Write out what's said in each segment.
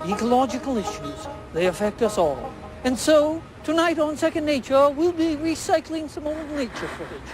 ecological issues. They affect us all. And so, tonight on Second Nature, we'll be recycling some old nature footage.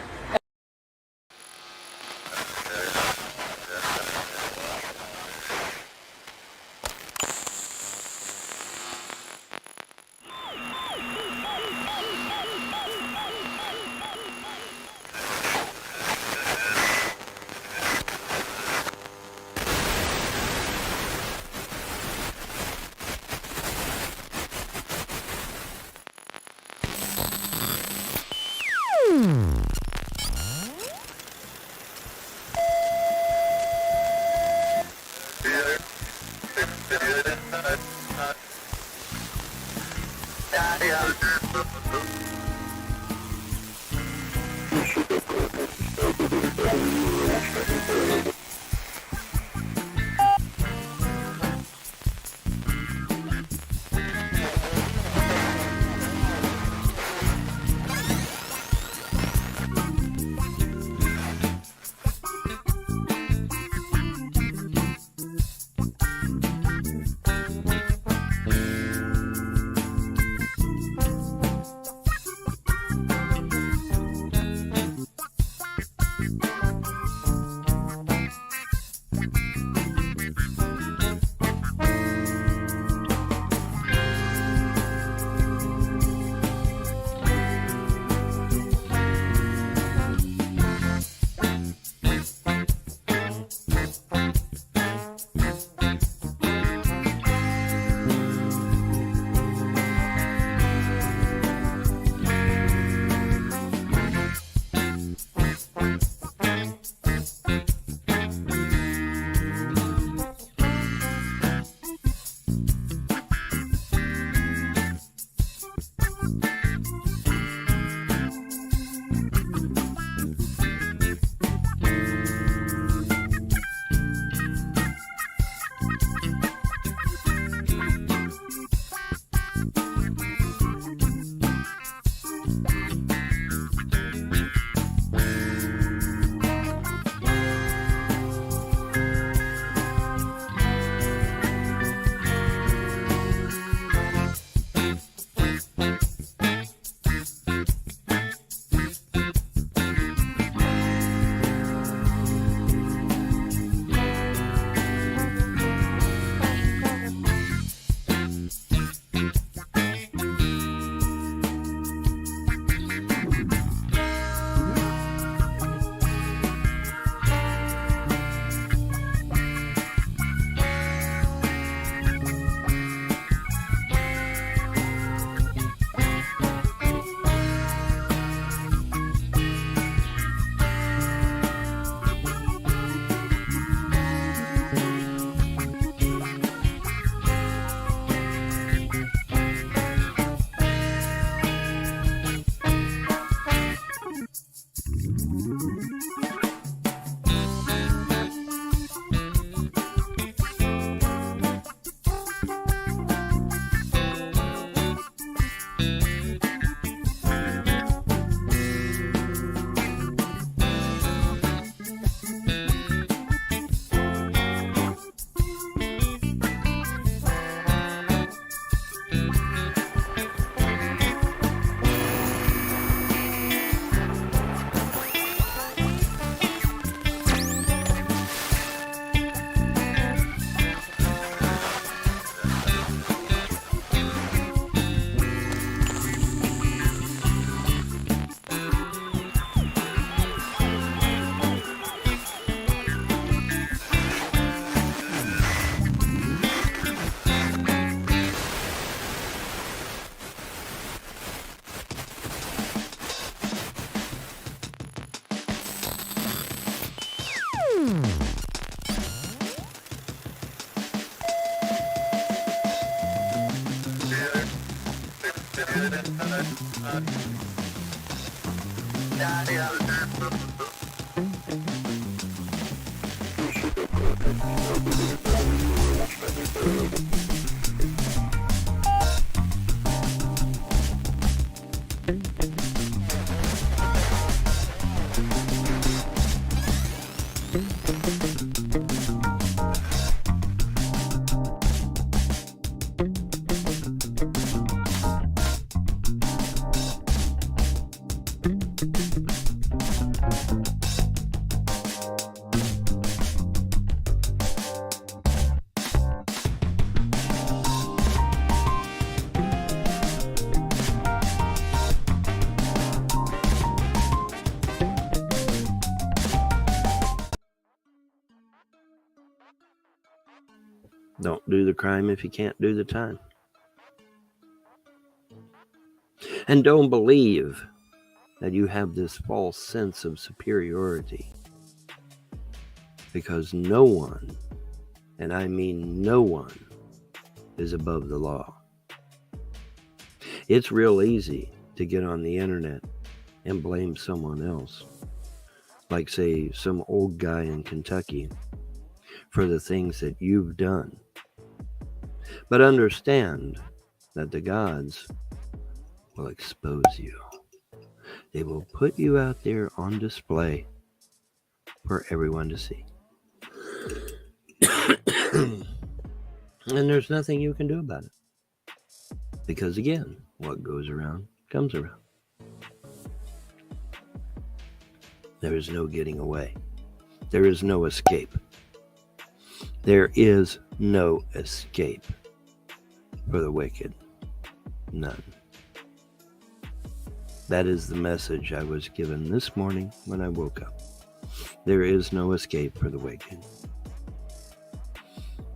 Don't do the crime if you can't do the time. And don't believe that you have this false sense of superiority. Because no one, and I mean no one, is above the law. It's real easy to get on the internet and blame someone else. Like, say, some old guy in Kentucky for the things that you've done. But understand that the gods will expose you. They will put you out there on display for everyone to see. And there's nothing you can do about it. Because again, what goes around comes around. There is no getting away. There is no escape. There is no escape for the wicked. None. That is the message I was given this morning when I woke up. There is no escape for the wicked.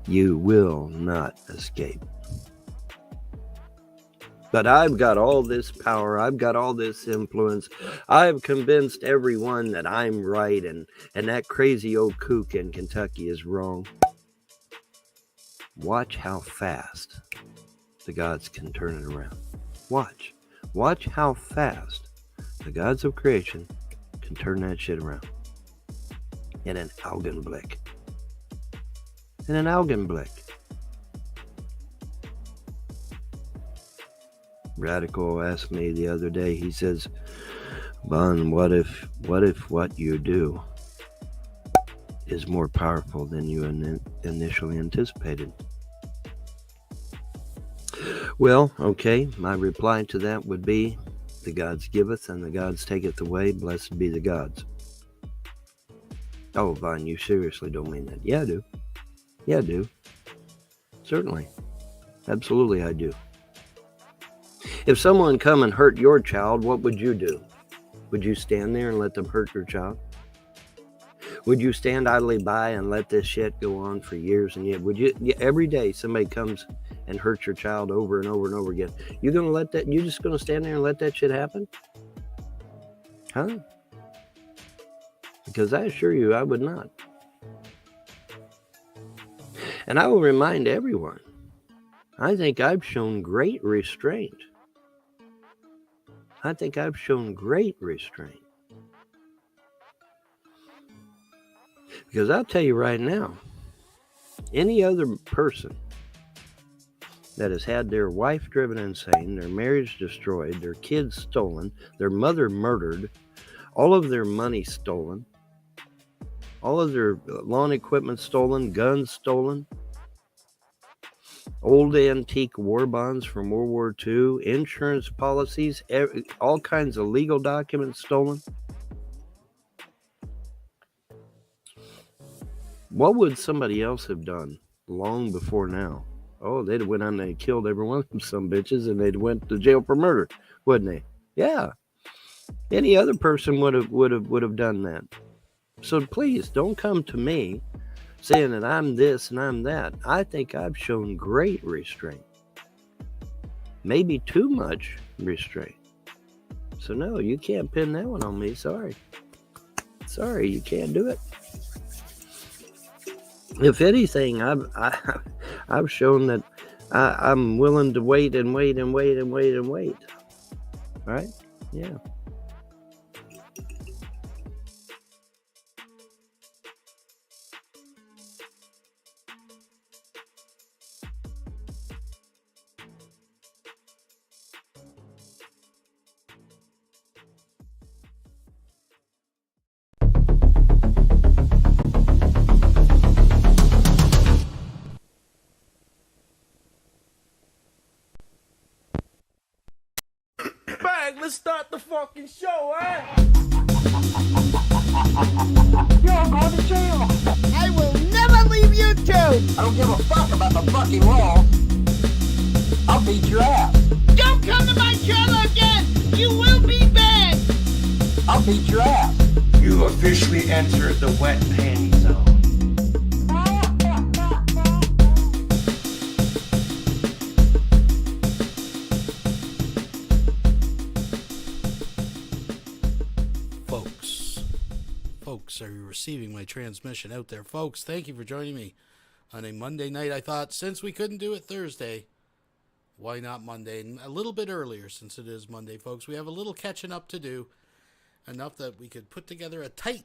You will not escape. But I've got all this power. I've got all this influence. I've convinced everyone that I'm right and that crazy old kook in Kentucky is wrong. Watch how fast the gods can turn it around. Watch. Watch how fast the gods of creation can turn that shit around. In an Augenblick. In an Augenblick. Radical asked me the other day, he says, Vaughn, what if what you do is more powerful than you initially anticipated? Well, okay, my reply to that would be, the gods giveth and the gods taketh away, blessed be the gods. Oh, Vaughn, you seriously don't mean that? Yeah, I do. Yeah, I do. Certainly. Absolutely, I do. If someone come and hurt your child, what would you do? Would you stand there and let them hurt your child? Would you stand idly by and let this shit go on for years and years? Would you? Every day somebody comes and hurts your child over and over and over again. You gonna let that? You just gonna stand there and let that shit happen? Huh? Because I assure you, I would not. And I will remind everyone, I think I've shown great restraint. I think I've shown great restraint. Because I'll tell you right now, any other person that has had their wife driven insane, their marriage destroyed, their kids stolen, their mother murdered, all of their money stolen, all of their lawn equipment stolen, guns stolen, old antique war bonds from World War II, insurance policies, all kinds of legal documents stolen. What would somebody else have done long before now? Oh, they'd have went on and killed every one of them some bitches, and they'd went to jail for murder, wouldn't they? Yeah. Any other person would have done that. So please don't come to me saying that I'm this and I'm that. I think I've shown great restraint. Maybe too much restraint. So no, you can't pin that one on me. Sorry. Sorry, you can't do it. If anything, I've shown that I'm willing to wait and wait and wait and wait and wait. All right? Yeah. Let's start the fucking show, eh? You're going to jail. I will never leave YouTube. I don't give a fuck about the fucking law. I'll beat your ass. Don't come to my channel again. You will be banned. I'll beat your ass. You officially entered the wet panty zone. actually receiving my transmission out there. Folks, thank you for joining me on a Monday night. I thought since we couldn't do it Thursday, why not Monday? And a little bit earlier since it is Monday, folks. We have a little catching up to do. Enough that we could put together a tight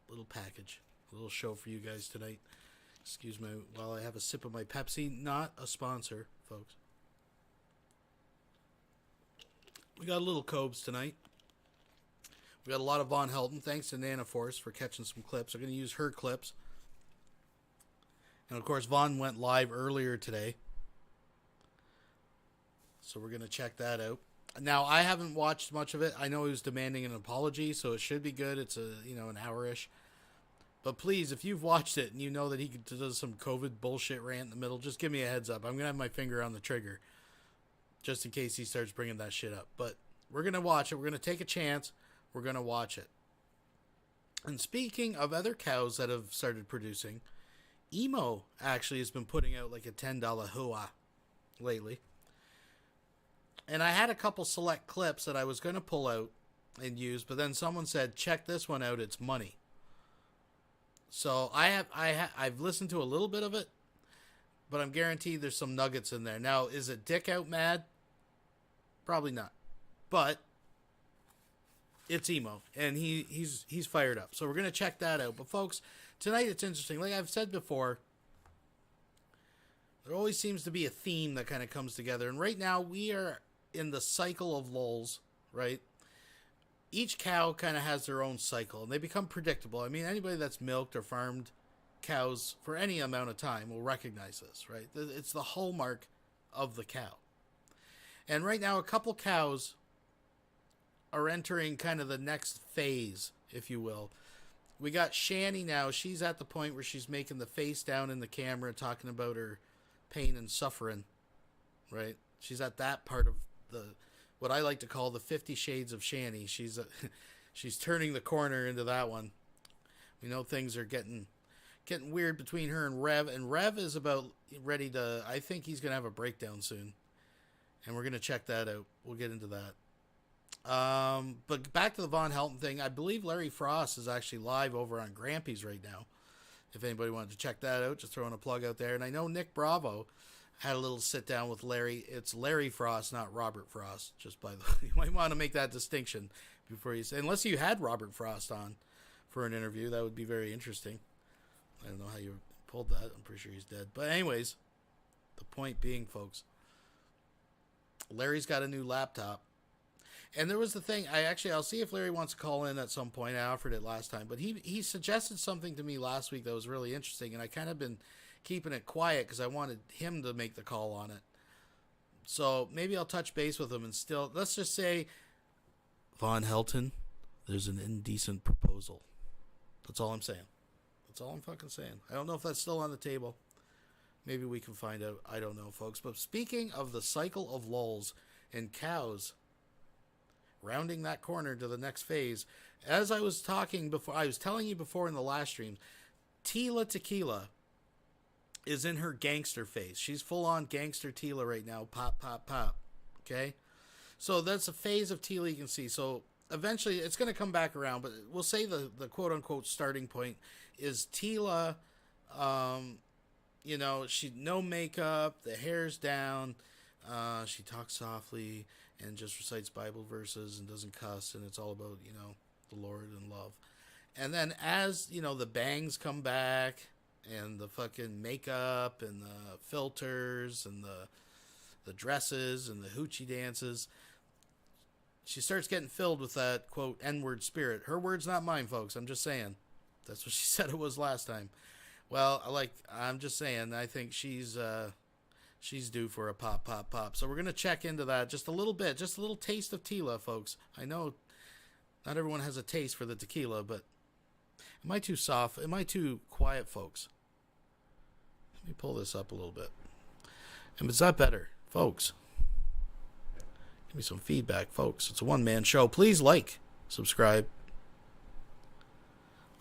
little package. A little show for you guys tonight. Excuse me while I have a sip of my Pepsi. Not a sponsor, folks. We got a little Cobes tonight. We got a lot of Vaughn Helton. Thanks to Nana Force for catching some clips. I'm going to use her clips. And, of course, Vaughn went live earlier today. So we're going to check that out. Now, I haven't watched much of it. I know he was demanding an apology, so it should be good. It's an hour-ish. But please, if you've watched it and you know that he does some COVID bullshit rant in the middle, just give me a heads up. I'm going to have my finger on the trigger just in case he starts bringing that shit up. But we're going to watch it. We're going to take a chance. We're going to watch it. And speaking of other cows that have started producing, Emo actually has been putting out like a $10 hua lately. And I had a couple select clips that I was going to pull out and use, but then someone said, check this one out, it's money. So I've listened to a little bit of it, but I'm guaranteed there's some nuggets in there. Now, is it Dick out mad? Probably not. But it's Emo, and he's fired up. So we're going to check that out. But folks, tonight it's interesting. Like I've said before, there always seems to be a theme that kind of comes together. And right now we are in the cycle of lulls, right? Each cow kind of has their own cycle, and they become predictable. I mean, anybody that's milked or farmed cows for any amount of time will recognize this, right? It's the hallmark of the cow. And right now, a couple cows are entering kind of the next phase, if you will. We got Shani now. She's at the point where she's making the face down in the camera, talking about her pain and suffering, right? She's at that part of what I like to call the 50 Shades of Shani. She's turning the corner into that one. We know things are getting weird between her and Rev is about ready to, I think he's going to have a breakdown soon. And we're going to check that out. We'll get into that. But back to the Vaughn Helton thing, I believe Larry Frost is actually live over on Grampy's right now. If anybody wanted to check that out, just throwing a plug out there. And I know Nick Bravo had a little sit down with Larry. It's Larry Frost, not Robert Frost. Just by the way, you might want to make that distinction before you say, unless you had Robert Frost on for an interview, that would be very interesting. I don't know how you pulled that. I'm pretty sure he's dead. But anyways, the point being, folks, Larry's got a new laptop. And there was the thing, I'll see if Larry wants to call in at some point. I offered it last time, but he suggested something to me last week that was really interesting, and I kind of been keeping it quiet because I wanted him to make the call on it. So maybe I'll touch base with him and still, let's just say, Vaughn Helton, there's an indecent proposal. That's all I'm saying. That's all I'm fucking saying. I don't know if that's still on the table. Maybe we can find out. I don't know, folks. But speaking of the cycle of lulls and cows rounding that corner to the next phase, as I was talking before, I was telling you before in the last stream, Tila Tequila is in her gangster phase. She's full on gangster Tila right now. Pop, pop, pop. Okay? So that's a phase of Tila you can see. So eventually it's going to come back around, but we'll say the quote unquote starting point is Tila. She no makeup, the hair's down, she talks softly and just recites Bible verses and doesn't cuss, and it's all about, the Lord and love. And then as, the bangs come back and the fucking makeup and the filters and the dresses and the hoochie dances, she starts getting filled with that, quote, N-word spirit. Her words, not mine, folks. I'm just saying. That's what she said it was last time. Well, I'm just saying, I think she's due for a pop, pop, pop. So we're going to check into that just a little bit, just a little taste of Tila, folks. I know not everyone has a taste for the tequila, but am I too soft? Am I too quiet, folks? Let me pull this up a little bit. And is that better, folks? Give me some feedback, folks. It's a one-man show. Please like, subscribe,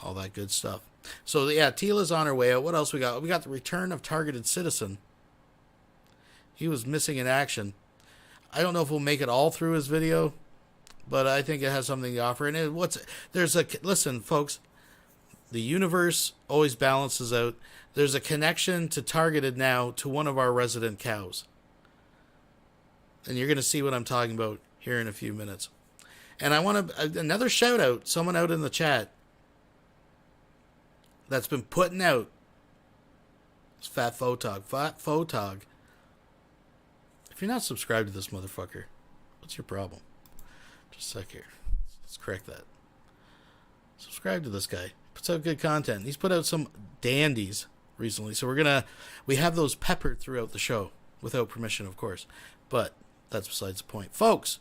all that good stuff. So, yeah, Tila's on her way out. What else we got? We got the return of Targeted Citizen. He was missing in action. I don't know if we'll make it all through his video, but I think it has something to offer. And listen, folks, The universe always balances out. There's a connection to targeted now to one of our resident cows. And you're going to see what I'm talking about here in a few minutes. And I want to, another shout out, someone out in the chat that's been putting out. It's Fat Photog. Fat Photog. If you're not subscribed to this motherfucker, what's your problem? Just a sec here. Let's correct that. Subscribe to this guy. Puts out good content. He's put out some dandies recently. So we have those peppered throughout the show. Without permission, of course. But that's besides the point. Folks,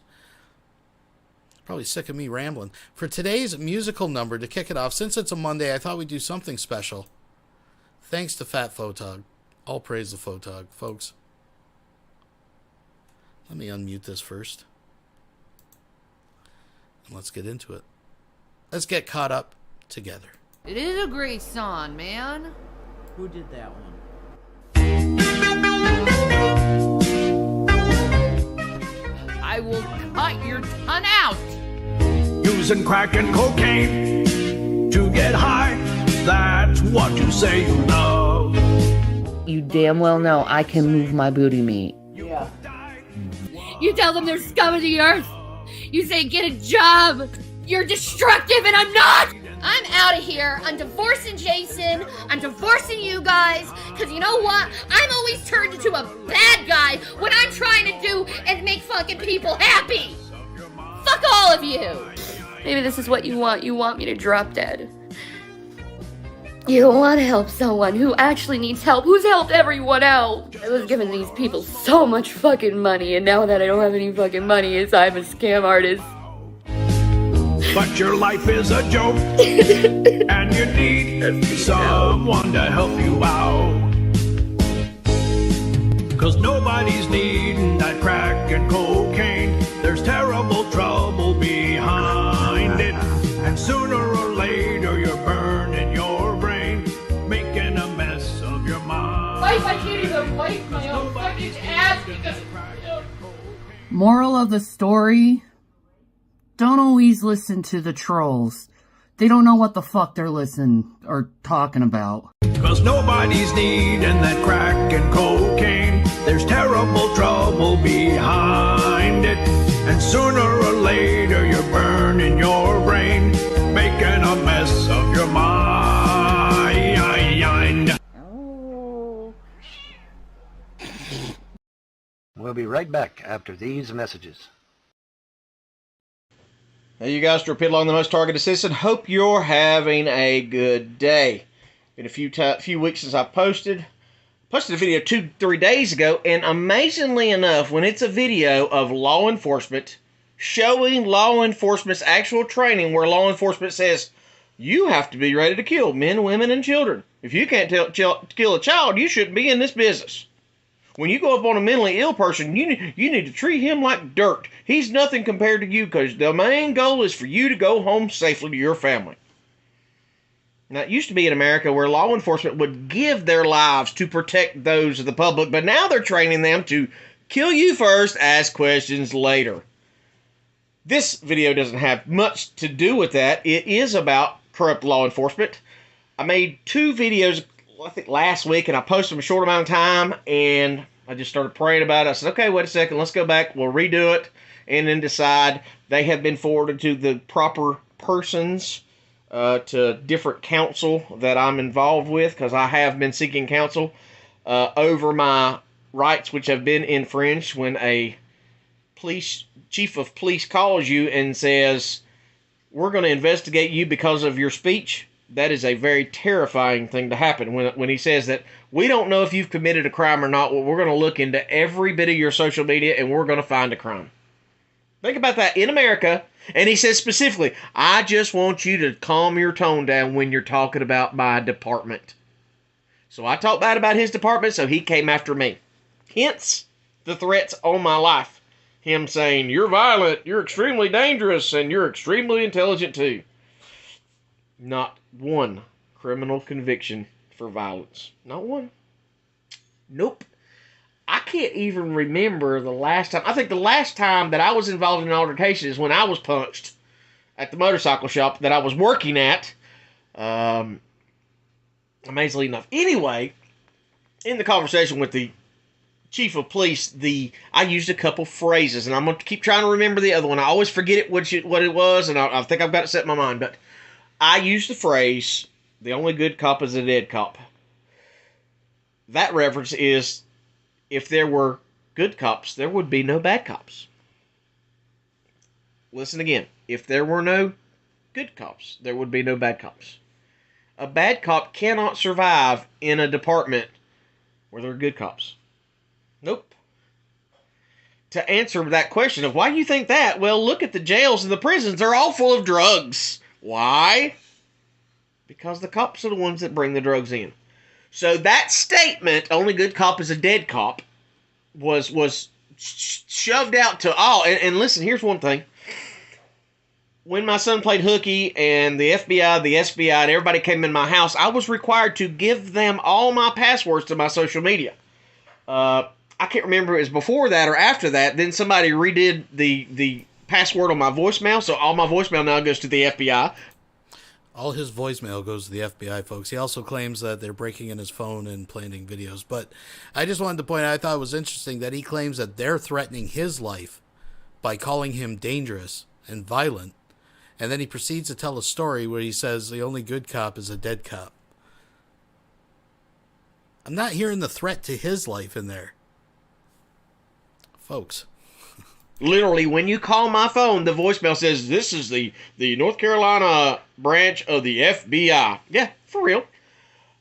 probably sick of me rambling. For today's musical number, to kick it off, since it's a Monday, I thought we'd do something special. Thanks to Fat Photog. All praise the Photog, folks. Let me unmute this first. And let's get into it. Let's get caught up together. It is a great song, man. Who did that one? I will cut your tongue out. Using crack and cocaine to get high. That's what you say you love. You damn well know I can move my booty meat. Yeah. You tell them they're scum of the earth. You say get a job. You're destructive and I'm not. I'm out of here. I'm divorcing Jason. I'm divorcing you guys. Because you know what? I'm always turned into a bad guy when I'm trying to do and make fucking people happy. Fuck all of you. Maybe this is what you want. You want me to drop dead. You don't want to help someone who actually needs help, who's helped everyone else. I was giving these people so much fucking money, and now that I don't have any fucking money, I'm a scam artist. But your life is a joke, and you need someone to help you out. 'Cause nobody's needing that crack and cocaine. There's terrible trouble behind it, and sooner or later you're burning your brain, making a mess of your mind. I can't even wipe my own fucking ass because... Moral of the story, don't always listen to the trolls. They don't know what the fuck they're listening or talking about. 'Cause nobody's needing that crack and cocaine. There's terrible trouble behind it, and sooner or later you're burning your brain, making a mess of your mind. We'll be right back after these messages. Hey, you guys, Torpedo along the most targeted citizen. Hope you're having a good day. Been a few weeks since I posted a video 2-3 days ago, and amazingly enough, when it's a video of law enforcement showing law enforcement's actual training, where law enforcement says you have to be ready to kill men, women, and children. If you can't kill a child, you shouldn't be in this business. When you go up on a mentally ill person, you need to treat him like dirt. He's nothing compared to you, because the main goal is for you to go home safely to your family. Now, it used to be in America where law enforcement would give their lives to protect those of the public, but now they're training them to kill you first, ask questions later. This video doesn't have much to do with that. It is about corrupt law enforcement. I made 2 videos, I think last week, and I posted them a short amount of time, and I just started praying about it. I said, okay, wait a second, let's go back, we'll redo it, and then decide. They have been forwarded to the proper persons, to different counsel that I'm involved with, because I have been seeking counsel over my rights, which have been infringed. When a chief of police calls you and says, we're going to investigate you because of your speech, that is a very terrifying thing to happen. When he says that, we don't know if you've committed a crime or not, well, we're going to look into every bit of your social media and we're going to find a crime. Think about that in America. And he says specifically, I just want you to calm your tone down when you're talking about my department. So I talked bad about his department, so he came after me. Hence the threats on my life. Him saying, you're violent, you're extremely dangerous, and you're extremely intelligent too. Not one criminal conviction for violence. Not one. Nope. I can't even remember the last time. I think the last time that I was involved in an altercation is when I was punched at the motorcycle shop that I was working at. Amazingly enough. Anyway, in the conversation with the chief of police, I used a couple phrases, and I'm going to keep trying to remember the other one. I always forget it what it was, and I think I've got it set in my mind. But I used the phrase, the only good cop is a dead cop. That reference is, if there were good cops, there would be no bad cops. Listen again. If there were no good cops, there would be no bad cops. A bad cop cannot survive in a department where there are good cops. Nope. To answer that question of why do you think that? Well, look at the jails and the prisons. They're all full of drugs. Why? Because the cops are the ones that bring the drugs in. So that statement, only good cop is a dead cop, was shoved out to all. And listen, here's one thing. When my son played hooky and the FBI, the SBI, and everybody came in my house, I was required to give them all my passwords to my social media. I can't remember if it was before that or after that. Then somebody redid the password on my voicemail, so all my voicemail now goes to the FBI. All his voicemail goes to the FBI, folks. He also claims that they're breaking in his phone and planting videos. But I just wanted to point out, I thought it was interesting that he claims that they're threatening his life by calling him dangerous and violent. And then he proceeds to tell a story where he says the only good cop is a dead cop. I'm not hearing the threat to his life in there. Folks. Literally, when you call my phone, the voicemail says, this is the North Carolina branch of the FBI. Yeah, for real.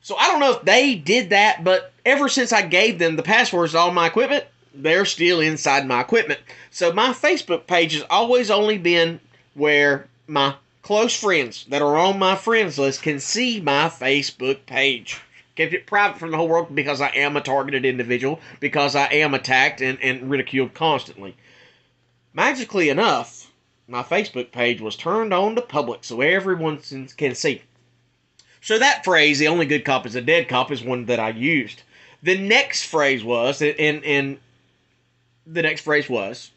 So I don't know if they did that, but ever since I gave them the passwords to all my equipment, they're still inside my equipment. So my Facebook page has always only been where my close friends that are on my friends list can see my Facebook page. Kept it private from the whole world because I am a targeted individual, because I am attacked and ridiculed constantly. Magically enough, my Facebook page was turned on to public so everyone can see. So that phrase, the only good cop is a dead cop, is one that I used. The next phrase was, and the next phrase was,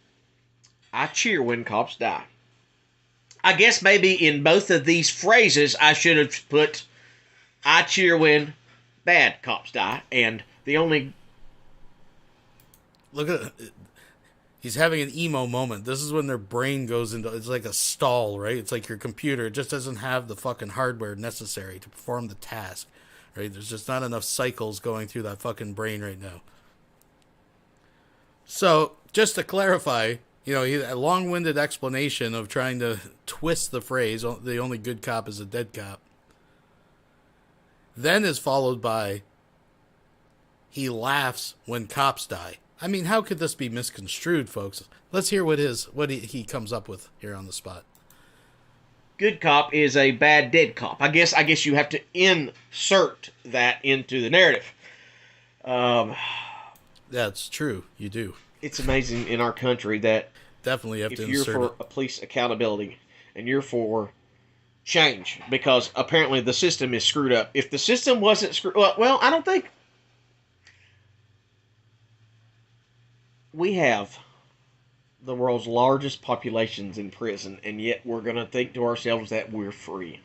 I cheer when cops die. I guess maybe in both of these phrases, I should have put, I cheer when bad cops die, and the only... Look at it. He's having an emo moment. This is when their brain goes into, it's like a stall, right? It's like your computer. It just doesn't have the fucking hardware necessary to perform the task, right? There's just not enough cycles going through that fucking brain right now. So, just to clarify, you know, a long-winded explanation of trying to twist the phrase, the only good cop is a dead cop, then is followed by, he laughs when cops die. I mean, how could this be misconstrued, folks? Let's hear what he comes up with here on the spot. Good cop is a bad dead cop. I guess you have to insert that into the narrative. That's true. You do. It's amazing in our country that definitely have to if you're insert for it. a police accountability and you're for change, because apparently the system is screwed up. If the system wasn't screwed, well, I don't think. We have the world's largest populations in prison, and yet we're going to think to ourselves that we're free.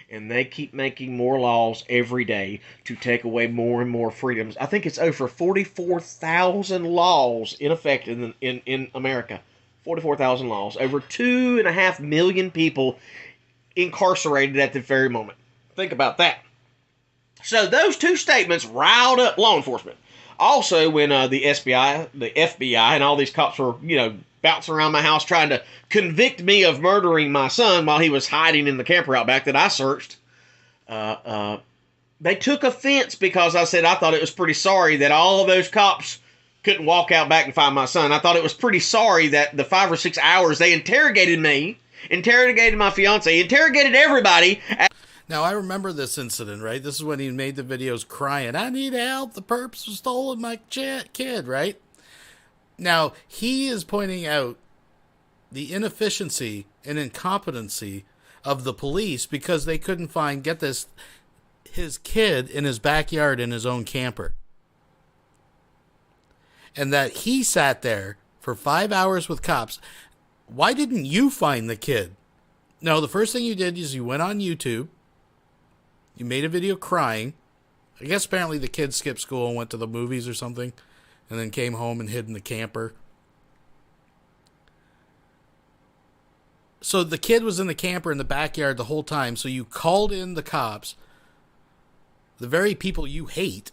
And they keep making more laws every day to take away more and more freedoms. I think it's over 44,000 laws in effect in America. 44,000 laws. Over 2.5 million people incarcerated at the very moment. Think about that. So those two statements riled up law enforcement. Also, when the FBI, and all these cops were, bouncing around my house trying to convict me of murdering my son while he was hiding in the camper out back that I searched, they took offense because I said I thought it was pretty sorry that all of those cops couldn't walk out back and find my son. I thought it was pretty sorry that the 5 or 6 hours they interrogated me, interrogated my fiance, interrogated everybody. Now, I remember this incident, right? This is when he made the videos crying, I need help, the perps have stolen my kid, right? Now, he is pointing out the inefficiency and incompetency of the police because they couldn't find, get this, his kid in his backyard in his own camper. And that he sat there for 5 hours with cops. Why didn't you find the kid? No, the first thing you did is you went on YouTube, You made a video crying. I guess apparently the kid skipped school and went to the movies or something, and then came home and hid in the camper. So the kid was in the camper in the backyard the whole time, so you called in the cops, the very people you hate.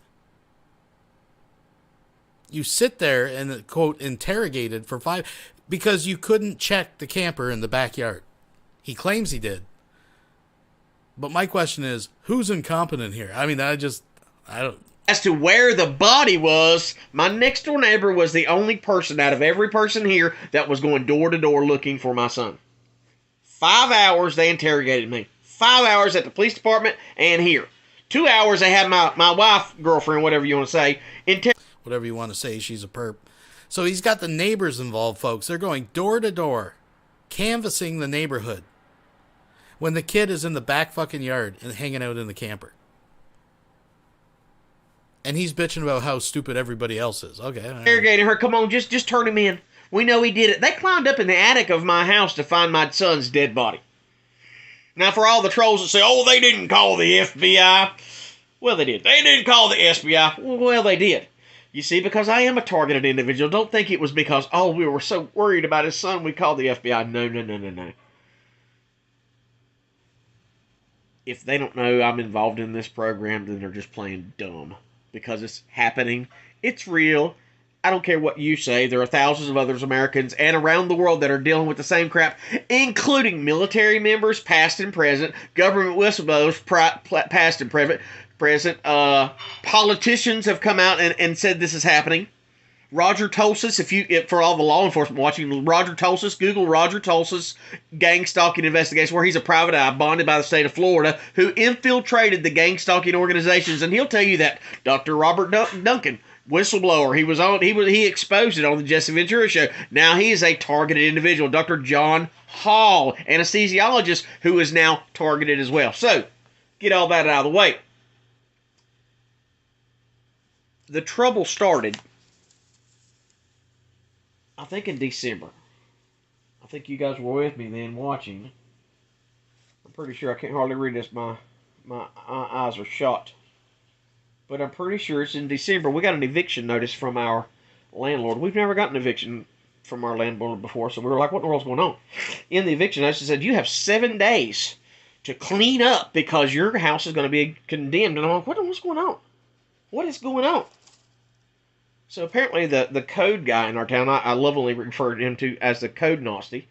You sit there and, quote, interrogated for 5, because you couldn't check the camper in the backyard. He claims he did. But my question is, who's incompetent here? I mean, I don't... As to where the body was, my next door neighbor was the only person out of every person here that was going door to door looking for my son. 5 hours they interrogated me. 5 hours at the police department and here. 2 hours they had my wife, girlfriend, whatever you want to say. Whatever you want to say, she's a perp. So he's got the neighbors involved, folks. They're going door to door, canvassing the neighborhood, when the kid is in the back fucking yard and hanging out in the camper. And he's bitching about how stupid everybody else is. Okay. Interrogating her, come on, just turn him in. We know he did it. They climbed up in the attic of my house to find my son's dead body. Now, for all the trolls that say, oh, they didn't call the FBI. Well, they did. They didn't call the FBI. Well, they did. You see, because I am a targeted individual. Don't think it was because, oh, we were so worried about his son, we called the FBI. No. If they don't know I'm involved in this program, then they're just playing dumb. Because it's happening. It's real. I don't care what you say. There are thousands of other Americans and around the world that are dealing with the same crap, including military members, past and present, government whistleblowers, past and present. Politicians have come out and said this is happening. Roger Tulsis, if for all the law enforcement watching, Roger Tulsis, Google Roger Tulsis gang stalking investigation, where he's a private eye bonded by the state of Florida who infiltrated the gang stalking organizations, and he'll tell you that. Dr. Robert Duncan, whistleblower, he exposed it on the Jesse Ventura show. Now he is a targeted individual. Dr. John Hall, anesthesiologist, who is now targeted as well. So, get all that out of the way. The trouble started, I think, in December. I think you guys were with me then watching. I'm pretty sure, I can't hardly read this. My eyes are shot. But I'm pretty sure it's in December. We got an eviction notice from our landlord. We've never gotten an eviction from our landlord before, so we were like, what in the world's going on? In the eviction notice, it said, you have 7 days to clean up because your house is going to be condemned. And I'm like, what's going on? What is going on? So apparently the code guy in our town, I lovingly refer to him to as the code nasty.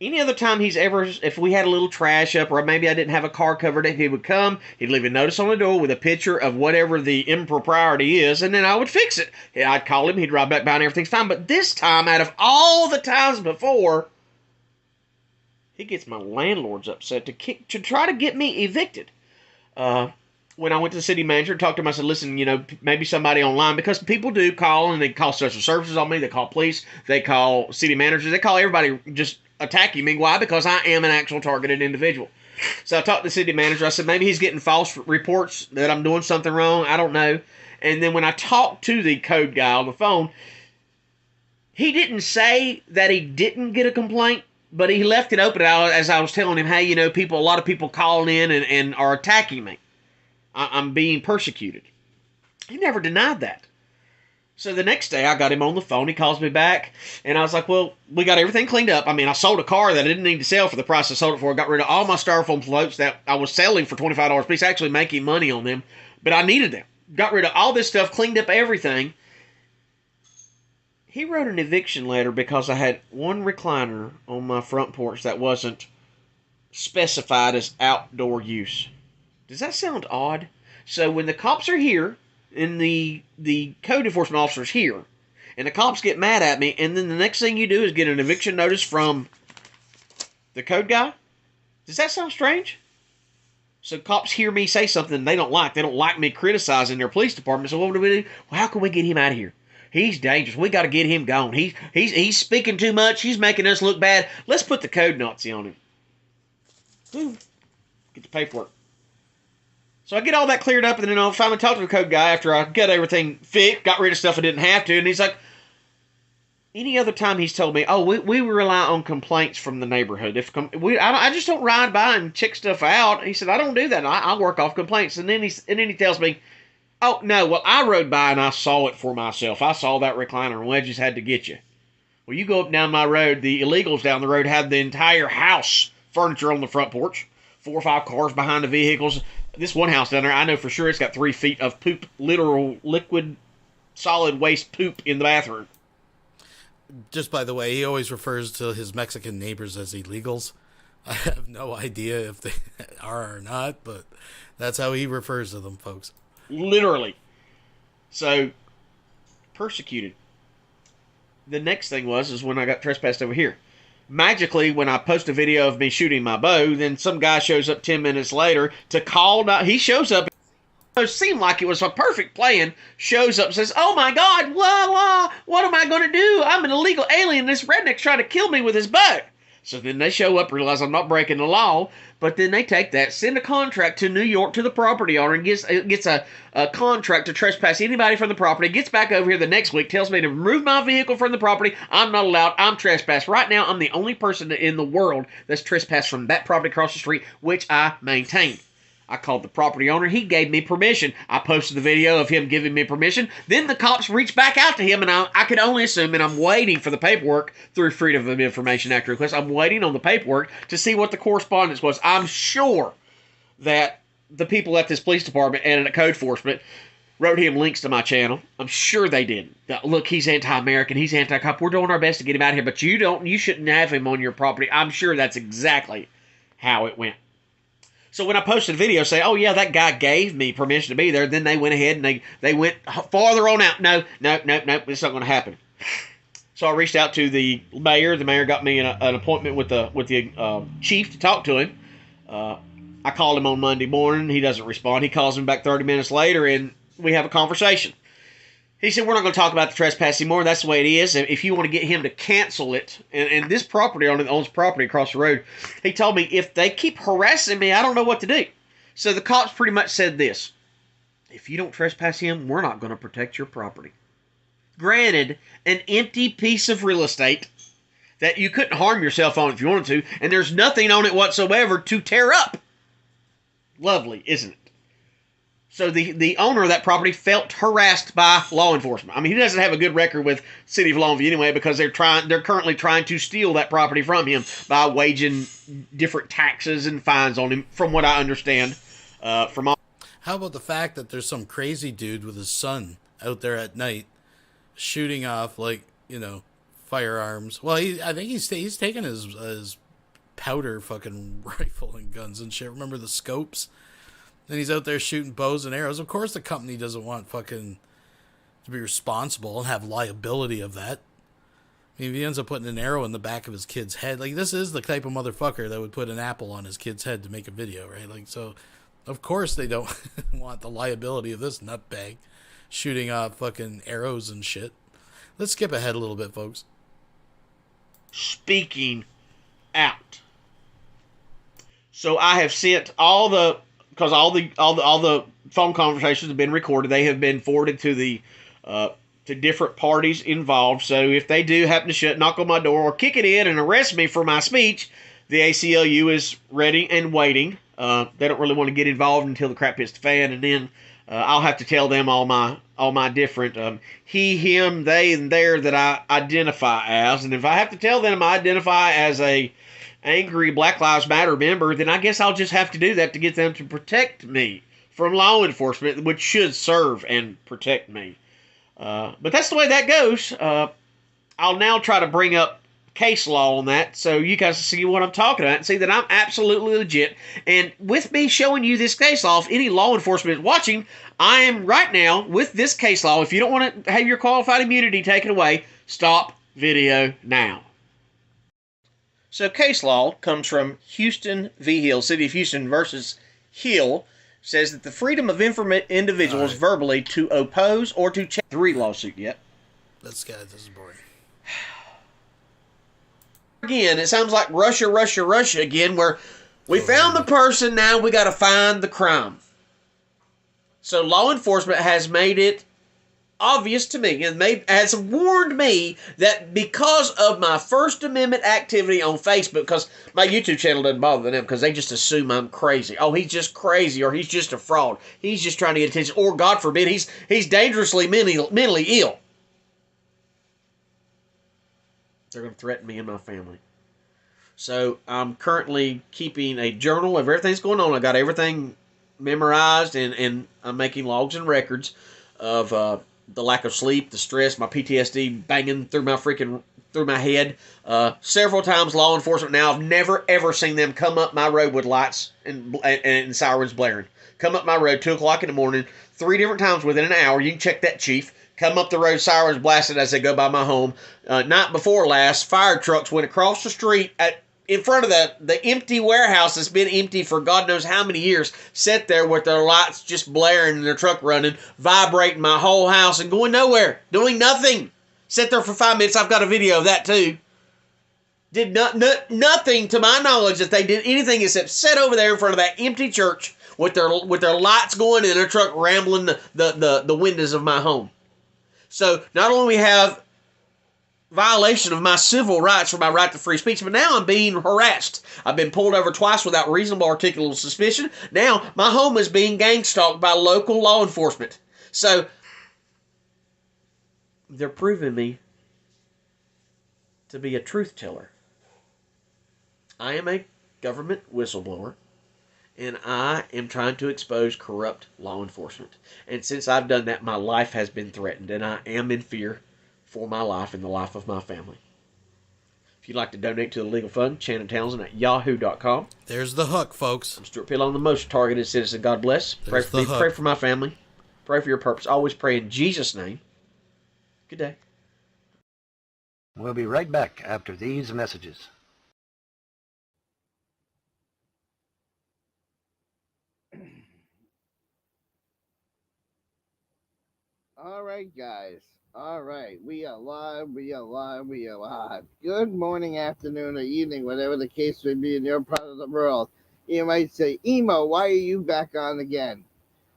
Any other time if we had a little trash up, or maybe I didn't have a car covered up, he would come, he'd leave a notice on the door with a picture of whatever the impropriety is, and then I would fix it. I'd call him, he'd ride back by, and everything's fine. But this time, out of all the times before, he gets my landlords upset to try to get me evicted. When I went to the city manager and talked to him, I said, listen, maybe somebody online, because people do call, and they call social services on me, they call police, they call city managers, they call everybody just attacking me. Why? Because I am an actual targeted individual. So I talked to the city manager. I said, maybe he's getting false reports that I'm doing something wrong. I don't know. And then when I talked to the code guy on the phone, he didn't say that he didn't get a complaint, but he left it open as I was telling him, hey, a lot of people calling in and are attacking me. I'm being persecuted. He never denied that. So the next day, I got him on the phone. He calls me back, and I was like, well, we got everything cleaned up. I mean, I sold a car that I didn't need to sell for the price I sold it for. I got rid of all my styrofoam floats that I was selling for $25 a piece, actually making money on them, but I needed them. Got rid of all this stuff, cleaned up everything. He wrote an eviction letter because I had one recliner on my front porch that wasn't specified as outdoor use. Does that sound odd? So when the cops are here, and the code enforcement officer's here, and the cops get mad at me, and then the next thing you do is get an eviction notice from the code guy? Does that sound strange? So cops hear me say something they don't like. They don't like me criticizing their police department. So what do we do? Well, how can we get him out of here? He's dangerous. We got to get him gone. He's speaking too much. He's making us look bad. Let's put the code Nazi on him. Ooh. Get the paperwork. So I get all that cleared up, and then I finally talk to the code guy after I got everything fixed, got rid of stuff I didn't have to, and he's like, any other time he's told me, oh, we rely on complaints from the neighborhood. I just don't ride by and check stuff out. He said, I don't do that. I work off complaints. And then he tells me, oh, no, well, I rode by and I saw it for myself. I saw that recliner and wedges had to get you. Well, you go up down my road, the illegals down the road have the entire house furniture on the front porch, 4 or 5 cars behind the vehicles. This one house down there, I know for sure it's got 3 feet of poop, literal liquid, solid waste poop in the bathroom. Just by the way, he always refers to his Mexican neighbors as illegals. I have no idea if they are or not, but that's how he refers to them, folks. Literally. So, persecuted. The next thing is when I got trespassed over here. Magically, when I post a video of me shooting my bow, then some guy shows up 10 minutes later to call. He shows up. It seemed like it was a perfect plan. Shows up, says, oh my God, what am I going to do? I'm an illegal alien. This redneck's trying to kill me with his bow. So then they show up, realize I'm not breaking the law, but then they take that, send a contract to New York to the property owner, and gets a contract to trespass anybody from the property, gets back over here the next week, tells me to remove my vehicle from the property. I'm not allowed. I'm trespassed. Right now, I'm the only person in the world that's trespassed from that property across the street, which I maintain. I called the property owner. He gave me permission. I posted the video of him giving me permission. Then the cops reached back out to him, and I could only assume, and I'm waiting for the paperwork through Freedom of Information Act request. I'm waiting on the paperwork to see what the correspondence was. I'm sure that the people at this police department and at code enforcement wrote him links to my channel. I'm sure they did. Look, he's anti-American. He's anti-cop. We're doing our best to get him out of here, but you shouldn't have him on your property. I'm sure that's exactly how it went. So when I posted a video saying, oh yeah, that guy gave me permission to be there, then they went ahead and they went farther on out. No, it's not going to happen. So I reached out to the mayor. The mayor got me an appointment with the chief to talk to him. I called him on Monday morning. He doesn't respond. He calls me back 30 minutes later, and we have a conversation. He said, we're not going to talk about the trespass anymore. That's the way it is. If you want to get him to cancel it, and this property owner owns property across the road, he told me, if they keep harassing me, I don't know what to do. So the cops pretty much said this: if you don't trespass him, we're not going to protect your property. Granted, an empty piece of real estate that you couldn't harm yourself on if you wanted to, and there's nothing on it whatsoever to tear up. Lovely, isn't it? So the owner of that property felt harassed by law enforcement. I mean, he doesn't have a good record with City of Longview anyway, because they're currently trying to steal that property from him by waging different taxes and fines on him, from what I understand. How about the fact that there's some crazy dude with his son out there at night shooting off, firearms? Well, I think he's taking his powder fucking rifle and guns and shit. Remember the scopes? Then he's out there shooting bows and arrows. Of course the company doesn't want fucking to be responsible and have liability of that. I mean, if he ends up putting an arrow in the back of his kid's head, this is the type of motherfucker that would put an apple on his kid's head to make a video, right? So, of course they don't want the liability of this nutbag shooting off fucking arrows and shit. Let's skip ahead a little bit, folks. Speaking out. So I have sent because all the phone conversations have been recorded. They have been forwarded to the to different parties involved. So if they do happen to knock on my door or kick it in and arrest me for my speech, the ACLU is ready and waiting. They don't really want to get involved until the crap hits the fan, and then I'll have to tell them all my different he, him, they, and their that I identify as. And if I have to tell them I identify as a angry Black Lives Matter member, then I guess I'll just have to do that to get them to protect me from law enforcement, which should serve and protect me. But that's the way that goes. I'll now try to bring up case law on that so you guys can see what I'm talking about and see that I'm absolutely legit. And with me showing you this case law, if any law enforcement is watching, I am right now with this case law. If you don't want to have your qualified immunity taken away, stop video now. So case law comes from Houston v. Hill, City of Houston versus Hill, says that the freedom of individuals verbally to oppose or to check. 3 lawsuit yet. This is boring. Again, it sounds like Russia again, where we found the person, now we got to find the crime. So law enforcement has made it obvious to me and has warned me that because of my First Amendment activity on Facebook, because my YouTube channel doesn't bother them because they just assume I'm crazy. Oh, he's just crazy, or he's just a fraud. He's just trying to get attention, or God forbid, he's dangerously mentally ill. They're going to threaten me and my family. So I'm currently keeping a journal of everything that's going on. I got everything memorized, and I'm making logs and records of the lack of sleep, the stress, my PTSD banging through my head. Several times law enforcement now, I've never ever seen them come up my road with lights and sirens blaring. Come up my road 2 o'clock in the morning, 3 different times within an hour. You can check that, Chief. Come up the road, sirens blasted as they go by my home. Night before last, fire trucks went across the street in front of the empty warehouse that's been empty for God knows how many years, sat there with their lights just blaring and their truck running, vibrating my whole house and going nowhere, doing nothing. Sat there for 5 minutes. I've got a video of that too. Did nothing to my knowledge that they did anything except sit over there in front of that empty church with their lights going and their truck rambling the windows of my home. So not only we have violation of my civil rights for my right to free speech, but now I'm being harassed. I've been pulled over twice without reasonable articulable suspicion. Now my home is being gang-stalked by local law enforcement. So they're proving me to be a truth teller. I am a government whistleblower, and I am trying to expose corrupt law enforcement. And since I've done that, my life has been threatened, and I am in fear for my life and the life of my family. If you'd like to donate to the legal fund, Shannon Townsend at yahoo.com. There's the hook, folks. I'm Stuart Pillow, the most targeted citizen. God bless. Pray for me. Pray for my family. Pray for your purpose. Always pray in Jesus' name. Good day. We'll be right back after these messages. All right, guys. All right. We are live. Good morning, afternoon, or evening, whatever the case may be in your part of the world. You might say, Emo, why are you back on again?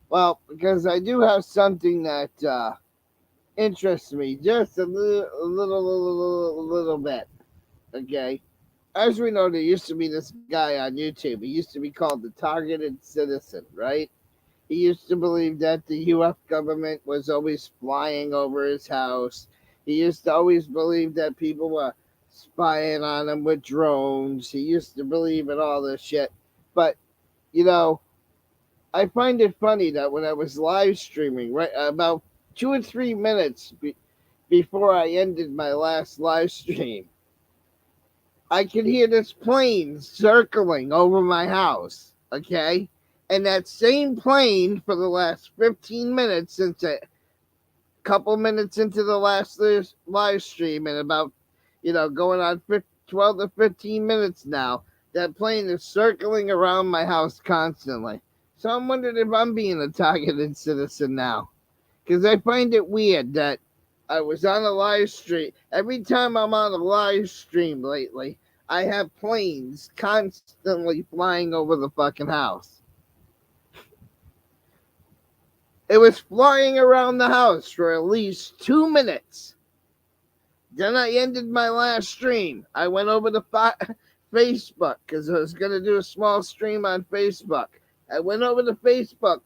Well, because I do have something that interests me just a little bit. Okay? As we know, there used to be this guy on YouTube. He used to be called the Targeted Citizen, right? He used to believe that the U.S. government was always flying over his house. He used to always believe that people were spying on him with drones. He used to believe in all this shit. But, you know, I find it funny that when I was live streaming, right about 2 or 3 minutes before I ended my last live stream, I could hear this plane circling over my house, okay? And that same plane for the last 15 minutes, since a couple minutes into the last live stream, and about, going on 12 to 15 minutes now, that plane is circling around my house constantly. So I'm wondering if I'm being a targeted citizen now. Because I find it weird that I was on a live stream. Every time I'm on a live stream lately, I have planes constantly flying over the fucking house. It was flying around the house for at least 2 minutes. Then I ended my last stream. I went over to Facebook because I was going to do a small stream on Facebook. I went over to Facebook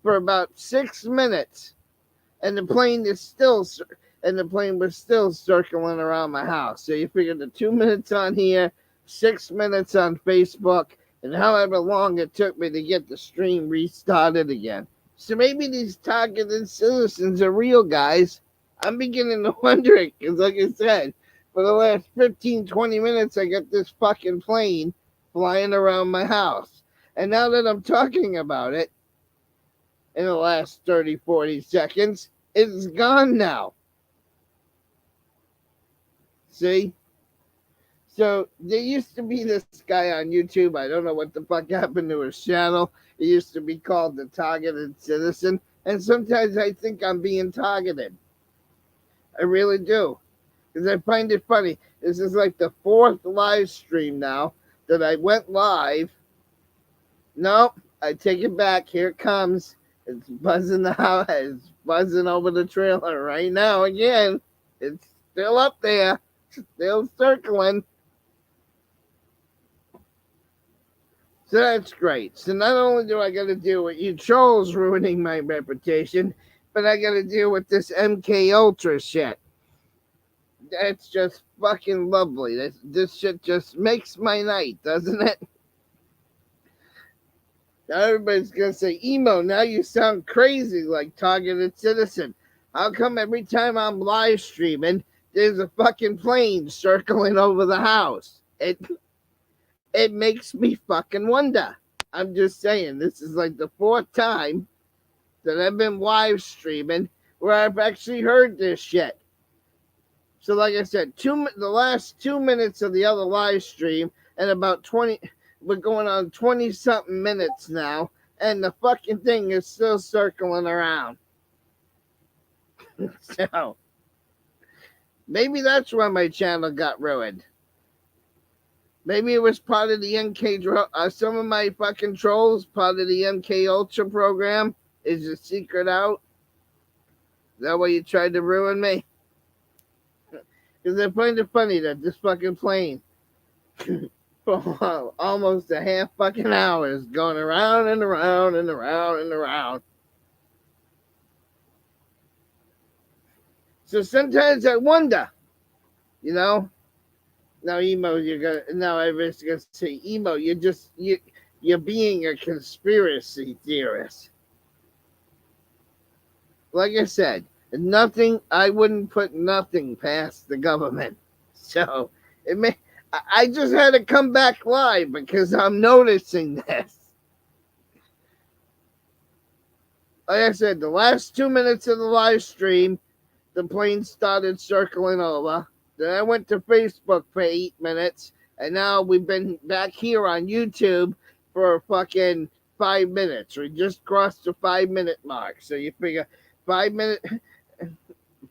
for about 6 minutes, and the plane was still circling around my house. So you figure the 2 minutes on here, 6 minutes on Facebook, and however long it took me to get the stream restarted again. So maybe these targeted citizens are real, guys. I'm beginning to wonder it, because like I said, for the last 15, 20 minutes, I got this fucking plane flying around my house. And now that I'm talking about it, in the last 30, 40 seconds, it's gone now. See? So there used to be this guy on YouTube. I don't know what the fuck happened to his channel. It used to be called the Targeted Citizen. And sometimes I think I'm being targeted. I really do. Because I find it funny. This is like the 4th live stream now that I went live. Nope, I take it back. Here it comes. It's buzzing the house. It's buzzing over the trailer right now again. It's still up there. Still circling. So that's great. So not only do I got to deal with you trolls ruining my reputation, but I got to deal with this MK Ultra shit. That's just fucking lovely. This shit just makes my night, doesn't it? Now everybody's gonna say, Emo, now you sound crazy like Targeted Citizen. How come every time I'm live streaming, there's a fucking plane circling over the house? It makes me fucking wonder. I'm just saying, this is like the 4th time that I've been live streaming where I've actually heard this shit. So like I said, the last 2 minutes of the other live stream and about 20, we're going on 20-something minutes now, and the fucking thing is still circling around. So, maybe that's why my channel got ruined. Maybe it was part of the some of my fucking trolls, part of the MK Ultra program. Is the secret out? Is that why you tried to ruin me? Because I find it funny that this fucking plane for almost a half fucking hour is going around and around and around and around. So sometimes I wonder, you know. Now, Emo, everybody's gonna say, Emo, you're being a conspiracy theorist. Like I said, I wouldn't put nothing past the government. So I just had to come back live because I'm noticing this. Like I said, the last 2 minutes of the live stream, the plane started circling over. Then I went to Facebook for 8 minutes, and now we've been back here on YouTube for fucking 5 minutes. We just crossed the 5-minute mark. So you figure 5 minutes,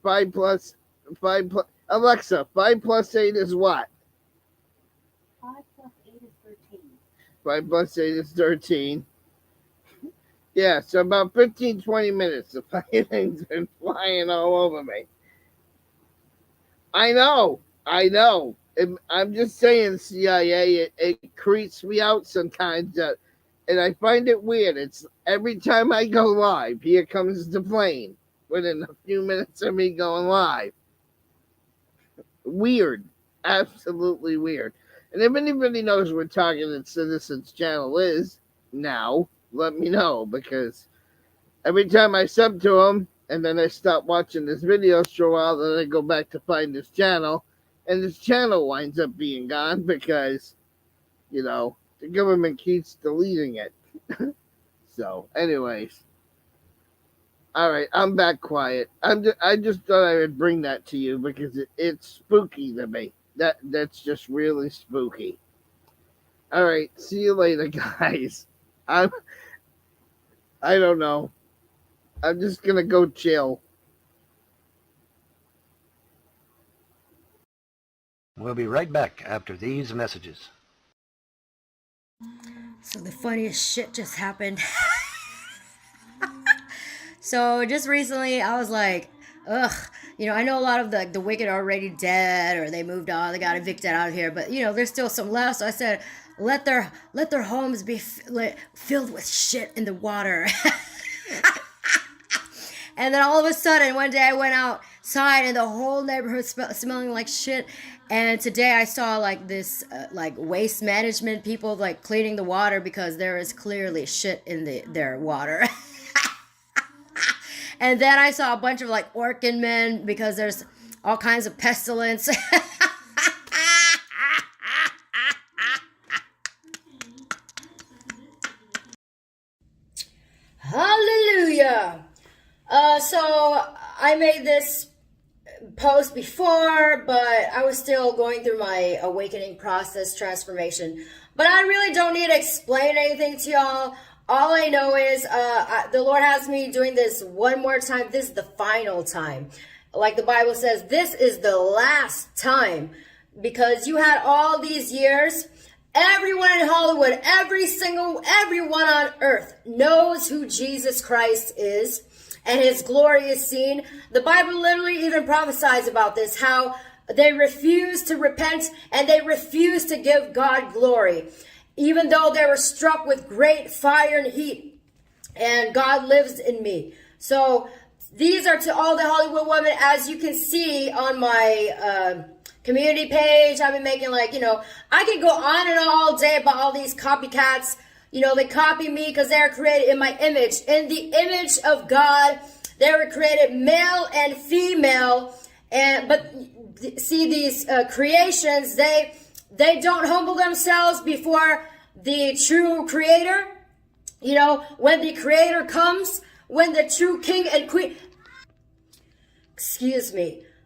5 plus, Alexa, 5 plus 8 is what? 5 plus 8 is 13. 5 plus 8 is 13. Yeah, so about 15, 20 minutes. The fucking thing's been flying all over me. I know. I'm just saying, CIA, it creeps me out sometimes. And I find it weird. It's every time I go live, here comes the plane within a few minutes of me going live. Weird. Absolutely weird. And if anybody knows what Targeted Citizens channel is now, let me know, because every time I sub to them and then I stop watching this video for a while, then I go back to find this channel, and this channel winds up being gone because, the government keeps deleting it. So, anyways. All right, I'm back quiet. I just thought I would bring that to you because it's spooky to me. That's just really spooky. All right, see you later, guys. I don't know. I'm just gonna go chill. We'll be right back after these messages. So the funniest shit just happened. So just recently I was like, ugh, I know a lot of the wicked are already dead, or they moved on, they got evicted out of here, but there's still some left. So I said, let their homes be filled with shit in the water. And then all of a sudden, one day I went outside and the whole neighborhood smelling like shit. And today I saw this waste management people cleaning the water because there is clearly shit in their water. And then I saw a bunch of Orkin men because there's all kinds of pestilence. Hallelujah. So I made this post before, but I was still going through my awakening process, transformation. But I really don't need to explain anything to y'all. All I know is the Lord has me doing this one more time. This is the final time. Like the Bible says, this is the last time. Because you had all these years Everyone in Hollywood, everyone on earth knows who Jesus Christ is, and his glory is seen. The Bible literally even prophesies about this, how they refuse to repent and they refuse to give God glory, even though they were struck with great fire and heat, and God lives in me. So these are to all the Hollywood women. As you can see on my community page, I've been making I can go on and on all day about all these copycats. They copy me because they're created in my image. In the image of God, they were created male and female. But see, these creations, they don't humble themselves before the true creator. When the creator comes, when the true king and queen,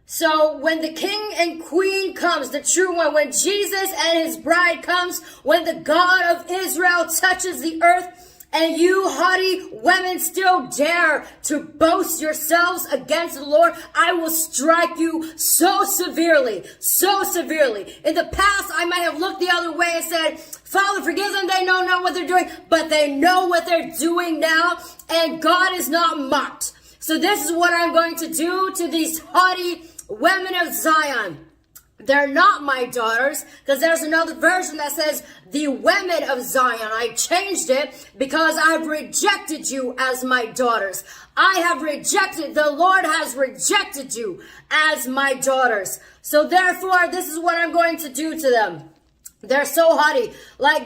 so when the king and queen comes, the true one, when Jesus and his bride comes, when the God of Israel touches the earth, and you haughty women still dare to boast yourselves against the Lord, I will strike you so severely, so severely. In the past, I might have looked the other way and said, Father, forgive them, they don't know what they're doing, but they know what they're doing now, and God is not mocked. So this is what I'm going to do to these haughty women of Zion. They're not my daughters, because there's another version that says the women of Zion. I changed it because I've rejected you as my daughters. I have rejected, the Lord has rejected you as my daughters. So therefore, this is what I'm going to do to them. They're so haughty.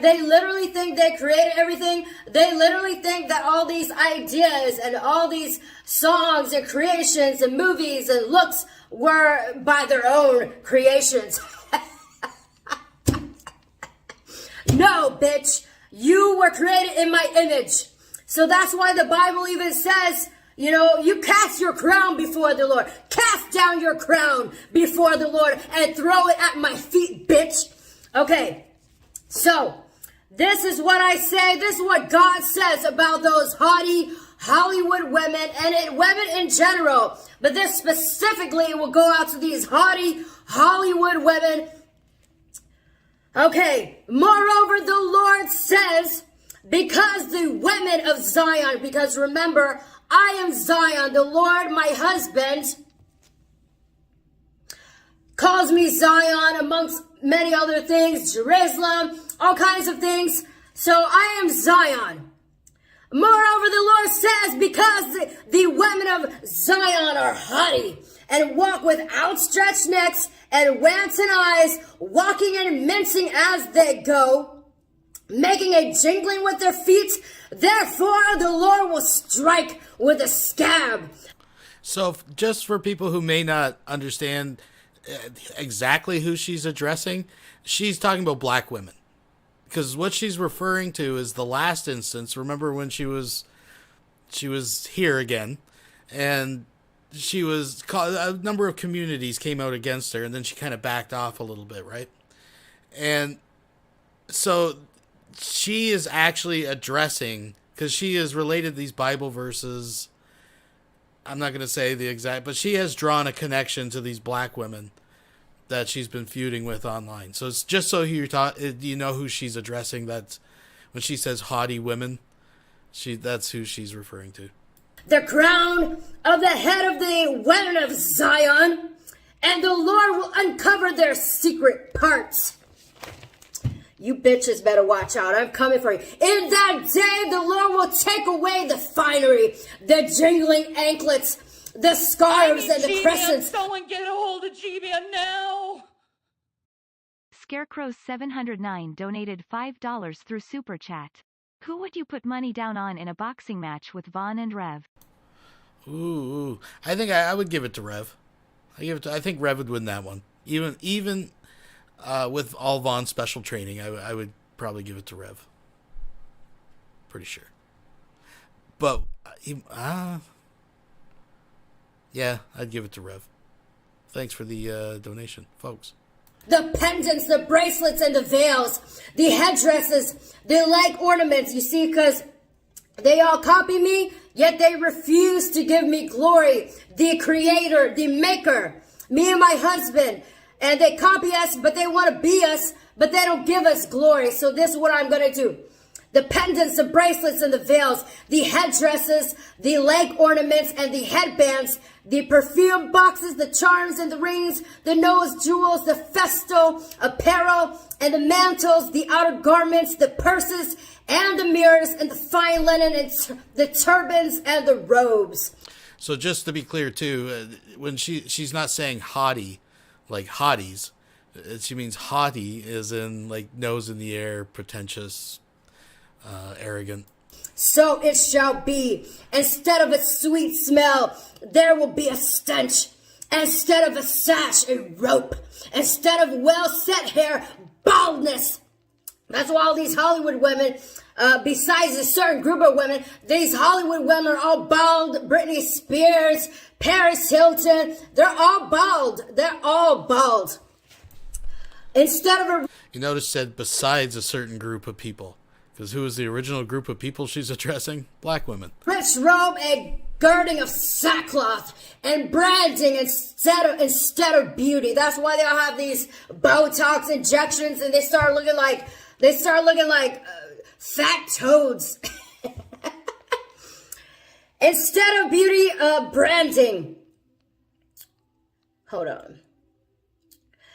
They literally think they created everything. They literally think that all these ideas and all these songs and creations and movies and looks were by their own creations. No, bitch. You were created in my image. So that's why the Bible even says, you cast your crown before the Lord. Cast down your crown before the Lord and throw it at my feet, bitch. Okay, so this is what I say. This is what God says about those haughty Hollywood women and women in general. But this specifically will go out to these haughty Hollywood women. Okay, moreover, the Lord says, because the women of Zion, because remember, I am Zion, the Lord, my husband, calls me Zion amongst many other things, Jerusalem, all kinds of things. So I am Zion. Moreover, the Lord says, because the women of Zion are haughty and walk with outstretched necks and wanton eyes, walking and mincing as they go, making a jingling with their feet, therefore the Lord will strike with a scab. So just for people who may not understand exactly who she's addressing, she's talking about black women, because what she's referring to is the last instance. Remember when she was here again, and she was a number of communities came out against her, and then she kind of backed off a little bit, right? And so she is actually addressing, because she has related these Bible verses, I'm not going to say the exact, but she has drawn a connection to these black women that she's been feuding with online. So it's just so you know who she's addressing. That when she says haughty women, that's who she's referring to. The crown of the head of the women of Zion, and the Lord will uncover their secret parts. You bitches better watch out. I'm coming for you. In that day, the Lord will take away the finery, the jingling anklets, the scarves, and the crescents. Someone get a hold of G-Man now. Scarecrow 709 donated $5 through Super Chat. Who would you put money down on in a boxing match with Vaughn and Rev? Ooh, I think I would give it to Rev. I think Rev would win that one. Even with all Vaughn's special training, I would probably give it to Rev. Pretty sure. But yeah, I'd give it to Rev. Thanks for the donation, folks. The pendants, the bracelets, and the veils, the headdresses, the leg ornaments, you see, because they all copy me, yet they refuse to give me glory. The creator, the maker, me and my husband, And they copy us, but they want to be us, but they don't give us glory. So this is what I'm going to do. The pendants, the bracelets, and the veils, the headdresses, the leg ornaments, and the headbands, the perfume boxes, the charms and the rings, the nose jewels, the festal apparel, and the mantles, the outer garments, the purses, and the mirrors, and the fine linen, and the turbans, and the robes. So just to be clear, too, when she's not saying haughty, like hotties. She means haughty as in like nose in the air, pretentious, arrogant. So it shall be. Instead of a sweet smell, there will be a stench. Instead of a sash, a rope. Instead of well-set hair, baldness. That's why all these Hollywood women, besides a certain group of women, these Hollywood women are all bald. Britney Spears, Paris Hilton, they're all bald. They're all bald. Instead of a... You notice said besides a certain group of people. Because who is the original group of people she's addressing? Black women. Rich robe, a girding of sackcloth, and branding instead of beauty. That's why they all have these Botox injections, and they start looking like fat toads. Instead of beauty, branding. Hold on.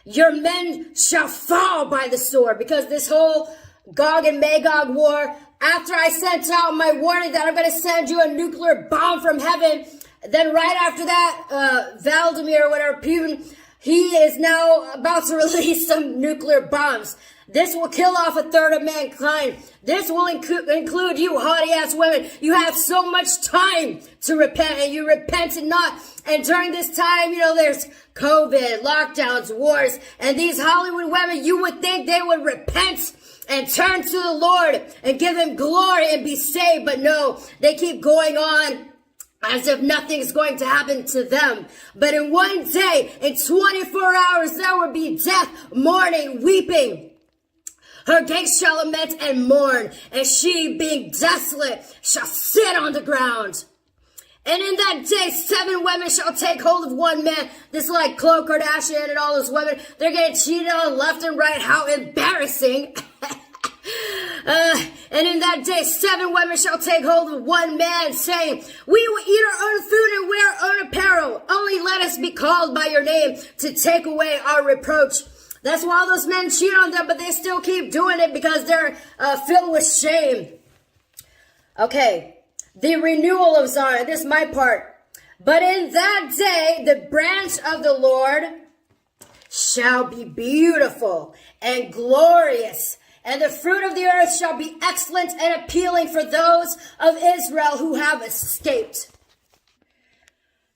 Your men shall fall by the sword, because this whole Gog and Magog war, after I sent out my warning that I'm going to send you a nuclear bomb from heaven, then right after that, Vladimir, whatever, Putin, he is now about to release some nuclear bombs. This will kill off a third of mankind. This will include you, haughty-ass women. You have so much time to repent, and you repented not. And during this time, there's COVID, lockdowns, wars, and these Hollywood women, you would think they would repent and turn to the Lord and give him glory and be saved. But no, they keep going on as if nothing's going to happen to them. But in one day, in 24 hours, there will be death, mourning, weeping. Her gates shall lament and mourn, and she, being desolate, shall sit on the ground. And in that day, 7 women shall take hold of one man. This is like Khloe Kardashian and all those women. They're getting cheated on left and right. How embarrassing. And in that day, 7 women shall take hold of one man, saying, we will eat our own food and wear our own apparel. Only let us be called by your name to take away our reproach. That's why all those men cheat on them, but they still keep doing it because they're filled with shame. Okay. The renewal of Zion. This is my part. But in that day, the branch of the Lord shall be beautiful and glorious, and the fruit of the earth shall be excellent and appealing for those of Israel who have escaped.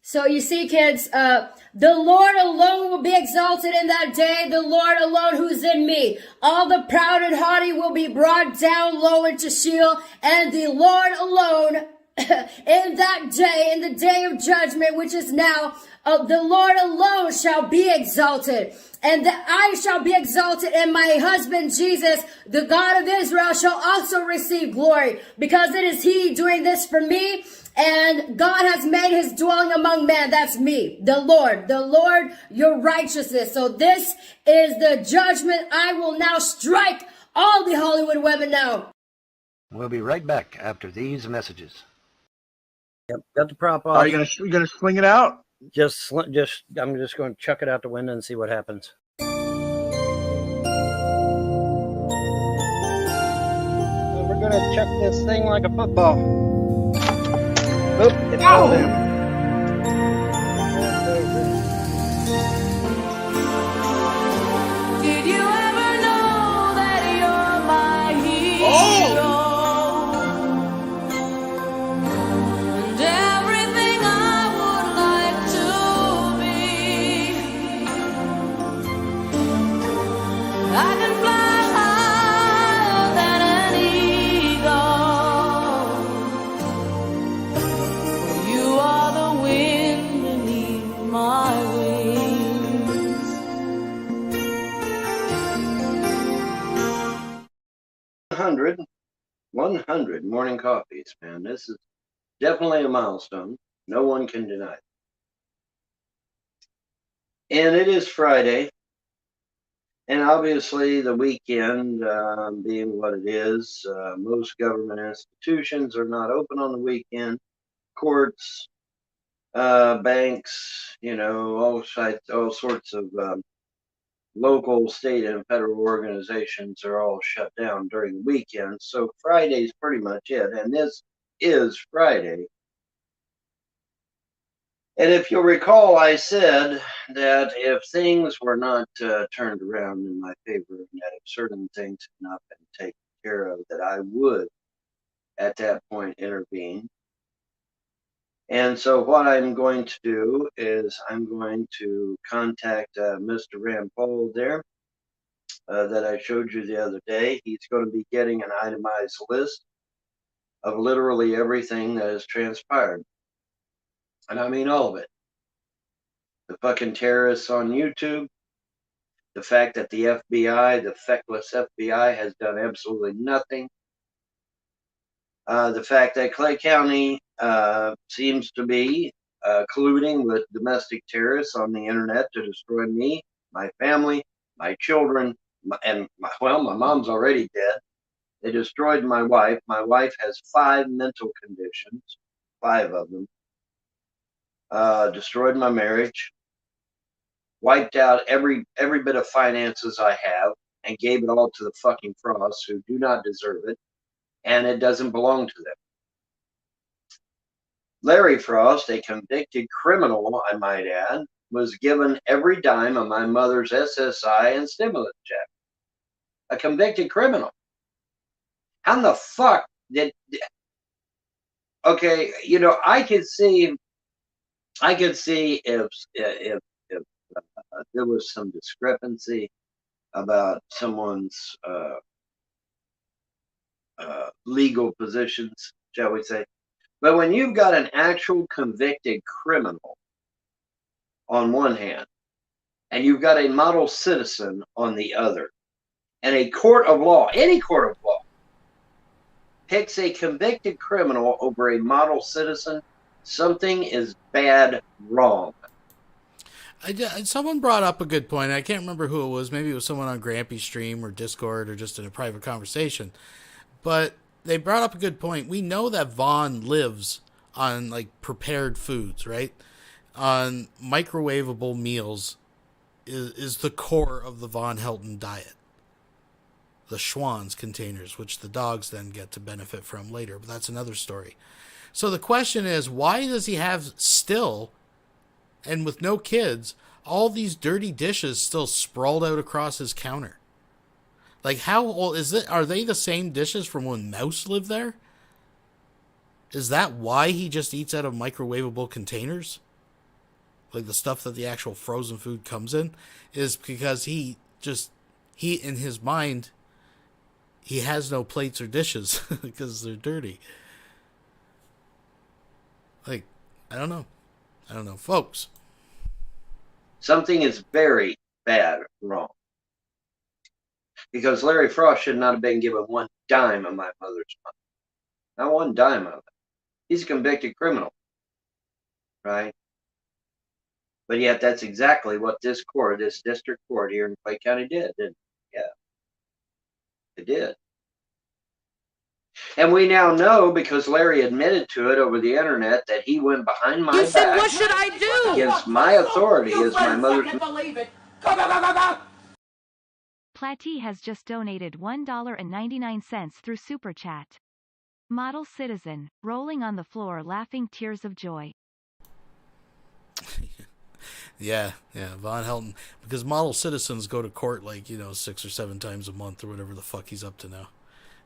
So you see, kids, the Lord alone will be exalted in that day, the Lord alone who's in me. All the proud and haughty will be brought down low into Sheol, and the Lord alone in that day, in the day of judgment, which is now, the Lord alone shall be exalted, and that I shall be exalted, and my husband Jesus, the God of Israel, shall also receive glory, because it is he doing this for me. And God has made his dwelling among men. That's me, the Lord, your righteousness. So this is the judgment I will now strike all the Hollywood women now. We'll be right back after these messages. Yep, got the prop off. Are you gonna swing it out? I'm just going to chuck it out the window and see what happens. We're going to chuck this thing like a football. Oop, it fell down. Did you ever know that you're my hero? And everything I would like to be. I can fly higher than an eagle. You are the wind beneath my wings. 100 morning coffees, man. This is definitely a milestone. No one can deny it. And it is Friday, And obviously, the weekend being what it is, most government institutions are not open on the weekend. Courts, banks, all sorts of local, state, and federal organizations are all shut down during the weekend. So Friday's pretty much it. And this is Friday. And if you'll recall, I said that if things were not turned around in my favor, and that if certain things had not been taken care of, that I would, at that point, intervene. And so what I'm going to do is I'm going to contact Mr. Rampol there that I showed you the other day. He's going to be getting an itemized list of literally everything that has transpired. And I mean all of it. The fucking terrorists on YouTube, the fact that the FBI, the feckless FBI, has done absolutely nothing. The fact that Clay County seems to be colluding with domestic terrorists on the internet to destroy me, my family, my children, and my mom's already dead. They destroyed my wife. My wife has 5 mental conditions, 5 of them. Destroyed my marriage. Wiped out every bit of finances I have and gave it all to the fucking Frosts who do not deserve it, and it doesn't belong to them. Larry Frost, a convicted criminal, I might add, was given every dime of my mother's SSI and stimulus check. A convicted criminal. How in the fuck did... Okay, I could see if there was some discrepancy about someone's legal positions, shall we say. But when you've got an actual convicted criminal on one hand, and you've got a model citizen on the other, and a court of law, any court of law, picks a convicted criminal over a model citizen, something is bad wrong. Someone brought up a good point. I can't remember who it was. Maybe it was someone on Grampy's stream or Discord or just in a private conversation. But they brought up a good point. We know that Vaughn lives on prepared foods, right? On microwavable meals is the core of the Von Helton diet. The Schwann's containers, which the dogs then get to benefit from later. But that's another story. So the question is, why does he have still, and with no kids, all these dirty dishes still sprawled out across his counter? How old is it? Are they the same dishes from when Mouse lived there? Is that why he just eats out of microwavable containers? The stuff that the actual frozen food comes in? Is because he in his mind, he has no plates or dishes because they're dirty. I don't know. Folks. Something is very bad wrong. Because Larry Frost should not have been given 1 dime of my mother's money. Not 1 dime of it. He's a convicted criminal. Right? But yet that's exactly what this district court here in Clay County did, didn't it? Yeah. It did. And we now know, because Larry admitted to it over the internet, that he went behind my back. You said, what should I do? Against my authority as my mother's... Believe it. Go. Platy has just donated $1.99 through Super Chat. Model citizen, rolling on the floor laughing tears of joy. Yeah, Von Helton. Because model citizens go to court 6 or 7 times a month or whatever the fuck he's up to now.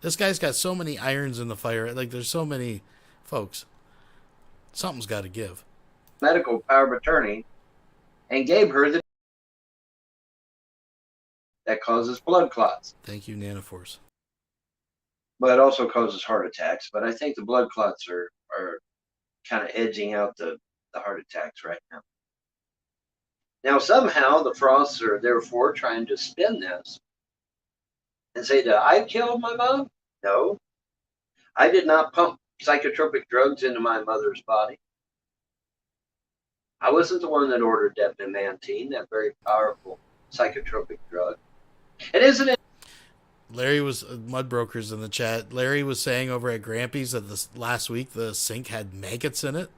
This guy's got so many irons in the fire. There's so many folks. Something's got to give. Medical power of attorney, and gave her the that causes blood clots. Thank you, Nanoforce. But it also causes heart attacks. But I think the blood clots are kind of edging out the heart attacks right now. Now, somehow the Frosts are therefore trying to spin this and say that I killed my mom? No. I did not pump psychotropic drugs into my mother's body. I wasn't the one that ordered depimantine, that very powerful psychotropic drug. And isn't it? Larry was Mud Brokers in the chat. Larry was saying over at Grampy's that this last week the sink had maggots in it.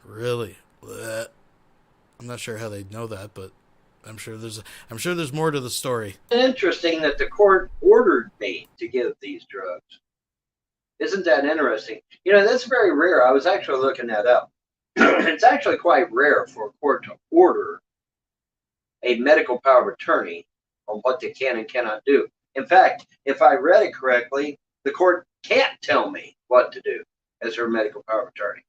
Really? Blech. I'm not sure how they'd know that, but I'm sure there's more to the story. Interesting that the court ordered me to give these drugs. Isn't that interesting? You know, that's very rare. I was actually looking that up. It's actually quite rare for a court to order a medical power of attorney on what they can and cannot do. In fact, if I read it correctly, the court can't tell me what to do as her medical power of attorney.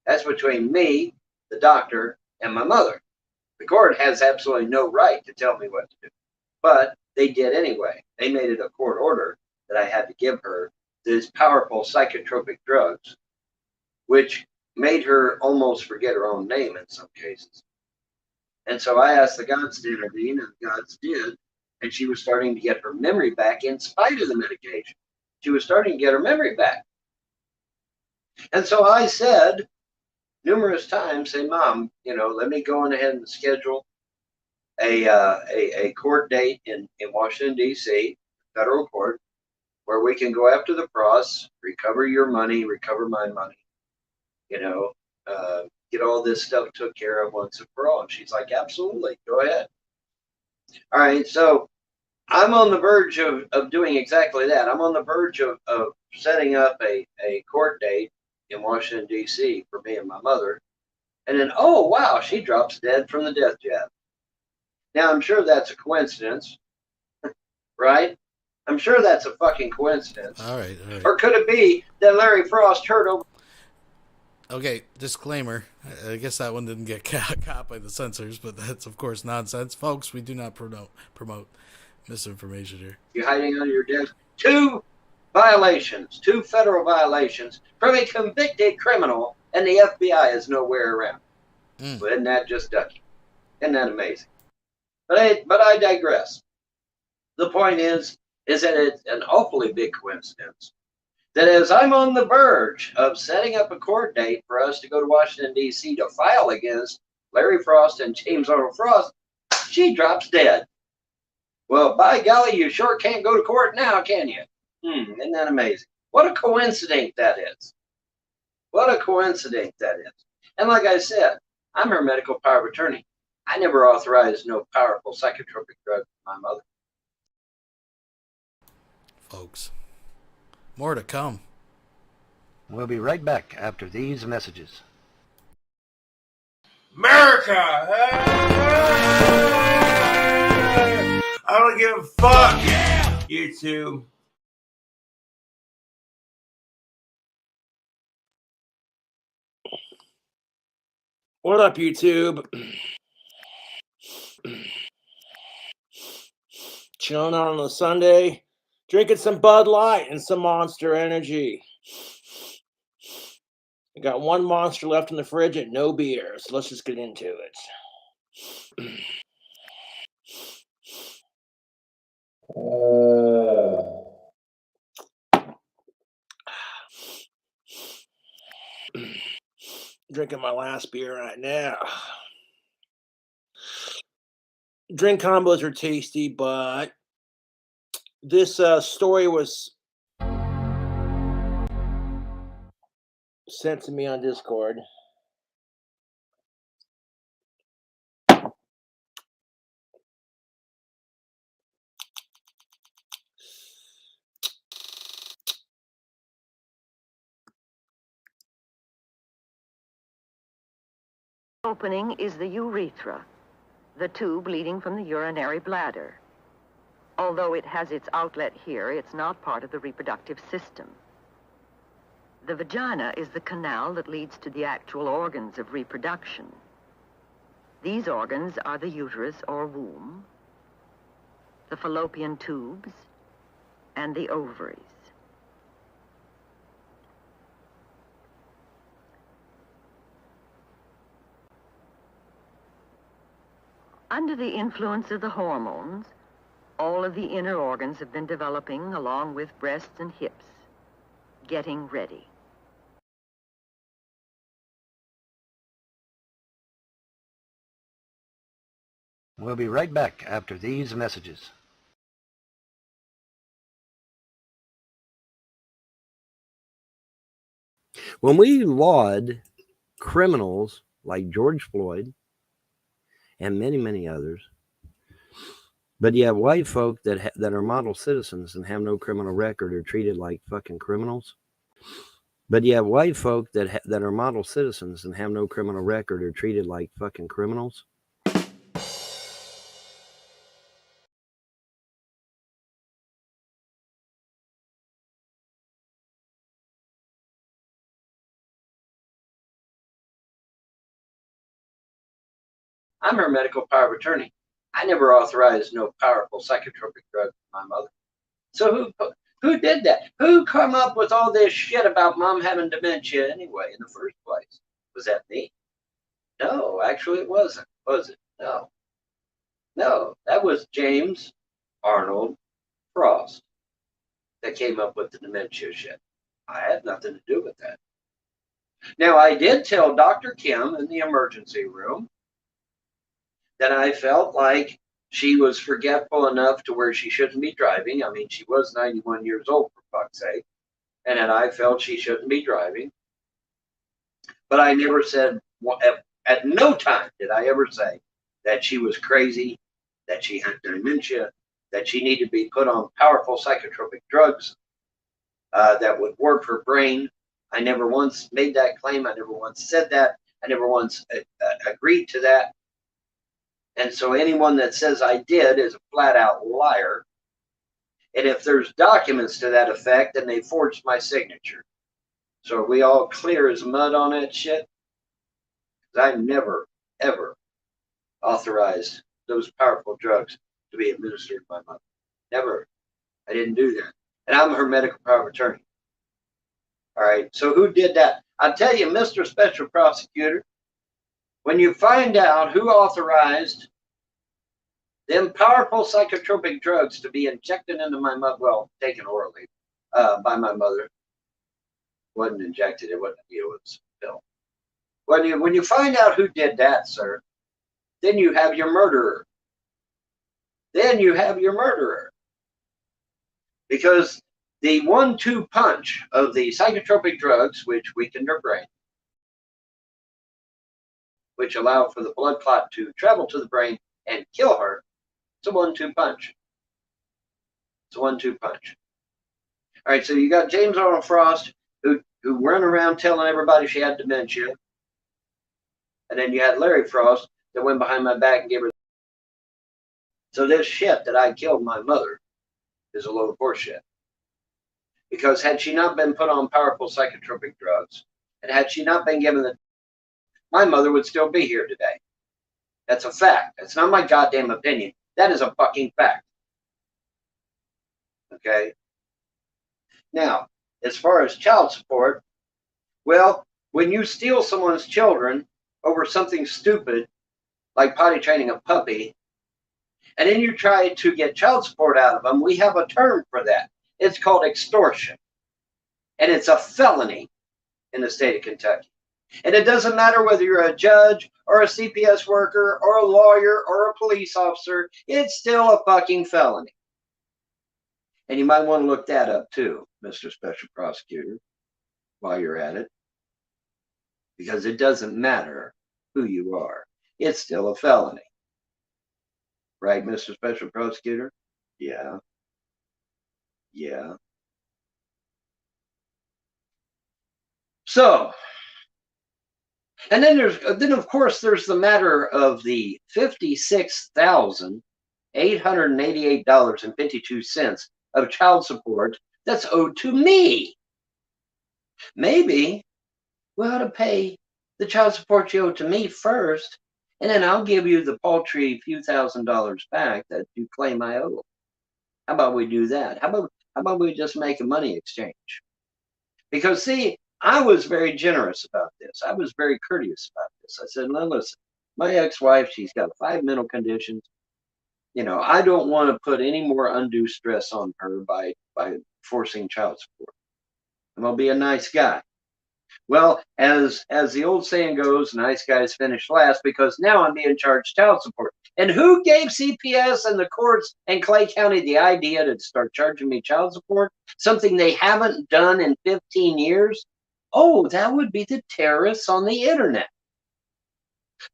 That's between me, the doctor, and my mother. The court has absolutely no right to tell me what to do. But they did anyway. They made it a court order that I had to give her these powerful psychotropic drugs, which made her almost forget her own name in some cases. And so I asked the gods to intervene, and the gods did. And she was starting to get her memory back in spite of the medication. She was starting to get her memory back. And so I said numerous times, say, Mom, you know, let me go on ahead and schedule a court date in Washington, D.C., federal court, where we can go after the pros, recover your money, recover my money, you know, get all this stuff took care of once and for all. And she's like, absolutely, go ahead. All right, so I'm on the verge of doing exactly that. I'm on the verge of setting up a court date in Washington, D.C. for me and my mother. And then, oh, wow, she drops dead from the death jab. Now, I'm sure that's a coincidence, right? I'm sure that's a fucking coincidence. All right. Or could it be that Larry Frost heard over? Okay, disclaimer. I guess that one didn't get caught by the censors, but that's, of course, nonsense. Folks, we do not promote misinformation here. You're hiding under your desk. 2 violations, 2 federal violations from a convicted criminal, and the FBI is nowhere around. Well, isn't that just ducky? Isn't that amazing? But I digress. The point is that it's an awfully big coincidence that as I'm on the verge of setting up a court date for us to go to Washington, D.C. to file against Larry Frost and James Arnold Frost, she drops dead. Well, by golly, you sure can't go to court now, can you? Isn't that amazing? What a coincidence that is. What a coincidence that is. And like I said, I'm her medical power of attorney. I never authorized no powerful psychotropic drug for my mother. Folks, more to come. We'll be right back after these messages. America! I don't give a fuck. Yeah. YouTube. What up, YouTube? Chilling out on a Sunday, drinking some Bud Light and some Monster Energy. I got 1 Monster left in the fridge and no beer, so let's just get into it. Drinking my last beer right now. Drink combos are tasty, but this story was sent to me on Discord. Opening is the urethra, the tube leading from the urinary bladder. Although it has its outlet here, it's not part of the reproductive system. The vagina is the canal that leads to the actual organs of reproduction. These organs are the uterus or womb, the fallopian tubes, and the ovaries. Under the influence of the hormones, all of the inner organs have been developing along with breasts and hips, getting ready. We'll be right back after these messages. When we laud criminals like George Floyd and many, many others, but yet white folk that are model citizens and have no criminal record are treated like fucking criminals. But yet white folk that are model citizens and have no criminal record are treated like fucking criminals. I'm her medical power of attorney. I never authorized no powerful psychotropic drug for my mother. So who did that? Who come up with all this shit about mom having dementia anyway in the first place? Was that me? No, actually it wasn't. Was it? No. No, that was James Arnold Frost that came up with the dementia shit. I had nothing to do with that. Now, I did tell Dr. Kim in the emergency room that I felt like she was forgetful enough to where she shouldn't be driving. I mean, she was 91 years old, for fuck's sake. And that I felt she shouldn't be driving. But I never said, at no time did I ever say that she was crazy, that she had dementia, that she needed to be put on powerful psychotropic drugs that would warp her brain. I never once made that claim. I never once said that. I never once agreed to that. And so anyone that says I did is a flat out liar. And if there's documents to that effect, then they forged my signature. So are we all clear as mud on that shit? Because I never, ever authorized those powerful drugs to be administered to my mother. Never. I didn't do that. And I'm her medical power of attorney. All right. So who did that? I'll tell you, Mr. Special Prosecutor, when you find out who authorized them powerful psychotropic drugs to be injected into my mother, well, taken orally by my mother, wasn't injected, it wasn't a deal, it was a pill. When you find out who did that, sir, then you have your murderer. Then you have your murderer. Because the 1-2 punch of the psychotropic drugs, which weakened her brain, which allow for the blood clot to travel to the brain and kill her, it's a 1-2 punch. It's a 1-2 punch. All right, so you got James Arnold Frost, who ran around telling everybody she had dementia. And then you had Larry Frost that went behind my back and gave her. So this shit that I killed my mother is a load of horseshit. Because had she not been put on powerful psychotropic drugs, and had she not been given my mother would still be here today. That's a fact. It's not my goddamn opinion. That is a fucking fact. Okay? Now, as far as child support, well, when you steal someone's children over something stupid, like potty training a puppy, and then you try to get child support out of them, we have a term for that. It's called extortion. And it's a felony in the state of Kentucky. And it doesn't matter whether you're a judge or a CPS worker or a lawyer or a police officer, it's still a fucking felony. And you might want to look that up too, Mr. Special Prosecutor, while you're at it. Because it doesn't matter who you are. It's still a felony. Right, Mr. Special Prosecutor? Yeah. Yeah. So, and then of course there's the matter of the $56,888.52 of child support that's owed to me. Maybe we ought to pay the child support you owe to me first, and then I'll give you the paltry few $1,000s back that you claim I owe. How about we do that? How about we just make a money exchange? Because see, I was very generous about this. I was very courteous about this. I said, no, listen, my ex-wife, she's got 5 mental conditions. You know, I don't want to put any more undue stress on her by forcing child support. I'm going to be a nice guy. Well, as the old saying goes, nice guys finish last, because now I'm being charged child support. And who gave CPS and the courts in Clay County the idea to start charging me child support? Something they haven't done in 15 years? Oh, that would be the terrorists on the internet.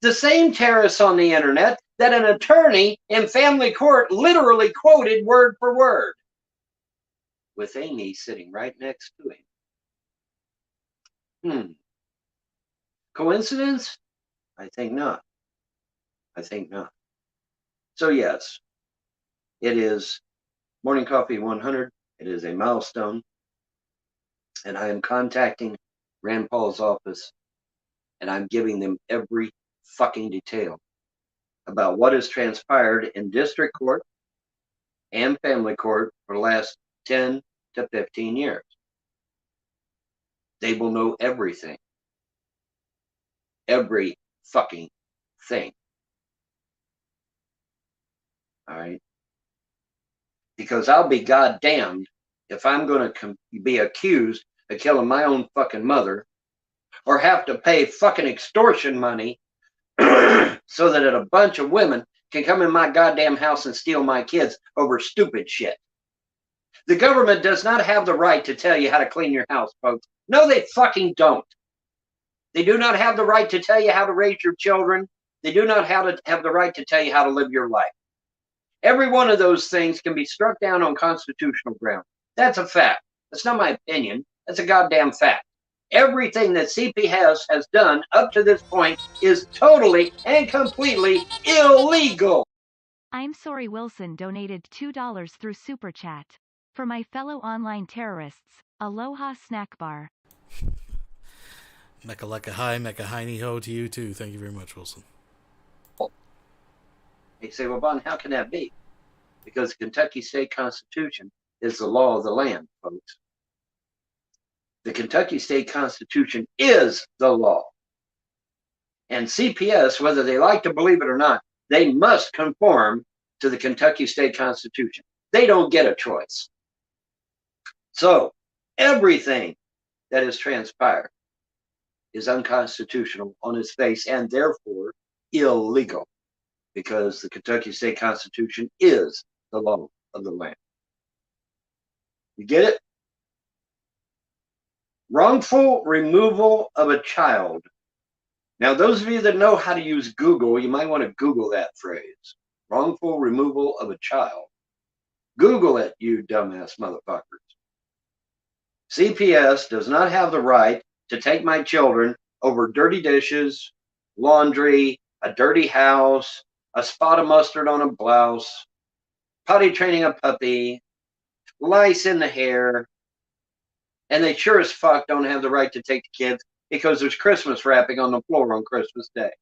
The same terrorists on the internet that an attorney in family court literally quoted word for word, with Amy sitting right next to him. Coincidence? I think not. I think not. So yes, it is Morning Coffee 100. It is a milestone. And I am contacting Rand Paul's office, and I'm giving them every fucking detail about what has transpired in district court and family court for the last 10 to 15 years. They will know everything. Every fucking thing. All right? Because I'll be goddamned if I'm going to be accused of killing my own fucking mother, or have to pay fucking extortion money so that a bunch of women can come in my goddamn house and steal my kids over stupid shit. The government does not have the right to tell you how to clean your house, folks. No, they fucking don't. They do not have the right to tell you how to raise your children. They do not have the right to tell you how to live your life. Every one of those things can be struck down on constitutional ground. That's a fact. That's not my opinion. That's a goddamn fact. Everything that CPS has done up to this point is totally and completely illegal. I'm sorry Wilson donated $2 through Super Chat. For my fellow online terrorists, aloha snack bar. Mecca lecca hi, mecca hiney ho to you too. Thank you very much, Wilson. You say, well, Vaughn, how can that be? Because the Kentucky State Constitution is the law of the land, folks. The Kentucky State Constitution is the law. And CPS, whether they like to believe it or not, they must conform to the Kentucky State Constitution. They don't get a choice. So everything that has transpired is unconstitutional on its face and therefore illegal, because the Kentucky State Constitution is the law of the land. You get it? Wrongful removal of a child. Now, those of you that know how to use Google, you might want to Google that phrase. Wrongful removal of a child. Google it, you dumbass motherfuckers. CPS does not have the right to take my children over dirty dishes, laundry, a dirty house, a spot of mustard on a blouse, potty training a puppy, lice in the hair, and they sure as fuck don't have the right to take the kids because there's Christmas wrapping on the floor on Christmas Day.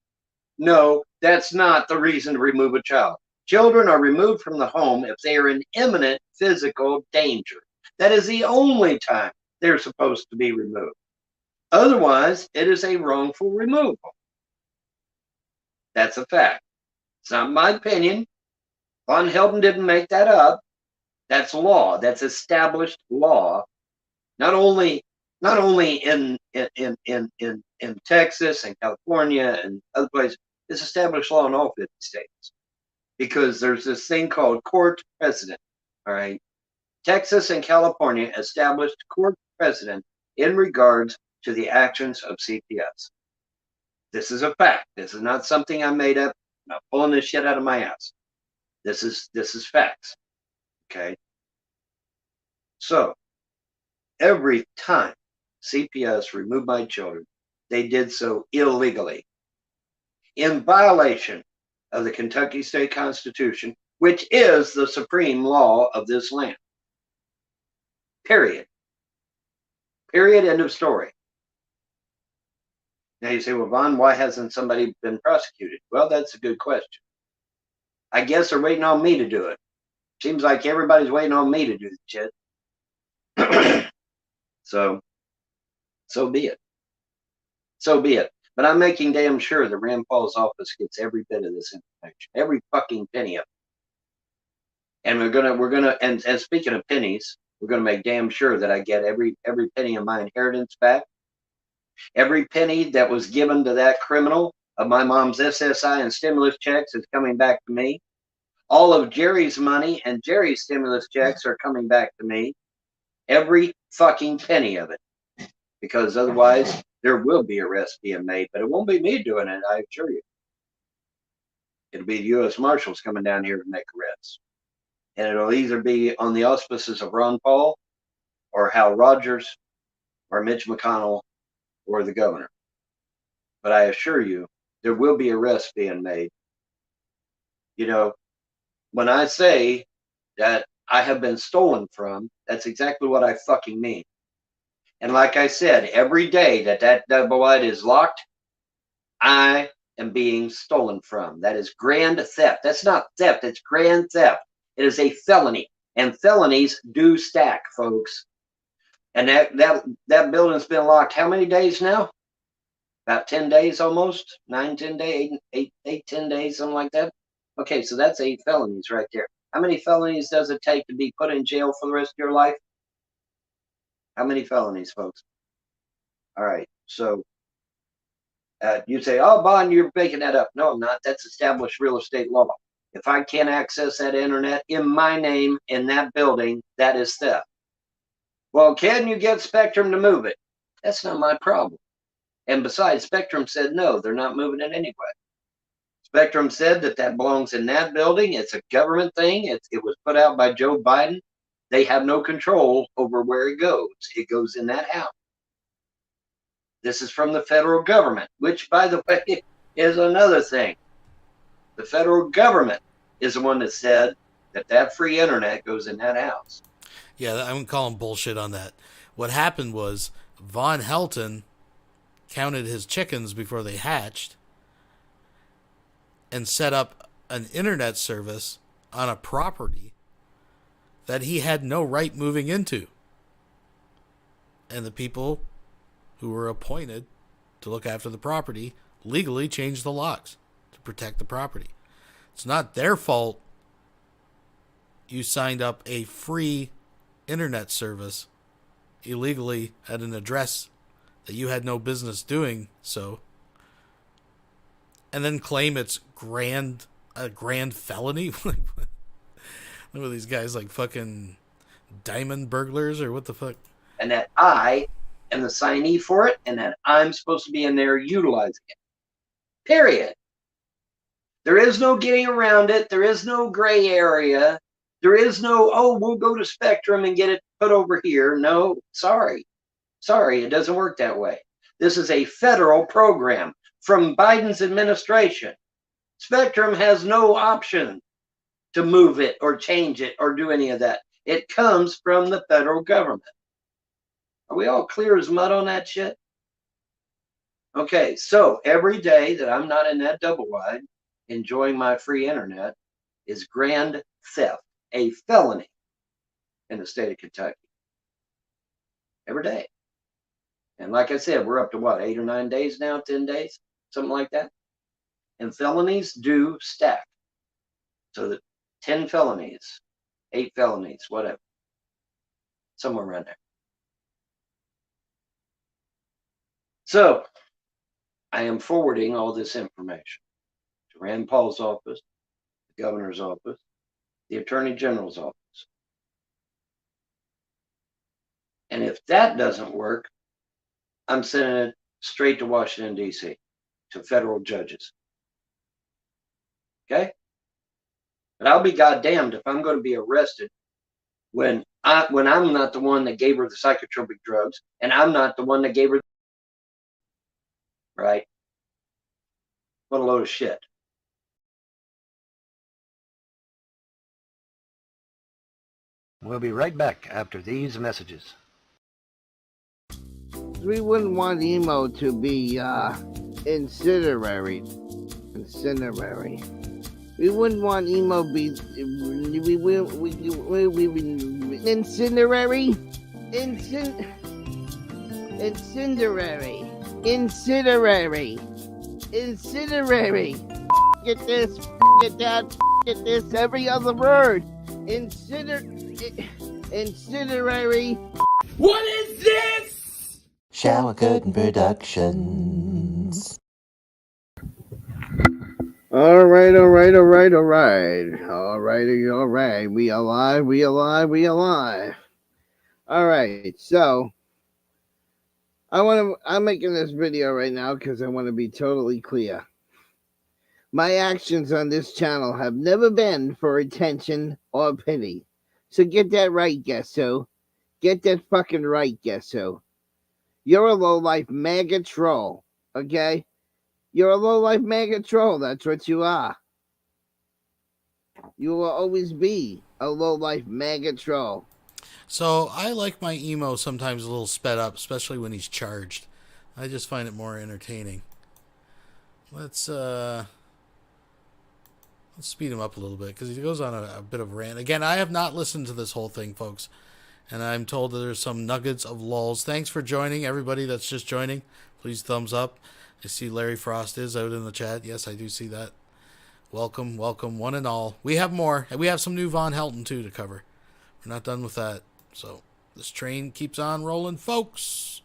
No, that's not the reason to remove a child. Children are removed from the home if they are in imminent physical danger. That is the only time they're supposed to be removed. Otherwise, it is a wrongful removal. That's a fact. It's not my opinion. Von Helton didn't make that up. That's law. That's established law. Not only in Texas and California and other places, it's established law in all 50 states. Because there's this thing called court precedent. All right. Texas and California established court precedent in regards to the actions of CPS. This is a fact. This is not something I made up. I'm not pulling this shit out of my ass. This is facts. Okay. So every time CPS removed my children, they did so illegally, in violation of the Kentucky State Constitution, which is the supreme law of this land. Period. Period. End of story. Now you say, well, Vaughn, why hasn't somebody been prosecuted? Well, that's a good question. I guess they're waiting on me to do it. Seems like everybody's waiting on me to do the shit. So be it. So be it. But I'm making damn sure that Rand Paul's office gets every bit of this information, every fucking penny of it. And we're gonna, and speaking of pennies, we're gonna make damn sure that I get every penny of my inheritance back. Every penny that was given to that criminal of my mom's SSI and stimulus checks is coming back to me. All of Jerry's money and Jerry's stimulus checks are coming back to me. Every fucking penny of it. Because otherwise, there will be arrests being made. But it won't be me doing it, I assure you. It'll be the U.S. Marshals coming down here to make arrests. And it'll either be on the auspices of Ron Paul or Hal Rogers or Mitch McConnell or the governor. But I assure you, there will be arrests being made. You know, when I say that I have been stolen from, that's exactly what I fucking mean. And like I said, every day that double wide is locked, I am being stolen from. That is grand theft. That's not theft, it's grand theft. It is a felony. And felonies do stack, folks. And that building's been locked how many days now? About 10 days almost? 9, 10 days, 8, 10 days, something like that. Okay, so that's 8 felonies right there. How many felonies does it take to be put in jail for the rest of your life? How many felonies, folks? All right, so you say, oh, Vaughn, you're making that up. No, I'm not. That's established real estate law. If I can't access that internet in my name in that building, that is theft. Well, can you get Spectrum to move it? That's not my problem. And besides, Spectrum said no, they're not moving it anyway. Spectrum said that belongs in that building. It's a government thing. It was put out by Joe Biden. They have no control over where it goes. It goes in that house. This is from the federal government, which, by the way, is another thing. The federal government is the one that said that free internet goes in that house. Yeah, I'm calling bullshit on that. What happened was Vaughn Helton counted his chickens before they hatched and set up an internet service on a property that he had no right moving into. And the people who were appointed to look after the property legally changed the locks to protect the property. It's not their fault you signed up a free internet service illegally at an address that you had no business doing so, and then claim it's a grand felony. Look at these guys like fucking diamond burglars or what the fuck. And that I am the signee for it, and that I'm supposed to be in there utilizing it. Period. There is no getting around it. There is no gray area. There is no, oh, we'll go to Spectrum and get it put over here. No, sorry. Sorry, it doesn't work that way. This is a federal program from Biden's administration. Spectrum has no option to move it or change it or do any of that. It comes from the federal government. Are we all clear as mud on that shit? Okay, so every day that I'm not in that double wide enjoying my free internet is grand theft, a felony in the state of Kentucky. Every day. And like I said, we're up to what, 8 or 9 days now, 10 days, something like that. And felonies do stack. So that 10 felonies, 8 felonies, whatever. Somewhere around there. So I am forwarding all this information to Rand Paul's office, the governor's office, the attorney general's office. And if that doesn't work, I'm sending it straight to Washington, D.C., to federal judges. Okay? But I'll be goddamned if I'm going to be arrested when I'm not the one that gave her the psychotropic drugs, and I'm not the one that gave her. Right? What a load of shit. We'll be right back after these messages. We wouldn't want emo to be incinerary. We wouldn't want emo be incinerary. Get this, get that, get this, every other word. Incinerary. What is this? Shower Curtain Productions. All right, all right, all right, all right. All righty, all right. We alive, we alive, we alive. All right, so I'm making this video right now because I want to be totally clear. My actions on this channel have never been for attention or pity. So get that right, guess who? Get that fucking right, guess who? You're a low-life mega troll, okay? You're a low-life mega troll, that's what you are. You will always be a low-life mega troll. So I like my emo sometimes a little sped up, especially when he's charged. I just find it more entertaining. Let's speed him up a little bit because he goes on a bit of a rant. Again, I have not listened to this whole thing, folks, and I'm told that there's some nuggets of lulls. Thanks for joining, everybody that's just joining. Please thumbs up. I see Larry Frost is out in the chat. Yes, I do see that. Welcome, welcome, one and all. We have more, and we have some new Vaughn Helton too to cover. We're not done with that. So this train keeps on rolling, folks.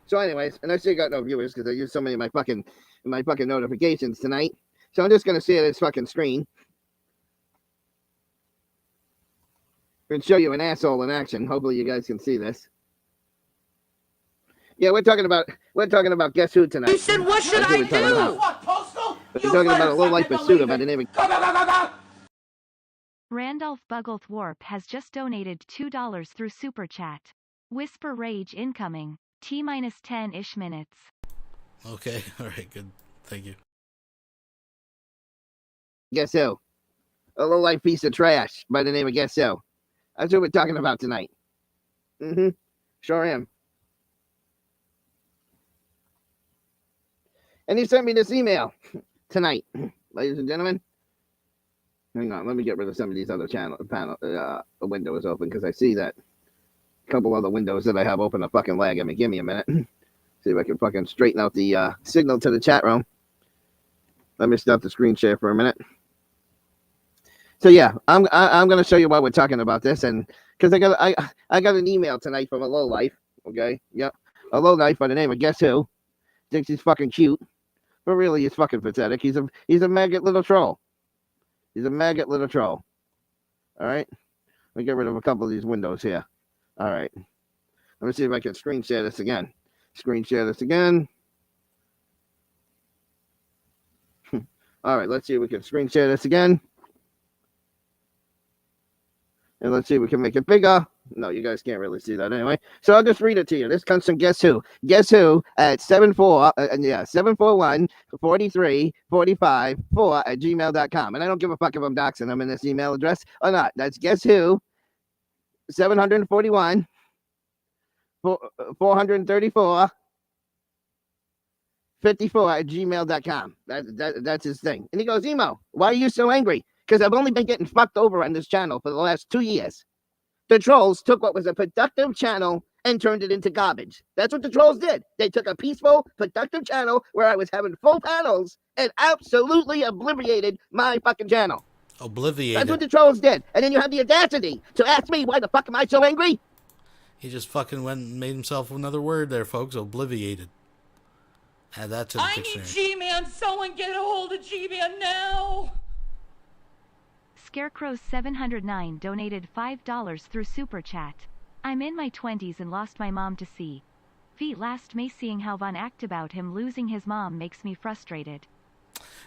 So anyways, and I still got no viewers because I used so many of my fucking notifications tonight. So I'm just gonna share this fucking screen and show you an asshole in action. Hopefully you guys can see this. Yeah, we're talking about Guess Who tonight. You said, what should I do? We're talking about a low-life pursuit by the name of... Randolph Buggleth Warp has just donated $2 through Super Chat. Whisper Rage incoming. T-10-ish minutes. Okay, all right, good. Thank you. Guess Who? A low-life piece of trash by the name of Guess Who. That's what we're talking about tonight. Sure am. And he sent me this email tonight, ladies and gentlemen. Hang on, let me get rid of some of these other windows open because I see that a couple other windows that I have open a fucking lag at me. Give me a minute. See if I can fucking straighten out the signal to the chat room. Let me stop the screen share for a minute. So yeah, I'm gonna show you why we're talking about this, and because I got an email tonight from a lowlife. Okay, yep, a lowlife by the name of Guess Who. Thinks he's fucking cute, but really he's fucking pathetic. He's a maggot little troll. He's a maggot little troll. All right, let me get rid of a couple of these windows here. All right, let me see if I can screen share this again. Screen share this again. All right, let's see if we can screen share this again. And let's see if we can make it bigger. No, you guys can't really see that anyway. So I'll just read it to you. This comes from Guess Who. Guess Who at 741-43-45-4 at gmail.com. And I don't give a fuck if I'm doxing them in this email address or not. That's Guess Who 741 434 54 at gmail.com. That's his thing. And he goes, Emo, why are you so angry? Because I've only been getting fucked over on this channel for the last 2 years. The trolls took what was a productive channel and turned it into garbage. That's what the trolls did. They took a peaceful, productive channel where I was having full panels and absolutely obliterated my fucking channel. Obliviated. That's what the trolls did. And then you have the audacity to ask me why the fuck am I so angry? He just fucking went and made himself another word there, folks. Obliviated. Add that to the dictionary. I need G-Man. Someone get a hold of G-Man now. Scarecrow 709 donated $5 through Super Chat. I'm in my 20s and lost my mom to see. Feet last May seeing how Vaughn act about him losing his mom makes me frustrated.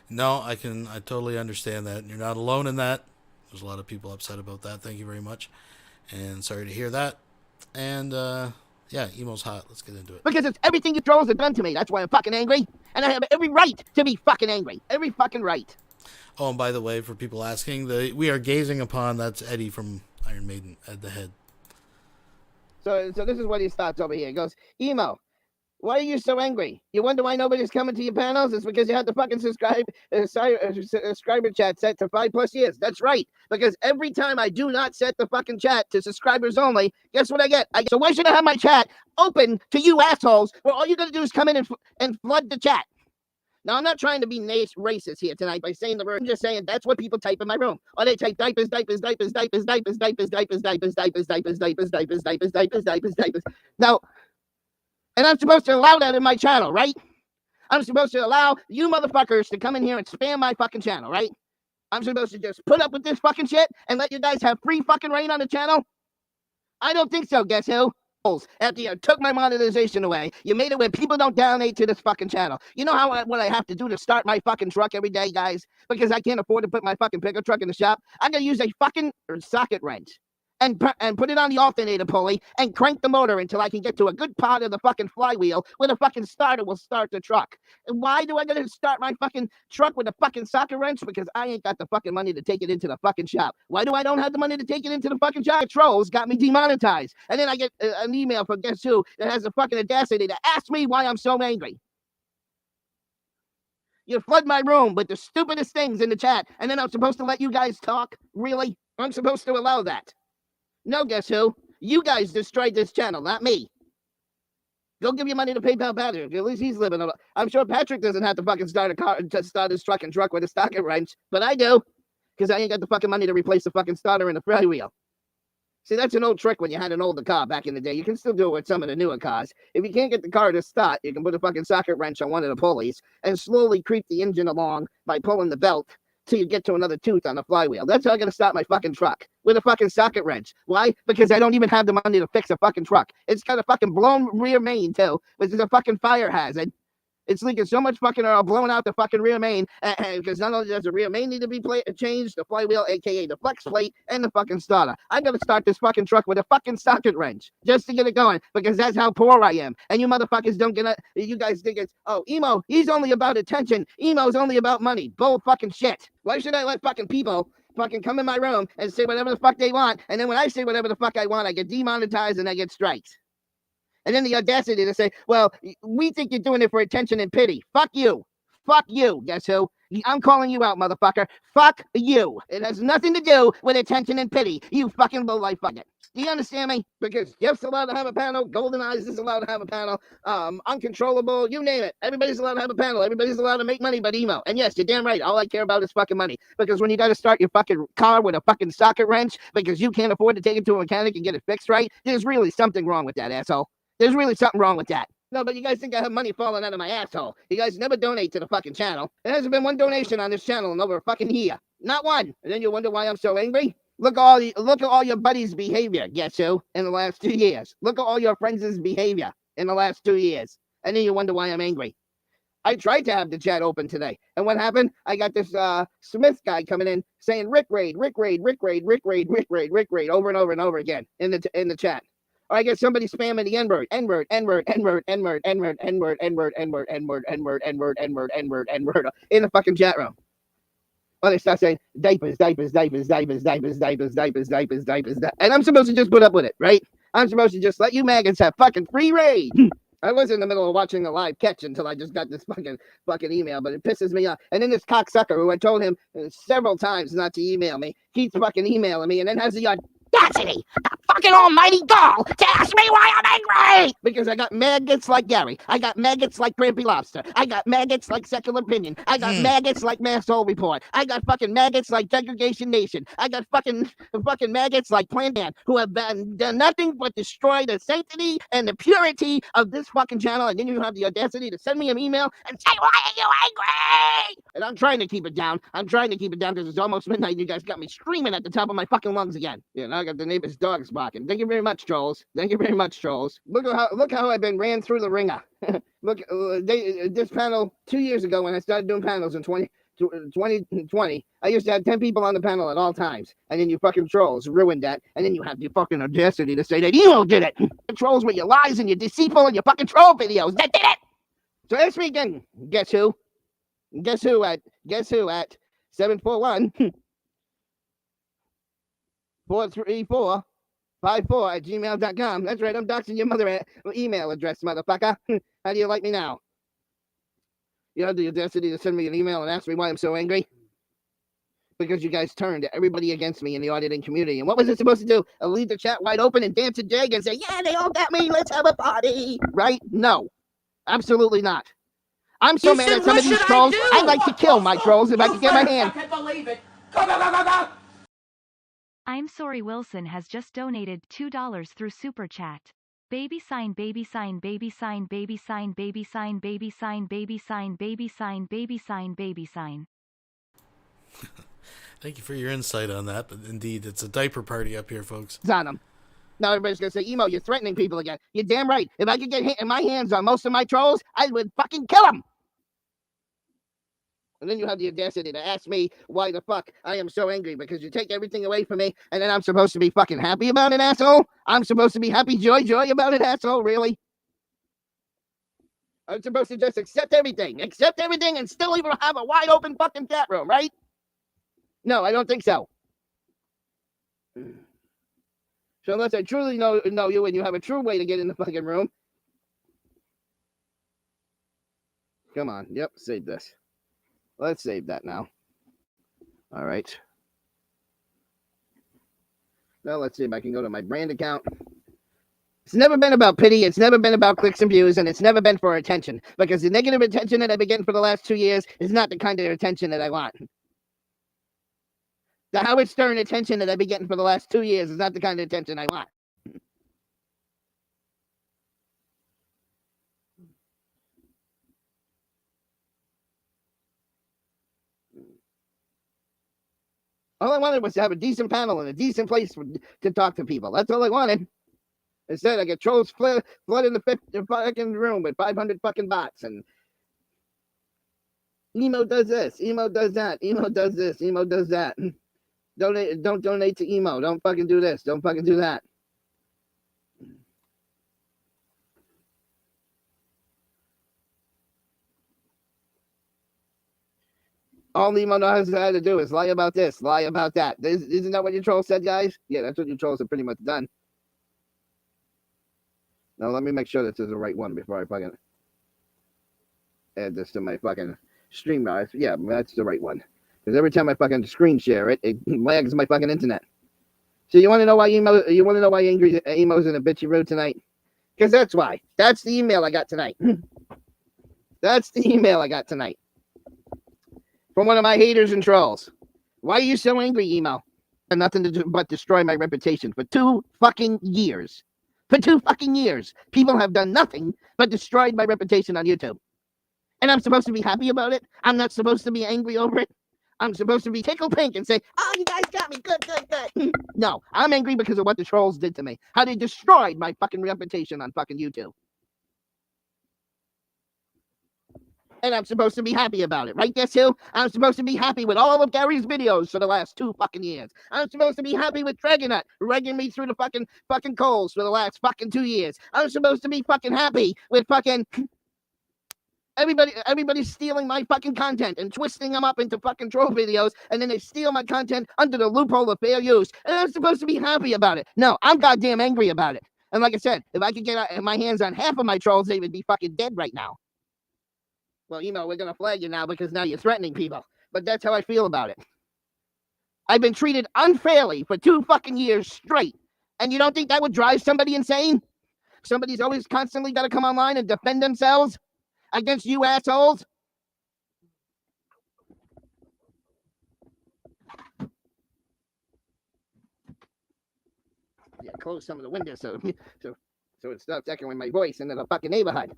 No, I totally understand that. You're not alone in that. There's a lot of people upset about that. Thank you very much. And sorry to hear that. And, yeah, emo's hot. Let's get into it. Because it's everything you trolls have done to me. That's why I'm fucking angry. And I have every right to be fucking angry. Every fucking right. Oh, and by the way, for people asking, we are gazing upon, that's Eddie from Iron Maiden at the head. So this is what he starts over here. He goes, Emo, why are you so angry? You wonder why nobody's coming to your panels? It's because you had the fucking subscriber chat set to 5+ years. That's right. Because every time I do not set the fucking chat to subscribers only, guess what I get? So why should I have my chat open to you assholes where all you're going to do is come in and flood the chat? Now, I'm not trying to be racist here tonight by saying the word. I'm just saying that's what people type in my room. Or they type diapers. Now, and I'm supposed to allow that in my channel, right? I'm supposed to allow you motherfuckers to come in here and spam my fucking channel, right? I'm supposed to just put up with this fucking shit and let you guys have free fucking reign on the channel? I don't think so, guess who? After you took my monetization away, you made it where people don't donate to this fucking channel. You know what I have to do to start my fucking truck every day, guys? Because I can't afford to put my fucking pickup truck in the shop. I gotta use a fucking socket wrench and put it on the alternator pulley and crank the motor until I can get to a good part of the fucking flywheel where the fucking starter will start the truck. And why do I gotta start my fucking truck with a fucking socket wrench? Because I ain't got the fucking money to take it into the fucking shop. Why do I don't have the money to take it into the fucking shop? Trolls got me demonetized. And then I get an email from guess who that has the fucking audacity to ask me why I'm so angry. You flood my room with the stupidest things in the chat, and then I'm supposed to let you guys talk? Really? I'm supposed to allow that? No, guess who? You guys destroyed this channel, not me. Go give your money to PayPal Patrick. At least he's living. I'm sure Patrick doesn't have to fucking start his truck with a socket wrench, but I do, because I ain't got the fucking money to replace the fucking starter and the flywheel. See, that's an old trick when you had an older car back in the day. You can still do it with some of the newer cars. If you can't get the car to start, you can put a fucking socket wrench on one of the pulleys and slowly creep the engine along by pulling the belt till you get to another tooth on the flywheel. That's how I'm gonna start my fucking truck, with a fucking socket wrench. Why? Because I don't even have the money to fix a fucking truck. It's got a fucking blown rear main too, which is a fucking fire hazard. It's leaking so much fucking oil, blowing out the fucking rear main, because not only does the rear main need to be changed, the flywheel, aka the flex plate, and the fucking starter. I gotta start this fucking truck with a fucking socket wrench just to get it going, because that's how poor I am. And you motherfuckers don't get it. You guys think it's, oh, emo, he's only about attention. Emo's only about money. Bull fucking shit. Why should I let fucking people fucking come in my room and say whatever the fuck they want, and then when I say whatever the fuck I want, I get demonetized and I get strikes? And then the audacity to say, well, we think you're doing it for attention and pity. Fuck you. Fuck you. Guess who? I'm calling you out, motherfucker. Fuck you. It has nothing to do with attention and pity. You fucking low-life fucker. Do you understand me? Because Jeff's allowed to have a panel. Golden Eyes is allowed to have a panel. Uncontrollable, you name it. Everybody's allowed to have a panel. Everybody's allowed to make money but emo. And yes, you're damn right. All I care about is fucking money. Because when you got to start your fucking car with a fucking socket wrench because you can't afford to take it to a mechanic and get it fixed right, there's really something wrong with that, asshole. There's really something wrong with that. No, but you guys think I have money falling out of my asshole. You guys never donate to the fucking channel. There hasn't been one donation on this channel in over a fucking year. Not one. And then you wonder why I'm so angry? Look at all your buddies' behavior, guess who, in the last 2 years. Look at all your friends' behavior in the last 2 years. And then you wonder why I'm angry. I tried to have the chat open today. And what happened? I got this Smith guy coming in saying Rick Raid, Rick Raid, Rick Raid, Rick Raid, Rick Raid, Rick Raid, over and over and over again in the chat. Or I get somebody spamming the N-word, N-word, N-word, N-word, N-word, N-word, N-word, N-word, N-word, N-word, N-word, N-word, N-word, N-word, N-word, in the fucking chat room. Or they start saying diapers, diapers, diapers, diapers, diapers, diapers, diapers, diapers, diapers, and I'm supposed to just put up with it, right? I'm supposed to just let you maggots have fucking free reign. I was in the middle of watching a live catch until I just got this fucking email, but it pisses me off. And then this cocksucker who I told him several times not to email me keeps fucking emailing me, and then has the audacity, the fucking almighty gall, to ask me why I'm angry! Because I got maggots like Gary. I got maggots like Crampy Lobster. I got maggots like SecularOpinion. I got maggots like Mass Soul Report. I got fucking maggots like Degradation Nation. I got fucking maggots like Plant Man, who have done nothing but destroy the sanctity and the purity of this fucking channel, and then you have the audacity to send me an email and say, why are you angry? And I'm trying to keep it down. I'm trying to keep it down because it's almost midnight and you guys got me screaming at the top of my fucking lungs again. Yeah, now I got the neighbor's dogs barking. Thank you very much, trolls. Thank you very much, trolls. Look how I've been ran through the ringer. Look, this panel 2 years ago when I started doing panels in 2020, I used to have 10 people on the panel at all times. And then you fucking trolls ruined that. And then you have the fucking audacity to say that Emo did it. The trolls with your lies and your deceitful and your fucking troll videos. That did it. So this weekend, guess who? Guess who at 741 434 54@gmail.com. That's right, I'm doxing your mother email address, motherfucker. How do you like me now? You have the audacity to send me an email and ask me why I'm so angry? Because you guys turned everybody against me in the auditing community. And what was it supposed to do? Leave the chat wide open and dance a jig and say, yeah, they all got me, let's have a party. Right? No. Absolutely not. I'm so mad at some of these trolls, I'd like to kill my trolls if I could get my hand. I can't believe it. Go, go, go, go, go. I'm sorry Wilson has just donated $2 through Super Chat. Baby sign, baby sign, baby sign, baby sign, baby sign, baby sign, baby sign, baby sign, baby sign, baby sign. Thank you for your insight on that, but indeed, it's a diaper party up here, folks. On them. Now everybody's gonna say, Emo, you're threatening people again. You're damn right. If I could get my hands on most of my trolls, I would fucking kill them. And then you have the audacity to ask me why the fuck I am so angry because you take everything away from me, and then I'm supposed to be fucking happy about it, asshole? I'm supposed to be happy, joy about it, asshole? Really? I'm supposed to just accept everything, and still even have a wide open fucking chat room, right? No, I don't think so. So unless I truly know you and you have a true way to get in the fucking room. Come on. Yep, save this. Let's save that now. All right. Now let's see if I can go to my brand account. It's never been about pity. It's never been about clicks and views, and it's never been for attention. Because the negative attention that I've been getting for the last 2 years is not the kind of attention that I want. The Howard Stern attention that I've been getting for the last 2 years is not the kind of attention I want. All I wanted was to have a decent panel and a decent place to talk to people. That's all I wanted. Instead, I get trolls flooding the fucking room with 500 fucking bots. And Emo does this. Emo does that. Emo does this. Emo does that. Don't donate to Emo. Don't fucking do this. Don't fucking do that. All Emo knows how to do is lie about this, lie about that. Isn't that what your troll said, guys? Yeah, that's what your trolls have pretty much done. Now, let me make sure this is the right one before I fucking add this to my fucking stream. Yeah, that's the right one. Because every time I fucking screen share it, it lags my fucking internet. So you want to know why angry Emo's in a bitchy mood tonight? Because that's why. That's the email I got tonight. That's the email I got tonight. From one of my haters and trolls. Why are you so angry, Emo? And nothing to do but destroy my reputation for 2 fucking years. For 2 fucking years. People have done nothing but destroyed my reputation on YouTube. And I'm supposed to be happy about it? I'm not supposed to be angry over it? I'm supposed to be tickled pink and say, oh, you guys got me. Good. No, I'm angry because of what the trolls did to me. How they destroyed my fucking reputation on fucking YouTube. And I'm supposed to be happy about it, right, guess who? I'm supposed to be happy with all of Gary's videos for the last 2 fucking years. I'm supposed to be happy with Dragonut regging me through the fucking coals for the last fucking 2 years. I'm supposed to be fucking happy with fucking everybody's stealing my fucking content and twisting them up into fucking troll videos, and then they steal my content under the loophole of fair use. And I'm supposed to be happy about it. No, I'm goddamn angry about it. And like I said, if I could get my hands on half of my trolls, they would be fucking dead right now. Well, Emo, we're going to flag you now because now you're threatening people. But that's how I feel about it. I've been treated unfairly for 2 fucking years straight. And you don't think that would drive somebody insane? Somebody's always constantly got to come online and defend themselves against you assholes? Yeah, close some of the windows so it stops echoing my voice into the fucking neighborhood.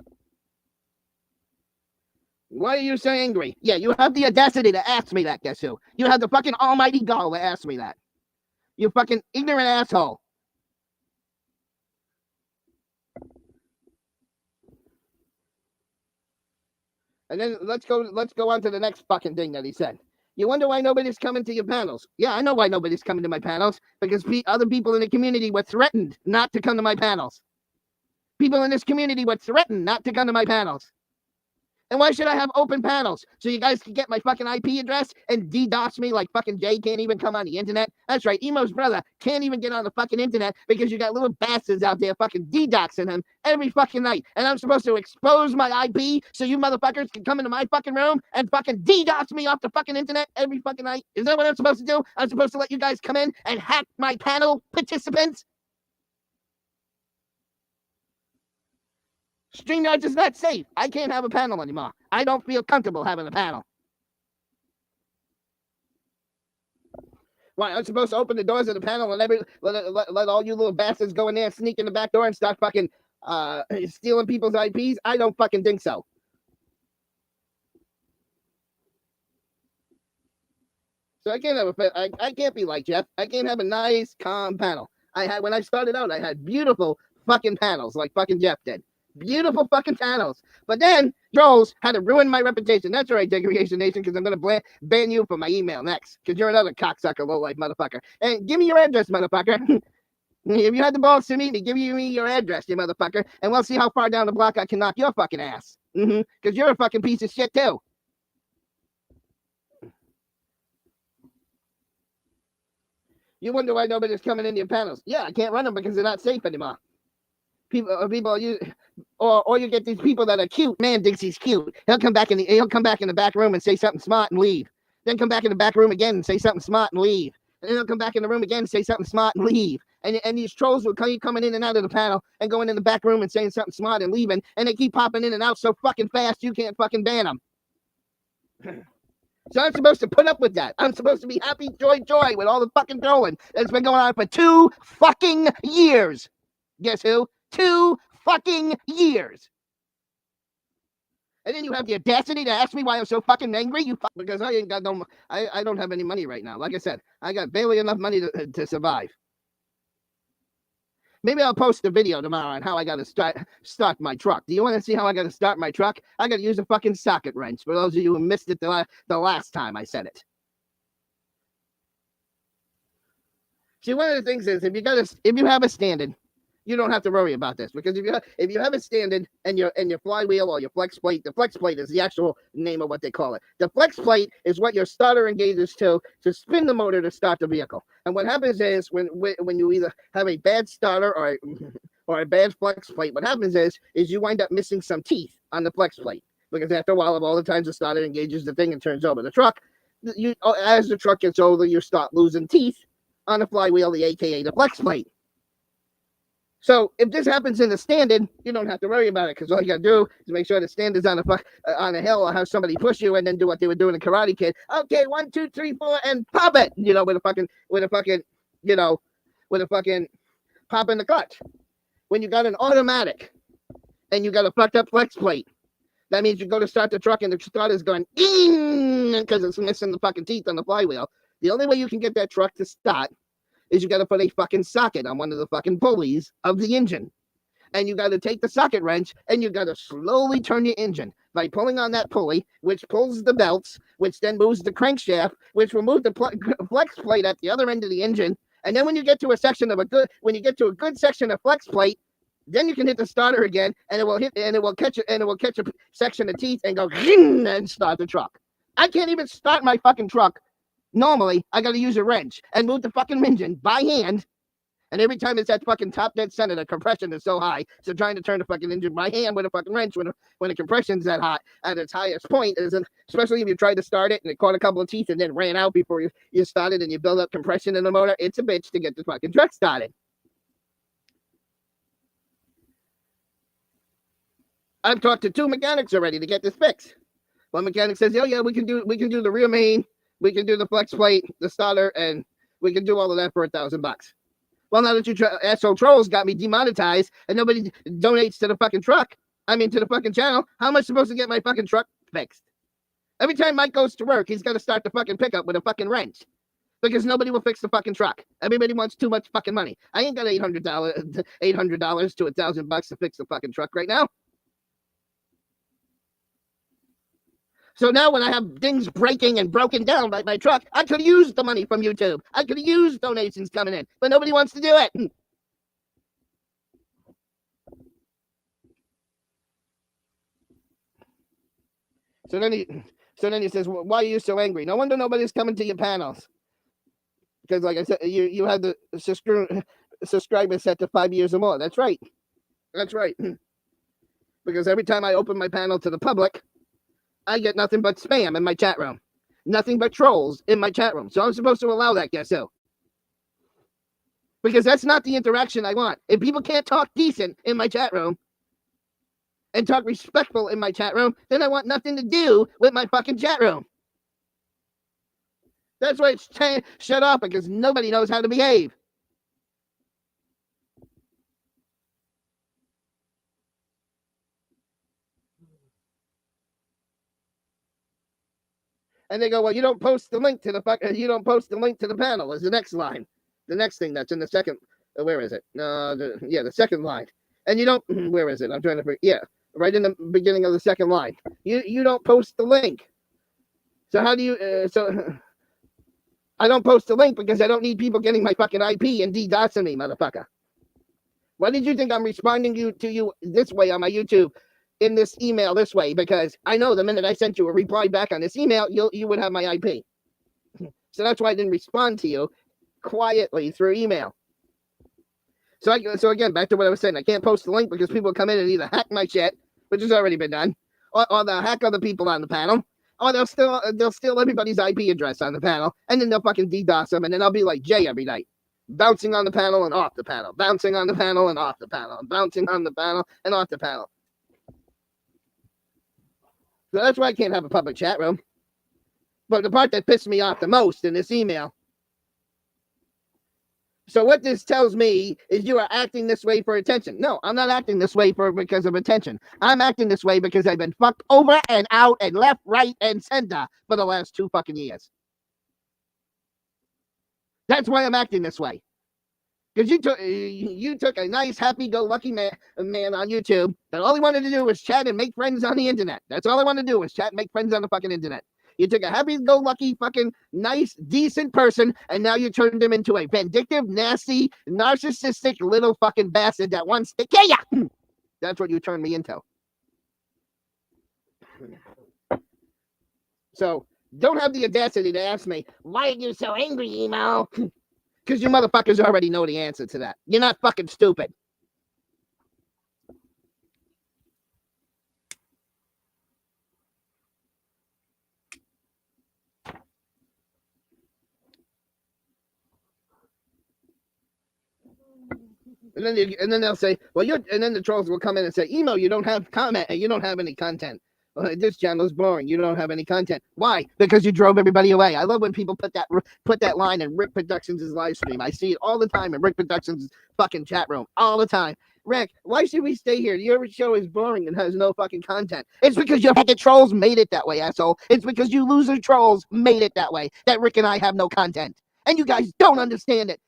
Why are you so angry? Yeah, you have the audacity to ask me that, guess who? You have the fucking almighty gall to ask me that. You fucking ignorant asshole. And then let's go on to the next fucking thing that he said. You wonder why nobody's coming to your panels. Yeah, I know why nobody's coming to my panels. Because other people in the community were threatened not to come to my panels. People in this community were threatened not to come to my panels. And why should I have open panels? So you guys can get my fucking IP address and DDoS me like fucking Jay can't even come on the internet? That's right, Emo's brother can't even get on the fucking internet because you got little bastards out there fucking DDoSing him every fucking night. And I'm supposed to expose my IP so you motherfuckers can come into my fucking room and fucking DDoS me off the fucking internet every fucking night? Is that what I'm supposed to do? I'm supposed to let you guys come in and hack my panel participants? StreamYard is not safe. I can't have a panel anymore. I don't feel comfortable having a panel. Why, I'm supposed to open the doors of the panel and let all you little bastards go in there, sneak in the back door and start fucking stealing people's IPs? I don't fucking think so. So I can't have I can't be like Jeff. I can't have a nice, calm panel. When I started out, I had beautiful fucking panels like fucking Jeff did. Beautiful fucking panels. But then trolls had to ruin my reputation. That's right, Degradation Nation, because I'm going to ban you from my email next, because you're another cocksucker, low-life motherfucker. And give me your address, motherfucker. If you had the balls to meet me, give me your address, you motherfucker, and we'll see how far down the block I can knock your fucking ass. Because you're a fucking piece of shit, too. You wonder why nobody's coming into your panels. Yeah, I can't run them because they're not safe anymore. People, you get these people that are cute. Man thinks he's cute. He'll come back in the back room and say something smart and leave. Then come back in the back room again and say something smart and leave. And then he'll come back in the room again and say something smart and leave. And these trolls will keep coming in and out of the panel and going in the back room and saying something smart and leaving. And they keep popping in and out so fucking fast you can't fucking ban them. So I'm supposed to put up with that. I'm supposed to be happy, joy with all the fucking trolling that's been going on for 2 fucking years. Guess who? 2 fucking years. And then you have the audacity to ask me why I'm so fucking angry? Because I ain't got I don't have any money right now. Like I said, I got barely enough money to survive. Maybe I'll post a video tomorrow on how I got to start my truck. Do you want to see how I got to start my truck? I got to use a fucking socket wrench, for those of you who missed it the last time I said it. See, one of the things is, if you have a stand-in, you don't have to worry about this, because if you have a stand-in and your flywheel or your flex plate, the flex plate is the actual name of what they call it. The flex plate is what your starter engages to spin the motor to start the vehicle. And what happens is when you either have a bad starter or a bad flex plate, what happens is you wind up missing some teeth on the flex plate, because after a while of all the times the starter engages the thing and turns over the truck, as the truck gets older, you start losing teeth on the flywheel, aka the flex plate. So if this happens in the stand-in, you don't have to worry about it, because all you got to do is make sure the stand-in's on a hill, or have somebody push you and then do what they were doing in Karate Kid. Okay, 1, 2, 3, 4, and pop it. With a fucking pop in the clutch. When you got an automatic and you got a fucked up flex plate, that means you go to start the truck and the starter's going because it's missing the fucking teeth on the flywheel. The only way you can get that truck to start is you got to put a fucking socket on one of the fucking pulleys of the engine. And you got to take the socket wrench and you got to slowly turn your engine by pulling on that pulley, which pulls the belts, which then moves the crankshaft, which will move the flex plate at the other end of the engine. And then when you get to a good section of flex plate, then you can hit the starter again, and it will catch a section of teeth and go and start the truck. I can't even start my fucking truck. Normally, I got to use a wrench and move the fucking engine by hand. And every time it's at fucking top dead center, the compression is so high. So trying to turn the fucking engine by hand with a fucking wrench when the compression's that hot at its highest point, especially if you tried to start it and it caught a couple of teeth and then ran out before you started and you build up compression in the motor, it's a bitch to get the fucking truck started. I've talked to 2 mechanics already to get this fixed. One mechanic says, "Oh yeah, we can do the rear main. We can do the flex plate, the starter, and we can do all of that for $1,000. Well, now that you asshole trolls got me demonetized and nobody donates to the fucking to the fucking channel, how am I supposed to get my fucking truck fixed? Every time Mike goes to work, he's got to start the fucking pickup with a fucking wrench, because nobody will fix the fucking truck. Everybody wants too much fucking money. I ain't got $800 to $1,000 to fix the fucking truck right now. So now when I have things breaking and broken down by my truck, I could use the money from YouTube. I could use donations coming in, but nobody wants to do it. So then he says, well, why are you so angry? No wonder nobody's coming to your panels. Because like I said, you had the subscribers set to 5 years or more. That's right. Because every time I open my panel to the public, I get nothing but spam in my chat room. Nothing but trolls in my chat room. So I'm supposed to allow that, guess who? Because that's not the interaction I want. If people can't talk decent in my chat room and talk respectful in my chat room, then I want nothing to do with my fucking chat room. That's why it's shut off, because nobody knows how to behave. And they go, well, you don't post the link to the panel is the next line. The next thing that's in the second, where is it? The second line. And you don't, where is it? I'm trying to, right in the beginning of the second line. You don't post the link. So how do you, I don't post the link because I don't need people getting my fucking IP and DDoSing me, motherfucker. Why did you think I'm responding to you this way on my YouTube in this email this way? Because I know the minute I sent you a reply back on this email, you would have my IP. So that's why I didn't respond to you quietly through email. So again, back to what I was saying. I can't post the link because people come in and either hack my shit, which has already been done, or they'll hack other people on the panel, or they'll steal everybody's IP address on the panel, and then they'll fucking DDoS them, and then I'll be like Jay every night, bouncing on the panel and off the panel, bouncing on the panel and off the panel, bouncing on the panel and off the panel. So that's why I can't have a public chat room. But the part that pissed me off the most in this email. So what this tells me is you are acting this way for attention. No, I'm not acting this way because of attention. I'm acting this way because I've been fucked over and out and left, right, and center for the last 2 fucking years. That's why I'm acting this way. Because you took a nice, happy-go-lucky man on YouTube that all he wanted to do was chat and make friends on the internet. That's all I wanted to do was chat and make friends on the fucking internet. You took a happy-go-lucky, fucking nice, decent person, and now you turned him into a vindictive, nasty, narcissistic little fucking bastard that wants to kill you. That's what you turned me into. So, don't have the audacity to ask me, why are you so angry, emo? Because you motherfuckers already know the answer to that. You're not fucking stupid. And then they'll say, well, and then the trolls will come in and say, emo, you don't have comment, you don't have any content. This channel is boring. You don't have any content. Why? Because you drove everybody away. I love when people put that line in Rick Productions' live stream. I see it all the time in Rick Productions' fucking chat room. All the time. Rick, why should we stay here? Your show is boring and has no fucking content. It's because your fucking trolls made it that way, asshole. It's because you loser trolls made it that way, that Rick and I have no content. And you guys don't understand it.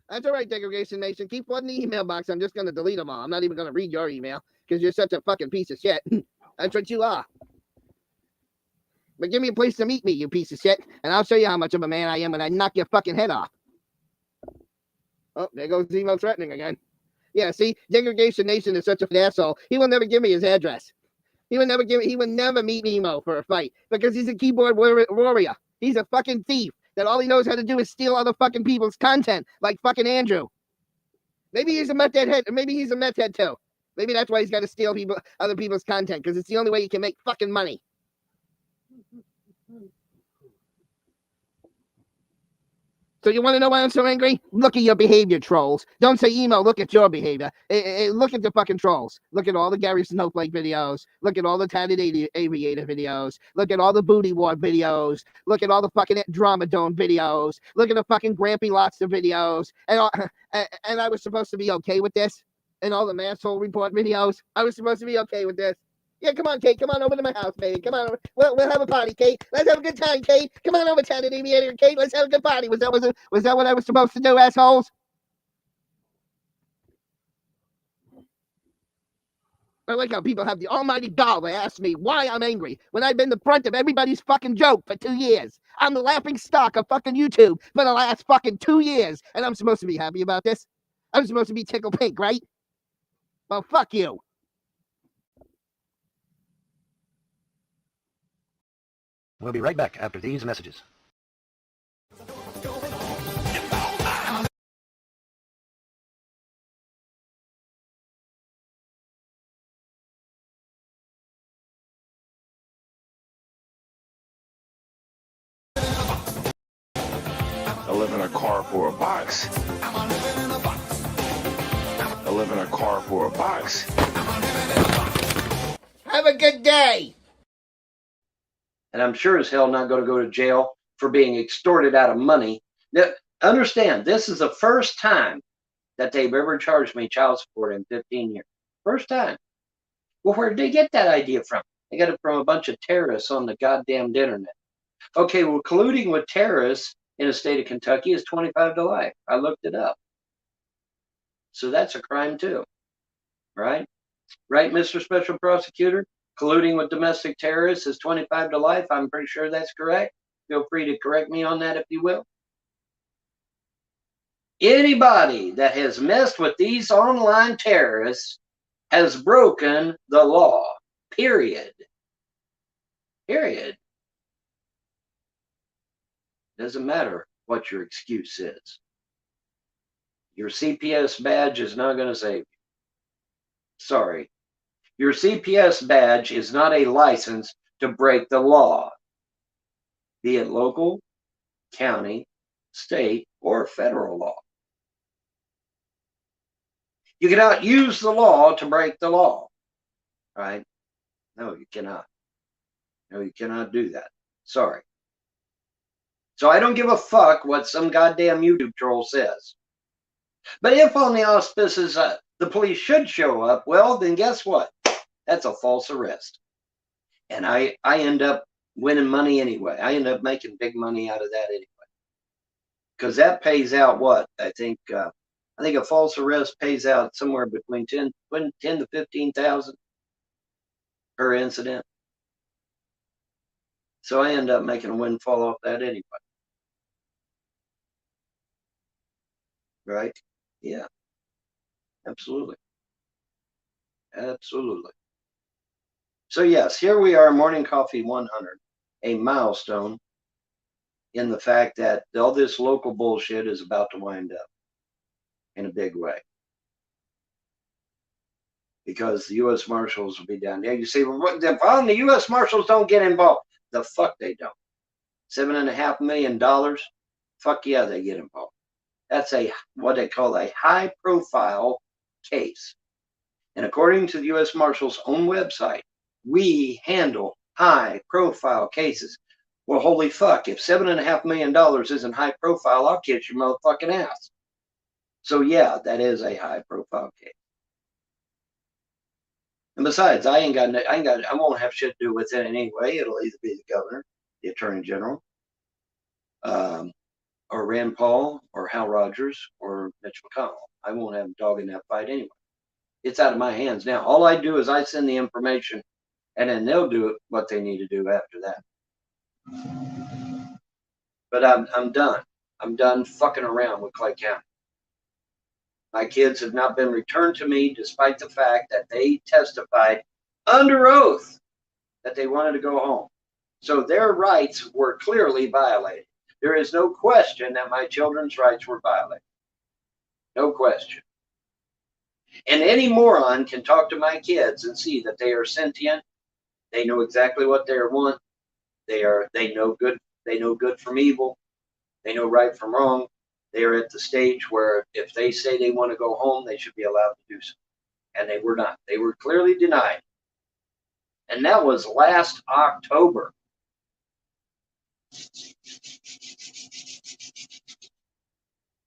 That's all right, Degradation Nation. Keep flooding the email box. I'm just going to delete them all. I'm not even going to read your email because you're such a fucking piece of shit. That's what you are. But give me a place to meet me, you piece of shit, and I'll show you how much of a man I am when I knock your fucking head off. Oh, there goes email threatening again. Yeah, see, Degradation Nation is such an asshole. He will never give me his address. He would never meet Emo for a fight because he's a keyboard warrior. He's a fucking thief that all he knows how to do is steal other fucking people's content, like fucking Andrew. Maybe he's a meth head. Maybe he's a meth head too. Maybe that's why he's got to steal other people's content, because it's the only way he can make fucking money. So you want to know why I'm so angry? Look at your behavior, trolls. Don't say emo, look at your behavior. Look at the fucking trolls. Look at all the Gary Snowflake videos. Look at all the Tatted Aviator videos. Look at all the Booty War videos. Look at all the fucking Drama Dome videos. Look at the fucking Grampy Lobster videos. And I was supposed to be okay with this? And all the Masshole Report videos? I was supposed to be okay with this? Yeah, come on, Kate. Come on over to my house, baby. Come on over. We'll have a party, Kate. Let's have a good time, Kate. Come on over, Tatted Aviator, Kate. Let's have a good party. Was that what I was supposed to do, assholes? I like how people have the almighty gall to ask me why I'm angry when I've been the front of everybody's fucking joke for 2 years. I'm the laughing stock of fucking YouTube for the last fucking 2 years, and I'm supposed to be happy about this? I'm supposed to be tickle pink, right? Well, fuck you. We'll be right back after these messages. 'I live in a car for a box. 'I live in a car for a box. Have a good day. And I'm sure as hell not going to go to jail for being extorted out of money. Now, understand, this is the first time that they've ever charged me child support in 15 years. First time. Well, where did they get that idea from? They got it from a bunch of terrorists on the goddamn internet. Okay, well, colluding with terrorists in the state of Kentucky is 25 to life. I looked it up. So that's a crime too, right? Right, Mr. Special Prosecutor? Colluding with domestic terrorists is 25 to life. I'm pretty sure that's correct. Feel free to correct me on that if you will. Anybody that has messed with these online terrorists has broken the law. Period. Period. Doesn't matter what your excuse is. Your CPS badge is not going to save you. Sorry. Your CPS badge is not a license to break the law, be it local, county, state, or federal law. You cannot use the law to break the law, right? No, you cannot. No, you cannot do that. Sorry. So I don't give a fuck what some goddamn YouTube troll says. But if on the auspices the police should show up, well, then guess what? That's a false arrest. And I end up winning money anyway. I end up making big money out of that anyway. Because that pays out what? I think a false arrest pays out somewhere between 10 to 15,000 per incident. So I end up making a windfall off that anyway. Right? Yeah. Absolutely. Absolutely. So yes, here we are, Morning Coffee 100, a milestone in the fact that all this local bullshit is about to wind up in a big way. Because the U.S. Marshals will be down there. You say, well, Vaughn, the U.S. Marshals don't get involved. The fuck they don't. $7.5 million? Fuck yeah, they get involved. That's what they call a high-profile case. And according to the U.S. Marshals' own website, we handle high-profile cases. Well, holy fuck, if $7.5 million isn't high-profile, I'll kiss your motherfucking ass. So yeah, that is a high-profile case. And besides, I won't have shit to do with it anyway. It'll either be the governor, the attorney general, or Rand Paul, or Hal Rogers, or Mitch McConnell. I won't have a dog in that fight anyway. It's out of my hands now. All I do is I send the information, and then they'll do what they need to do after that. But I'm done. I'm done fucking around with Clay County. My kids have not been returned to me, despite the fact that they testified under oath that they wanted to go home. So their rights were clearly violated. There is no question that my children's rights were violated. No question. And any moron can talk to my kids and see that they are sentient. They know exactly what they want. They know good. They know good from evil. They know right from wrong. They are at the stage where if they say they want to go home, they should be allowed to do so. And they were not. They were clearly denied. And that was last October.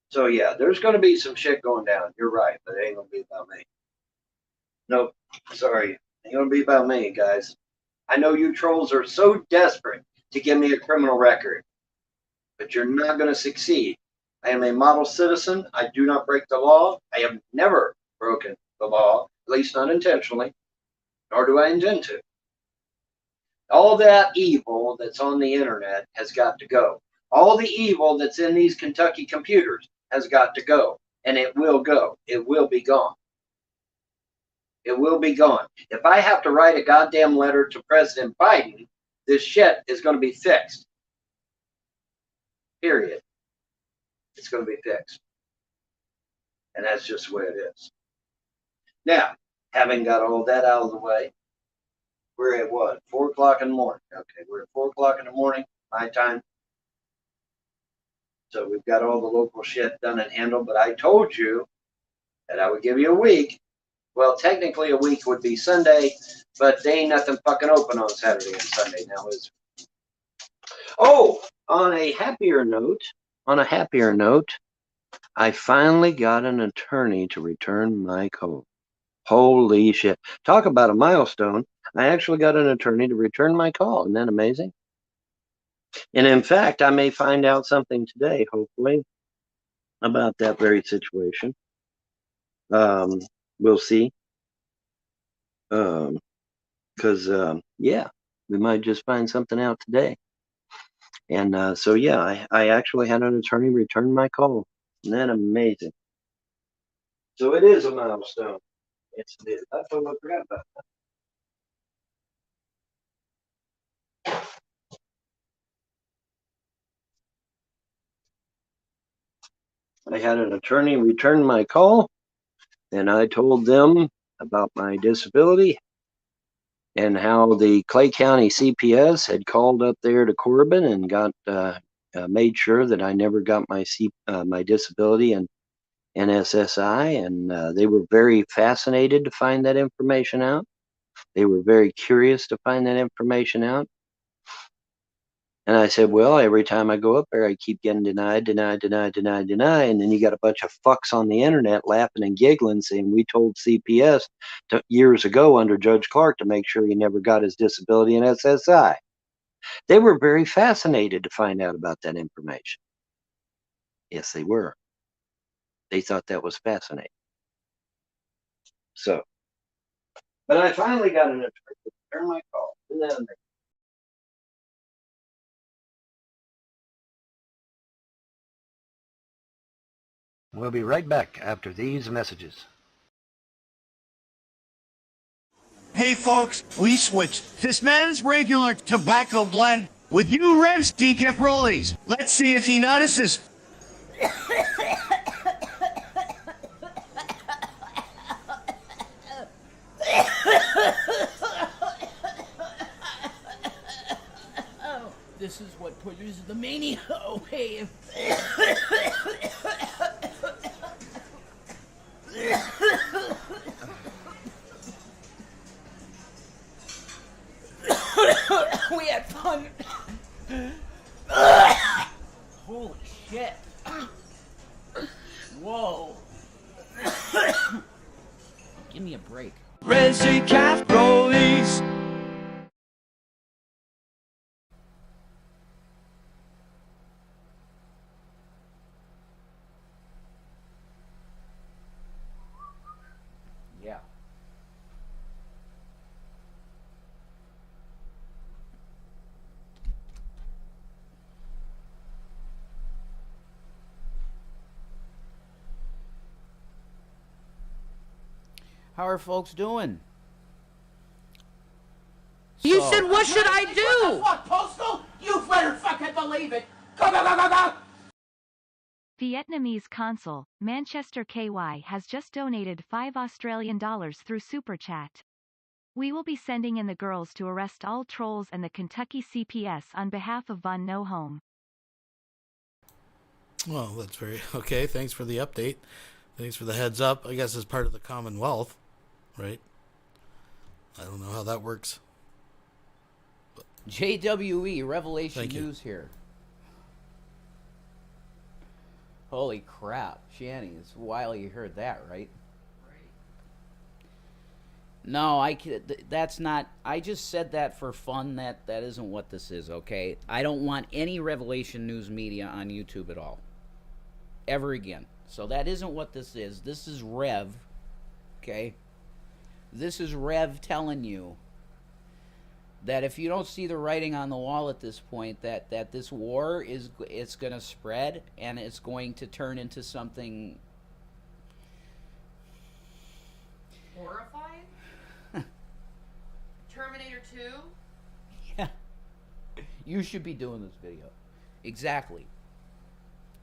So yeah, there's going to be some shit going down. You're right, but it ain't going to be about me. Nope. Sorry. It ain't going to be about me, guys. I know you trolls are so desperate to give me a criminal record, but you're not going to succeed. I am a model citizen. I do not break the law. I have never broken the law, at least not intentionally, nor do I intend to. All that evil that's on the internet has got to go. All the evil that's in these Kentucky computers has got to go, and it will go. It will be gone. It will be gone. If I have to write a goddamn letter to President Biden, this shit is going to be fixed. Period. It's going to be fixed. And that's just the way it is. Now, having got all that out of the way, we're at what? 4 o'clock in the morning. Okay, we're at 4 o'clock in the morning, my time. So we've got all the local shit done and handled, but I told you that I would give you a week. Well, technically a week would be Sunday, but they ain't nothing fucking open on Saturday and Sunday now, is it? Oh, on a happier note, I finally got an attorney to return my coat. Holy shit. Talk about a milestone. I actually got an attorney to return my call. Isn't that amazing? And in fact, I may find out something today, hopefully, about that very situation. We'll see. Yeah, we might just find something out today. And so, yeah, I actually had an attorney return my call. Isn't that amazing? So it is a milestone. Yes, it is. I totally forgot about that. I had an attorney return my call, and I told them about my disability and how the Clay County CPS had called up there to Corbin and got made sure that I never got my disability and NSSI, and they were very fascinated to find that information out. They were very curious to find that information out. And I said, well, every time I go up there, I keep getting denied. And then you got a bunch of fucks on the internet laughing and giggling saying we told CPS years ago under Judge Clark to make sure he never got his disability and SSI. They were very fascinated to find out about that information. Yes, they were. They thought that was fascinating. So, but I finally got an attorney to return my call. Isn't that amazing? We'll be right back after these messages. Hey folks, we switched this man's regular tobacco blend with new Revs decaf rollies. Let's see if he notices. This is what produces the mania. Oh, hey. We had fun. Holy shit. Whoa. Give me a break. Resi calf rollies. Yeah. How are folks doing? You So- said, what should I do? What the fuck, Postal? You better fucking believe it. Go, go, go, go, go. Vietnamese consul, Manchester KY has just donated $5 through Super Chat. We will be sending in the girls to arrest all trolls and the Kentucky CPS on behalf of Vaughn No Home. Well, that's very okay. Thanks for the update. Thanks for the heads up. I guess as part of the Commonwealth, right? I don't know how that works. JWE Revelation Thank you. News here. Holy crap, Shanny! It's a while you heard that, right? No, that's not. I just said that for fun. That isn't what this is. Okay, I don't want any Revelation News media on YouTube at all, ever again. So that isn't what this is. This is Rev. Okay, this is Rev telling you that if you don't see the writing on the wall at this point, that this war it's going to spread and it's going to turn into something Horrifying? Terminator 2? Yeah. You should be doing this video. Exactly.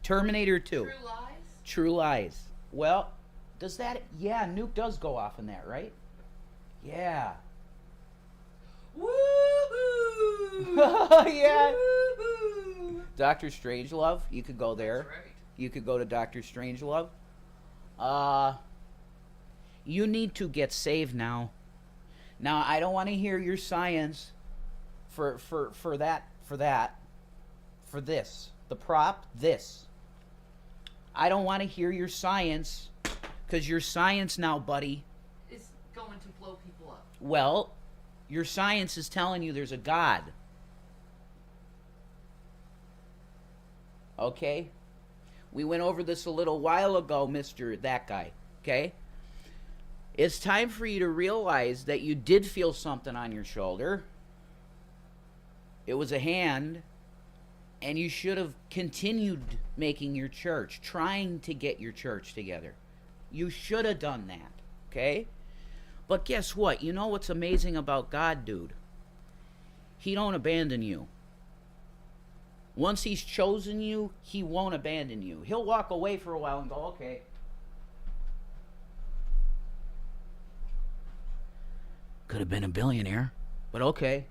Terminator 2. True Lies? True Lies. Well, does that... Yeah, Nuke does go off in that, right? Yeah. Woohoo! Yeah. Woohoo! Dr. Strangelove, you could go there. That's right. You could go to Dr. Strangelove. You need to get saved now. Now, I don't want to hear your science for this. The prop, this. I don't want to hear your science, because your science now, buddy, Well, your science is telling you there's a God. Okay? We went over this a little while ago, Mr. That Guy. Okay? It's time for you to realize that you did feel something on your shoulder. It was a hand, and you should have continued making your church, trying to get your church together. You should have done that, okay? But guess what? You know what's amazing about God, dude? He don't abandon you. Once he's chosen you, he won't abandon you. He'll walk away for a while and go, okay. Could have been a billionaire, but okay.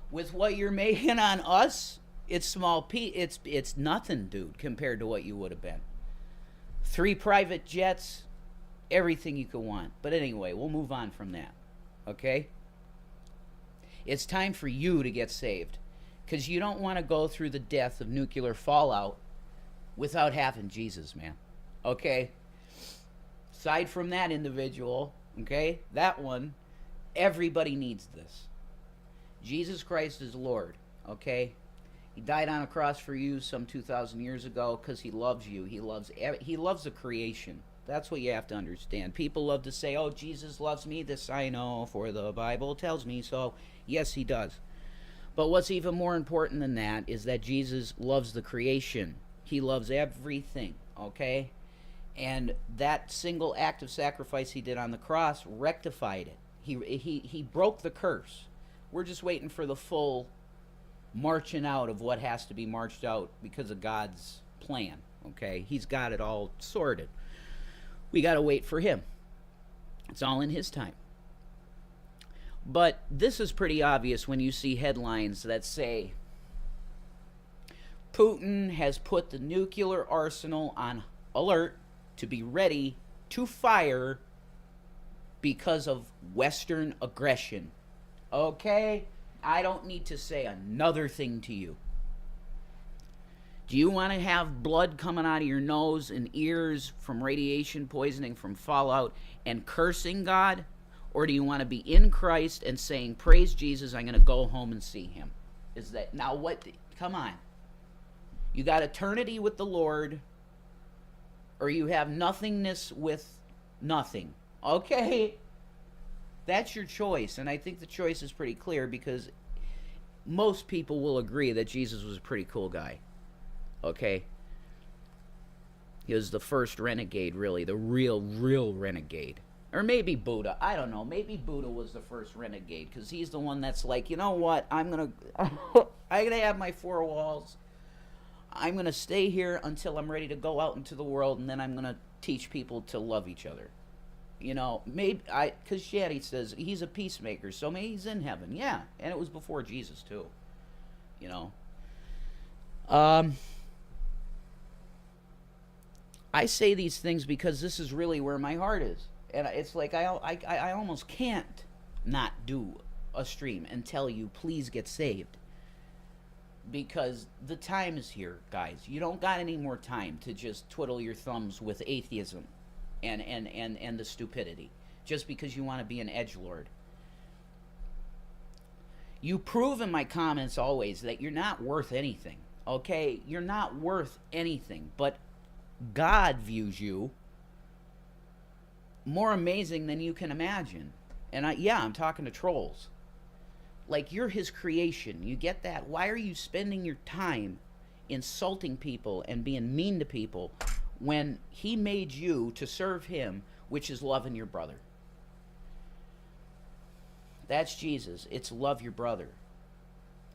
With what you're making on us, it's small it's nothing, dude, compared to what you would have been. 3 private jets, everything you could want. But anyway, we'll move on from that. Okay? It's time for you to get saved, because you don't want to go through the death of nuclear fallout without having Jesus, man. Okay? Aside from that individual, okay, that one, everybody needs this. Jesus Christ is Lord, okay? He died on a cross for you some 2,000 years ago because he loves you. He loves the creation. That's what you have to understand. People love to say, oh, Jesus loves me. This I know, for the Bible tells me so. Yes, he does. But what's even more important than that is that Jesus loves the creation. He loves everything, okay? And that single act of sacrifice he did on the cross rectified it. He broke the curse. We're just waiting for the full marching out of what has to be marched out because of God's plan, okay? He's got it all sorted. We got to wait for him. It's all in his time. But this is pretty obvious when you see headlines that say, Putin has put the nuclear arsenal on alert to be ready to fire because of Western aggression. Okay? I don't need to say another thing to you. Do you want to have blood coming out of your nose and ears from radiation poisoning from fallout and cursing God? Or do you want to be in Christ and saying, praise Jesus, I'm going to go home and see him? Is that, now what, come on. You got eternity with the Lord, or you have nothingness with nothing. Okay? That's your choice, and I think the choice is pretty clear because most people will agree that Jesus was a pretty cool guy. Okay? He was the first renegade, really, the real renegade. Or maybe Buddha. I don't know. Maybe Buddha was the first renegade because he's the one that's like, you know what? I'm gonna have my 4 walls. I'm going to stay here until I'm ready to go out into the world, and then I'm going to teach people to love each other. You know, maybe because Shaddy says he's a peacemaker, so maybe he's in heaven. Yeah, and it was before Jesus too. You know, I say these things because this is really where my heart is, and it's like I almost can't not do a stream and tell you please get saved, because the time is here, guys. You don't got any more time to just twiddle your thumbs with atheism and the stupidity just because you want to be an edgelord. You prove in my comments always that you're not worth anything, okay? You're not worth anything, but God views you more amazing than you can imagine. And I'm talking to trolls. Like, you're his creation. You get that? Why are you spending your time insulting people and being mean to people when he made you to serve him, which is loving your brother? That's Jesus. It's love your brother.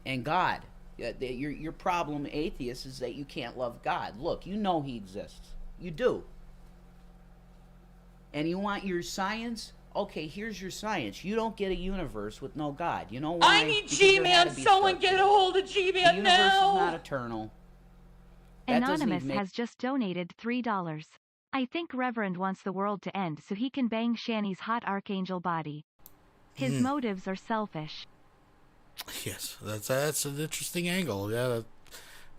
And God. Your problem, atheists, is that you can't love God. Look, you know he exists. You do. And you want your science? Okay, here's your science. You don't get a universe with no God. You know why? I need G-Man. Someone get a hold of G-Man now. The universe is not eternal. Anonymous has just donated $3. I think Reverend wants the world to end so he can bang Shani's hot archangel body. His motives are selfish. Yes, that's an interesting angle. Yeah,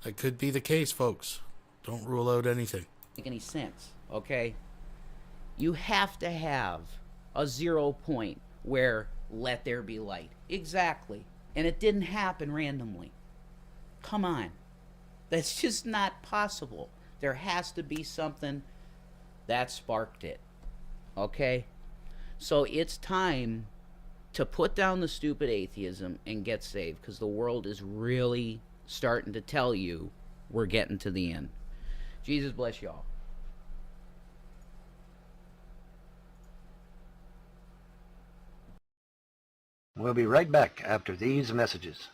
that could be the case, folks. Don't rule out anything. Make any sense, okay? You have to have a 0 point where let there be light. Exactly. And it didn't happen randomly. Come on. That's just not possible. There has to be something that sparked it. Okay? So it's time to put down the stupid atheism and get saved, because the world is really starting to tell you we're getting to the end. Jesus bless y'all. We'll be right back after these messages.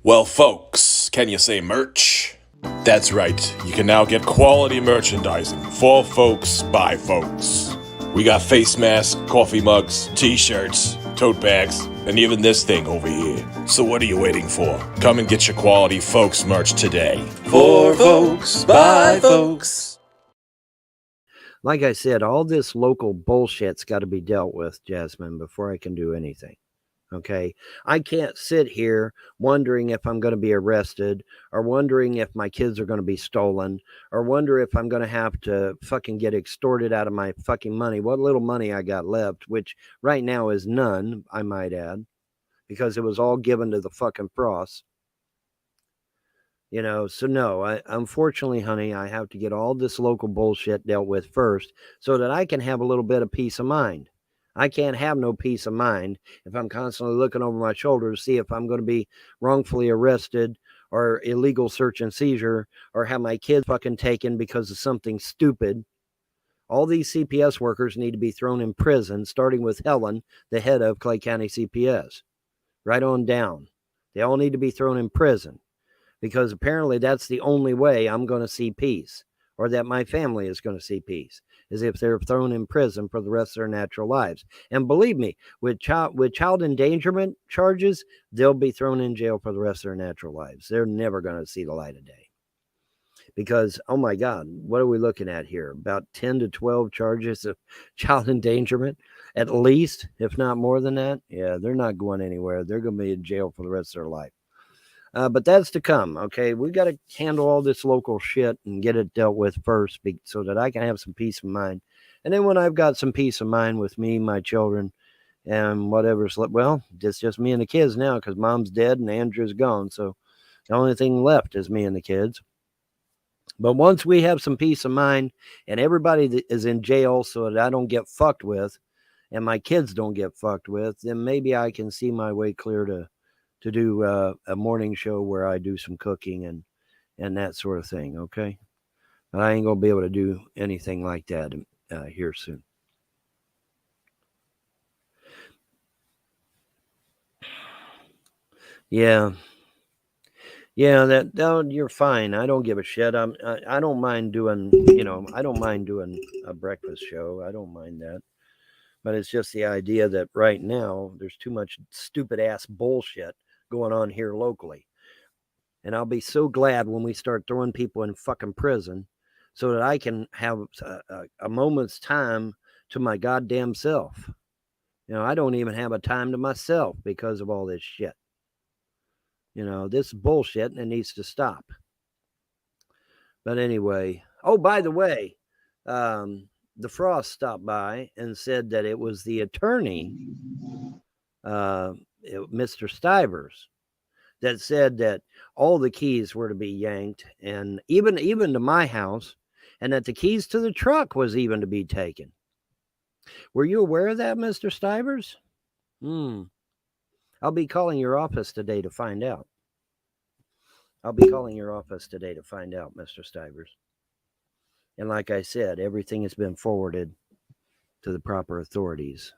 Well, folks, can you say merch? That's right, you can now get quality merchandising for folks by folks. We got face masks, coffee mugs, t-shirts, tote bags, and even this thing over here. So what are you waiting for? Come and get your quality folks merch today. For folks, by folks. Like I said, all this local bullshit's got to be dealt with, Jasmine, before I can do anything. Okay? I can't sit here wondering if I'm going to be arrested, or wondering if my kids are going to be stolen, or wonder if I'm going to have to fucking get extorted out of my fucking money, what little money I got left, which right now is none, I might add, because it was all given to the fucking Frost. You know, so no, unfortunately, honey, I have to get all this local bullshit dealt with first so that I can have a little bit of peace of mind. I can't have no peace of mind if I'm constantly looking over my shoulder to see if I'm going to be wrongfully arrested or illegal search and seizure or have my kids fucking taken because of something stupid. All these CPS workers need to be thrown in prison, starting with Helen, the head of Clay County CPS, right on down. They all need to be thrown in prison, because apparently that's the only way I'm going to see peace, or that my family is going to see peace, is if they're thrown in prison for the rest of their natural lives. And believe me, with child endangerment charges, they'll be thrown in jail for the rest of their natural lives. They're never going to see the light of day. Because, oh my God, what are we looking at here? About 10 to 12 charges of child endangerment, at least, if not more than that. Yeah, they're not going anywhere. They're going to be in jail for the rest of their life. But that's to come, okay? We got to handle all this local shit and get it dealt with first so that I can have some peace of mind. And then when I've got some peace of mind with me, my children, and whatever's left, well, it's just me and the kids now because mom's dead and Andrew's gone. So the only thing left is me and the kids. But once we have some peace of mind and everybody that is in jail so that I don't get fucked with and my kids don't get fucked with, then maybe I can see my way clear to do a morning show where I do some cooking and that sort of thing, okay? But I ain't going to be able to do anything like that here soon. Yeah. Yeah, that you're fine. I don't give a shit. I don't mind doing, I don't mind doing a breakfast show. I don't mind that. But it's just the idea that right now there's too much stupid ass bullshit going on here locally. And I'll be so glad when we start throwing people in fucking prison so that I can have a moment's time to my goddamn self. I don't even have a time to myself because of all this shit. This bullshit, and it needs to stop. But anyway, oh, by the way, the Frost stopped by and said that it was the attorney, Mr. Stivers, that said that all the keys were to be yanked, and even to my house, and that the keys to the truck was even to be taken. Were you aware of that, Mr. Stivers? I'll be calling your office today to find out. Mr. Stivers. And like I said, everything has been forwarded to the proper authorities.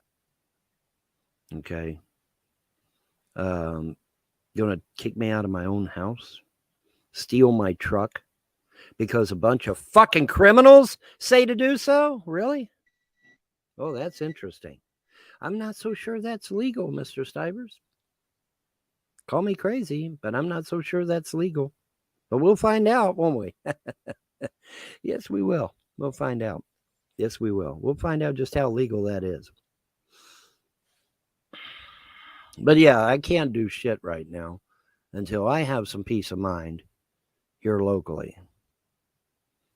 Okay. Going to kick me out of my own house? Steal my truck? Because a bunch of fucking criminals say to do so? Really? Oh, that's interesting. I'm not so sure that's legal, Mr. Stivers. Call me crazy, but I'm not so sure that's legal. But we'll find out, won't we? Yes, we will. We'll find out. Yes, we will. We'll find out just how legal that is. But yeah, I can't do shit right now until I have some peace of mind here locally.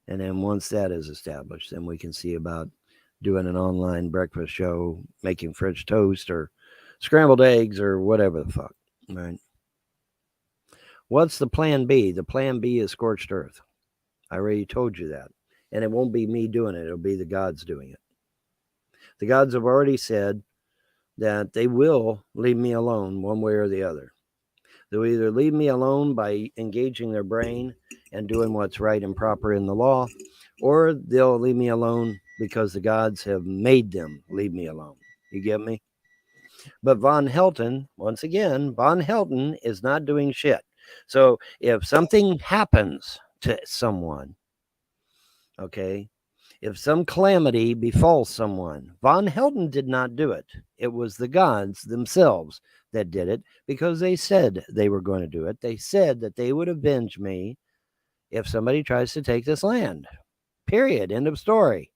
And then once that is established, then we can see about doing an online breakfast show, making French toast or scrambled eggs or whatever the fuck, right? What's the plan B? The plan B is scorched earth. I already told you that. And it won't be me doing it. It'll be the gods doing it. The gods have already said that they will leave me alone one way or the other. They'll either leave me alone by engaging their brain and doing what's right and proper in the law, or they'll leave me alone because the gods have made them leave me alone. You get me? But Von Helton, once again, Von Helton is not doing shit. So if something happens to someone, okay, if some calamity befalls someone, Von Helton did not do it. It was the gods themselves that did it because they said they were going to do it. They said that they would avenge me if somebody tries to take this land. Period. End of story.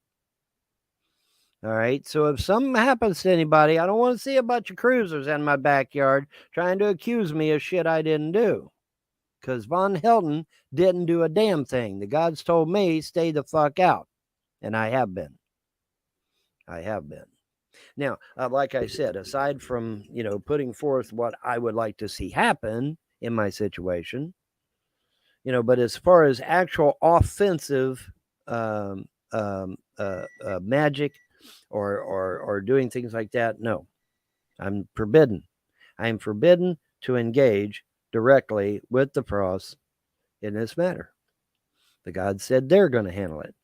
All right. So if something happens to anybody, I don't want to see a bunch of cruisers in my backyard trying to accuse me of shit I didn't do. Because Von Helton didn't do a damn thing. The gods told me, stay the fuck out. And I have been. I have been. Now, like I said, aside from, putting forth what I would like to see happen in my situation, but as far as actual offensive magic or doing things like that, no, I'm forbidden. I am forbidden to engage directly with the Frost in this matter. The gods said they're going to handle it.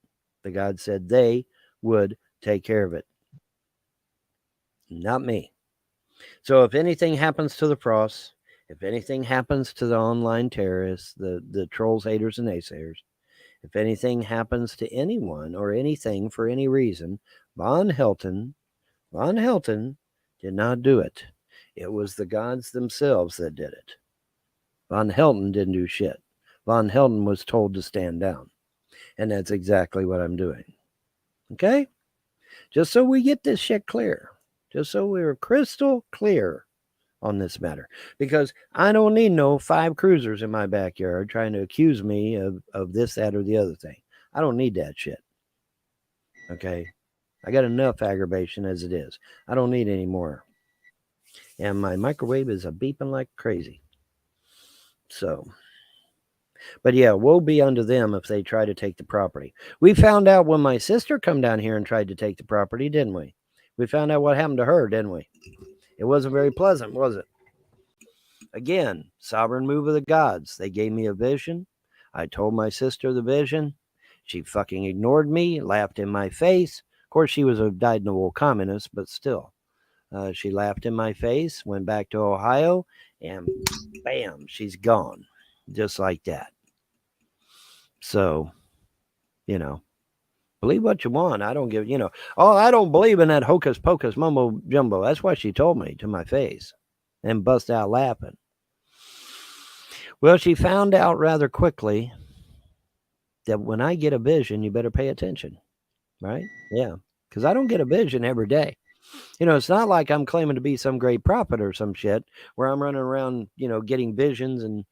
The gods said they would take care of it. Not me. So if anything happens to the Frost, if anything happens to the online terrorists, the trolls, haters, and naysayers, if anything happens to anyone or anything for any reason, Von Helton did not do it. It was the gods themselves that did it. Von Helton didn't do shit. Von Helton was told to stand down. And that's exactly what I'm doing. Okay? Just so we get this shit clear. Just so we're crystal clear on this matter. Because I don't need no 5 cruisers in my backyard trying to accuse me of this, that, or the other thing. I don't need that shit. Okay? I got enough aggravation as it is. I don't need any more. And my microwave is beeping like crazy. So, but yeah, woe be unto them if they try to take the property. We found out when my sister come down here and tried to take the property, didn't we? We found out what happened to her, didn't we? It wasn't very pleasant, was it? Again, sovereign move of the gods. They gave me a vision. I told my sister the vision. She fucking ignored me, laughed in my face. Of course, she was a dyed-in-the-wool communist, but still. She laughed in my face, went back to Ohio, and bam, she's gone. Just like that. So, believe what you want. I don't give, I don't believe in that hocus pocus mumbo jumbo. That's what she told me to my face and bust out laughing. Well, she found out rather quickly that when I get a vision, you better pay attention, right? Yeah, because I don't get a vision every day. It's not like I'm claiming to be some great prophet or some shit where I'm running around, getting visions and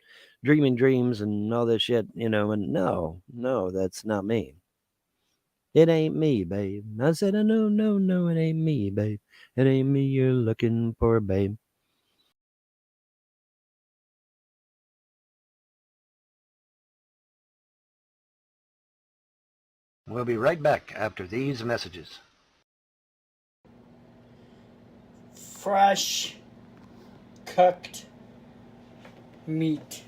dreaming dreams and all this shit, and no, that's not me. It ain't me, babe. I said, no, it ain't me, babe. It ain't me you're looking for, babe. We'll be right back after these messages. Fresh, cooked meat.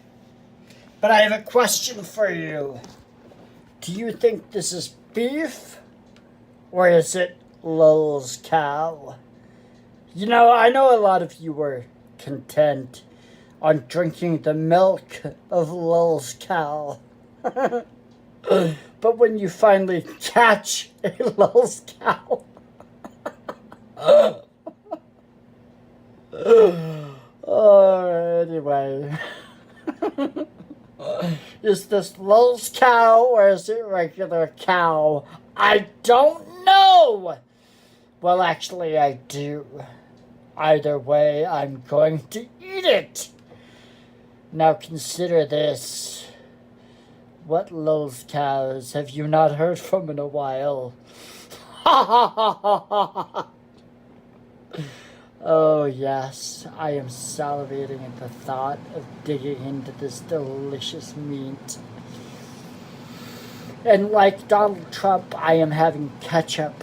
But I have a question for you. Do you think this is beef? Or is it Lil's cow? I know a lot of you were content on drinking the milk of Lil's cow. But when you finally catch a Lil's cow... anyway. Is this Lil's cow or is it regular cow? I don't know! Well, actually, I do. Either way, I'm going to eat it. Now consider this. What Lulz cows have you not heard from in a while? Ha ha ha ha ha! Oh yes, I am salivating at the thought of digging into this delicious meat. And like Donald Trump, I am having ketchup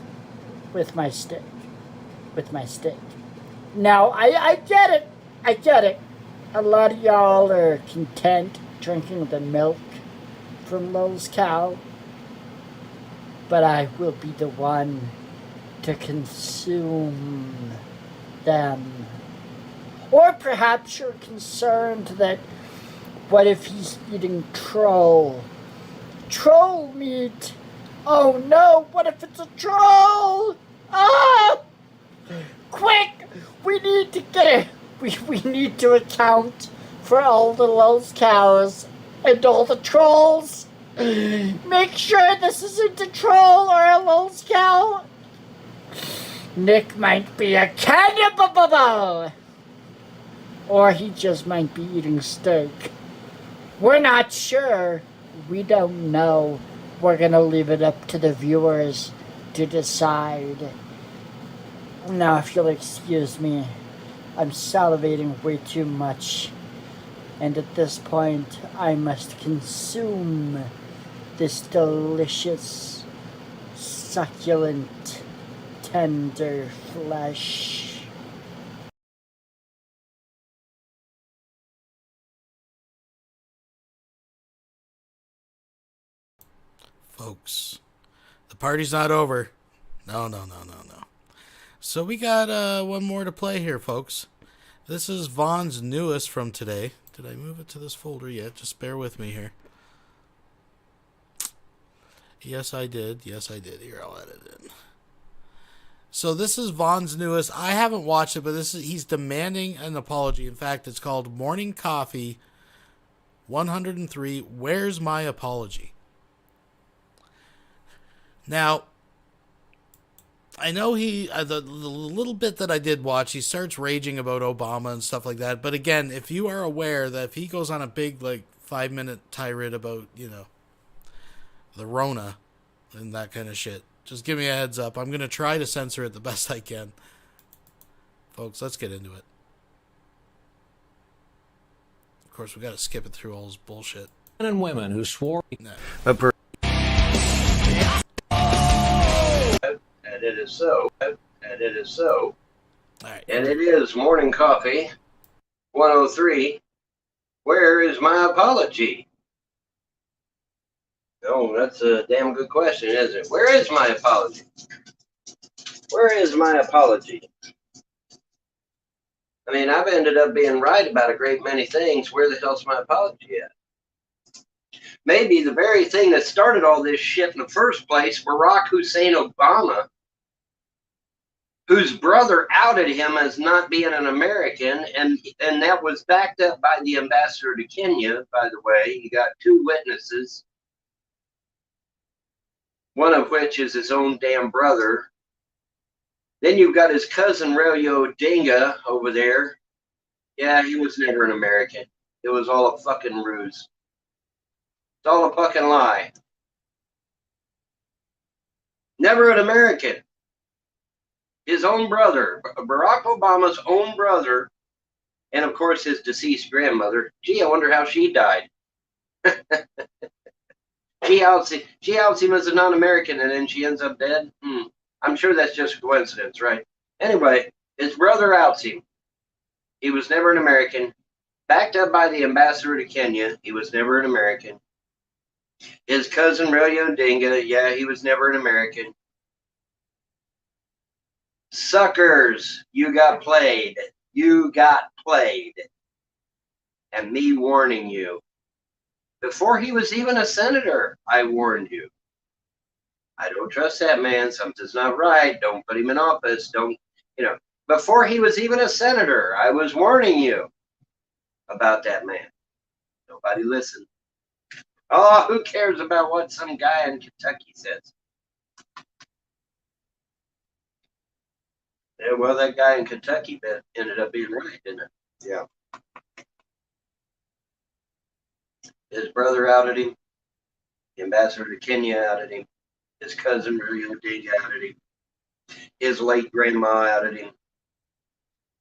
with my steak. Now, I get it. I get it. A lot of y'all are content drinking the milk from Lulz cow. But I will be the one to consume them. Or perhaps you're concerned that what if he's eating troll meat? Oh no, what if it's a troll? Ah! Quick! We need to get it. We need to account for all the Lulz cows and all the trolls. Make sure this isn't a troll or a Lulz cow. Nick might be a cannibal, or he just might be eating steak. We're not sure. We don't know. We're gonna leave it up to the viewers to decide. Now, if you'll excuse me, I'm salivating way too much. And at this point, I must consume this delicious, succulent, tender flesh. Folks, the party's not over. No. So we got one more to play here, folks. This is Vaughn's newest from today. Did I move it to this folder yet? Just bear with me here. Yes, I did. Here, I'll add it in. So this is Vaughn's newest. I haven't watched it, but he's demanding an apology. In fact, it's called Morning Coffee 103. Where's my apology? Now, I know the little bit that I did watch, he starts raging about Obama and stuff like that. But again, if you are aware that if he goes on a big 5-minute tirade about, the Rona and that kind of shit, just give me a heads up. I'm going to try to censor it the best I can. Folks, let's get into it. Of course, we got to skip it through all his bullshit. Men and women who swore... No. And it is so. All right. And it is Morning Coffee 103. Where is my apology? Oh, that's a damn good question, isn't it? Where is my apology? Where is my apology? I mean, I've ended up being right about a great many things. Where the hell's my apology at? Maybe the very thing that started all this shit in the first place, Barack Hussein Obama, whose brother outed him as not being an American, and that was backed up by the ambassador to Kenya, by the way. You got 2 witnesses, one of which is his own damn brother. Then you've got his cousin Rayo Odinga over there. Yeah, he was never an American. It was all a fucking ruse. It's all a fucking lie. Never an American. His own brother, Barack Obama's own brother, and of course his deceased grandmother. Gee, I wonder how she died. She outs him as a non-American, and then she ends up dead. I'm sure that's just a coincidence, right? Anyway, his brother outs him. He was never an American. Backed up by the ambassador to Kenya, he was never an American. His cousin Rayo Odinga, yeah, he was never an American. Suckers, you got played. You got played. And me warning you. Before he was even a senator, I warned you. I don't trust that man. Something's not right. Don't put him in office. Don't, before he was even a senator, I was warning you about that man. Nobody listened. Oh, who cares about what some guy in Kentucky says? Yeah, well, that guy in Kentucky ended up being right, didn't it? Yeah. His brother outed him. The ambassador to Kenya outed him. His cousin Rio Dig outed him. His late grandma outed him.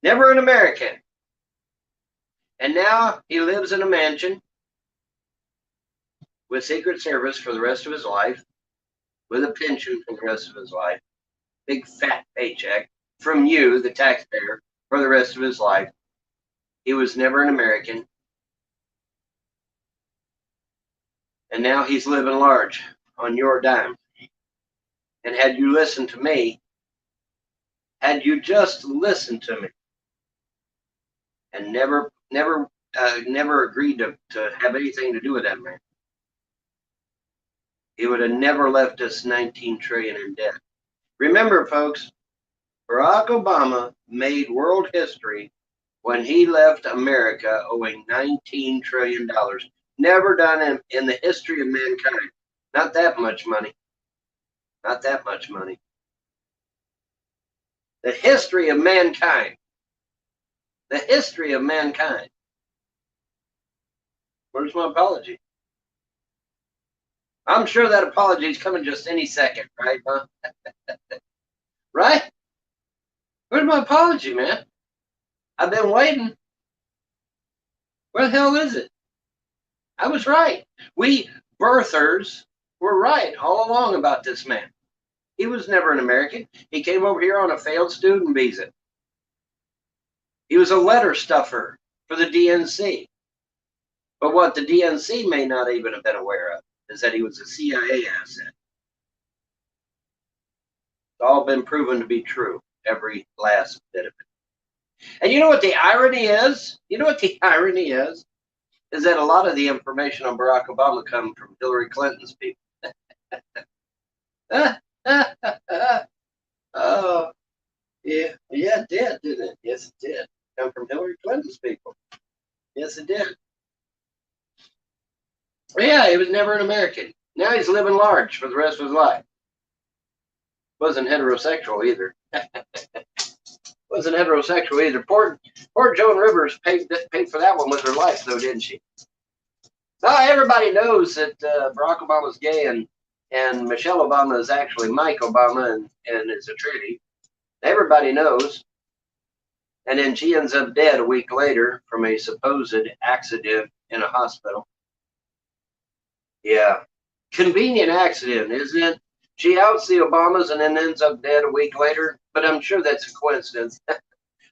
Never an American. And now he lives in a mansion with Secret Service for the rest of his life, with a pension for the rest of his life, big fat paycheck from you, the taxpayer, for the rest of his life. He was never an American. And now he's living large on your dime. And had you listened to me, had you just listened to me, and never agreed to have anything to do with that man, he would have never left us 19 trillion in debt. Remember, folks, Barack Obama made world history when he left America owing $19 trillion. Never done in the history of mankind. Not that much money. Not that much money. The history of mankind. The history of mankind. Where's my apology? I'm sure that apology is coming just any second, right, huh? Right? Where's my apology, man? I've been waiting. Where the hell is it? I was right. We birthers were right all along about this man. He was never an American. He came over here on a failed student visa. He was a letter stuffer for the DNC. But what the DNC may not even have been aware of is that he was a CIA asset. It's all been proven to be true, every last bit of it. And you know what the irony is? You know what the irony is? Is that a lot of the information on Barack Obama comes from Hillary Clinton's people. Oh, yeah, it did, didn't it? Yes, it did. Come from Hillary Clinton's people. Yes, it did. Yeah, he was never an American. Now he's living large for the rest of his life. Wasn't heterosexual either. Wasn't heterosexual either. Poor Joan Rivers paid for that one with her life, though, didn't she? Now everybody knows that Barack Obama's gay and Michelle Obama is actually Mike Obama and is a tranny. Everybody knows. And then she ends up dead a week later from a supposed accident in a hospital. Yeah. Convenient accident, isn't it? She outs the Obamas and then ends up dead a week later. But I'm sure that's a coincidence.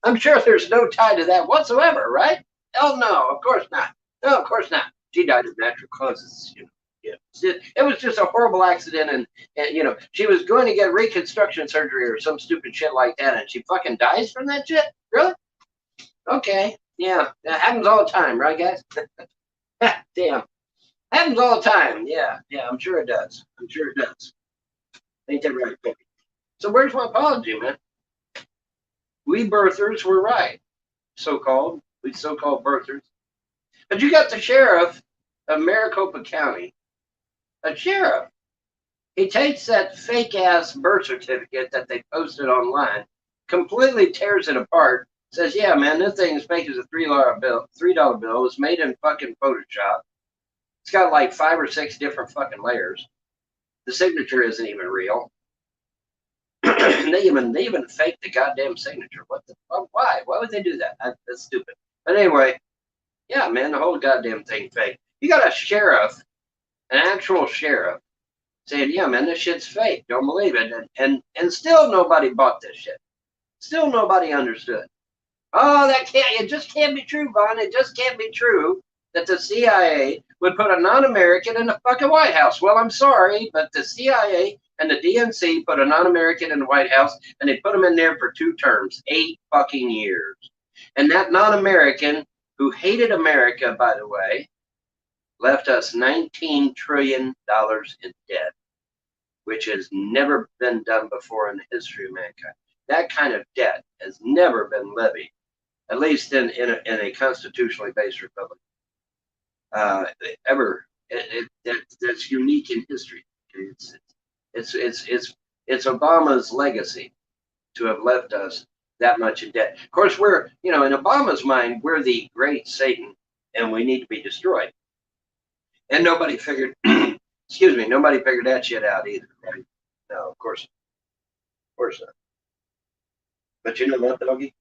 I'm sure there's no tie to that whatsoever, right? Hell no, of course not. No, of course not. She died of natural causes, you know. Yeah. It was just a horrible accident, and you know, she was going to get reconstruction surgery or some stupid shit like that, and she fucking dies from that shit? Really? Okay. Yeah. That happens all the time, right, guys? Damn. Happens all the time. Yeah. Yeah, I'm sure it does. I'm sure it does. Ain't that right, baby? So where's my apology, man? We birthers were right. So-called. We so-called birthers. But you got the sheriff of Maricopa County. A sheriff. He takes that fake-ass birth certificate that they posted online, completely tears it apart, says, yeah, man, this thing is fake as a $3 bill. $3 bill. It's made in fucking Photoshop. It's got like 5 or 6 different fucking layers. The signature isn't even real. they even faked the goddamn signature. What the fuck? Why? Why would they do that? That's stupid. But anyway, yeah, man, the whole goddamn thing fake. You got a sheriff, an actual sheriff, saying, yeah, man, this shit's fake. Don't believe it. And still nobody bought this shit. Still nobody understood. Oh, it just can't be true, Vaughn. It just can't be true that the CIA would put a non-American in the fucking White House. Well, I'm sorry, but the CIA and the DNC put a non-American in the White House, and they put him in there for 2 terms, 8 fucking years. And that non-American, who hated America, by the way, left us $19 trillion in debt, which has never been done before in the history of mankind. That kind of debt has never been levied, at least in a constitutionally based republic. Ever. That's unique in history. It's Obama's legacy to have left us that much in debt. Of course, we're, you know, in Obama's mind, we're the great Satan and we need to be destroyed. And nobody figured Excuse me, nobody figured that shit out either, right? No, of course not. But you know what, doggy?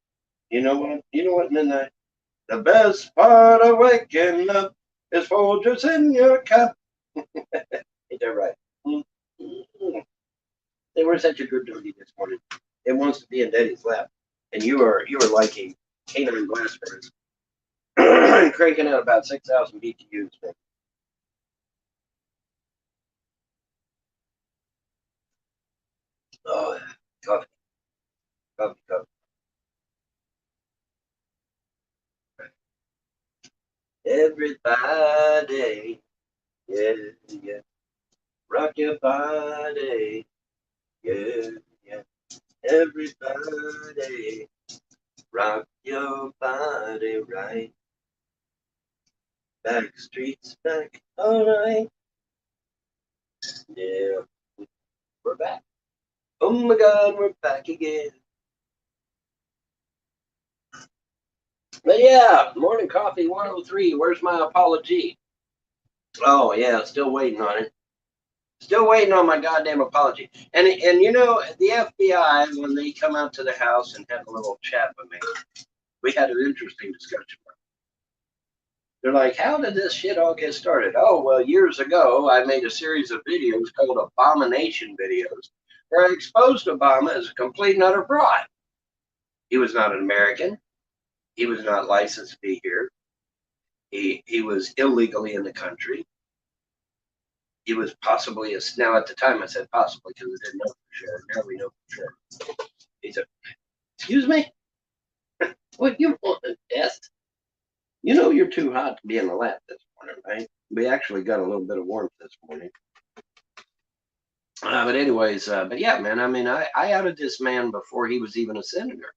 You know what, Midnight? The best part of waking up is Folgers in your cup. Ain't that right? Mm-hmm. They were such a good doggy this morning. It wants to be in Daddy's lap, and you are liking canine blasters, cranking out about 6,000 BTUs. Man. Oh, coffee. Everybody, yeah, yeah. Rock your body, yeah, yeah. Everybody, rock your body right. Back streets back, alright. Yeah, we're back. Oh my God, we're back again. But yeah, morning coffee 103. Where's my apology? Oh yeah, still waiting on it. Still waiting on my goddamn apology. And you know, the FBI, when they come out to the house and had a little chat with me, we had an interesting discussion. They're like, how did this shit all get started? Oh, well, years ago, I made a series of videos called Abomination videos, where I exposed Obama as a complete and utter fraud. He was not an American. He was not licensed to be here. He was illegally in the country. He was possibly a, now at the time I said possibly because I didn't know for sure. Now we know for sure. He said, excuse me? What you want to test? You know you're too hot to be in the lap this morning, right? We actually got a little bit of warmth this morning. But anyways, but yeah, man, I mean, I outed this man before he was even a senator.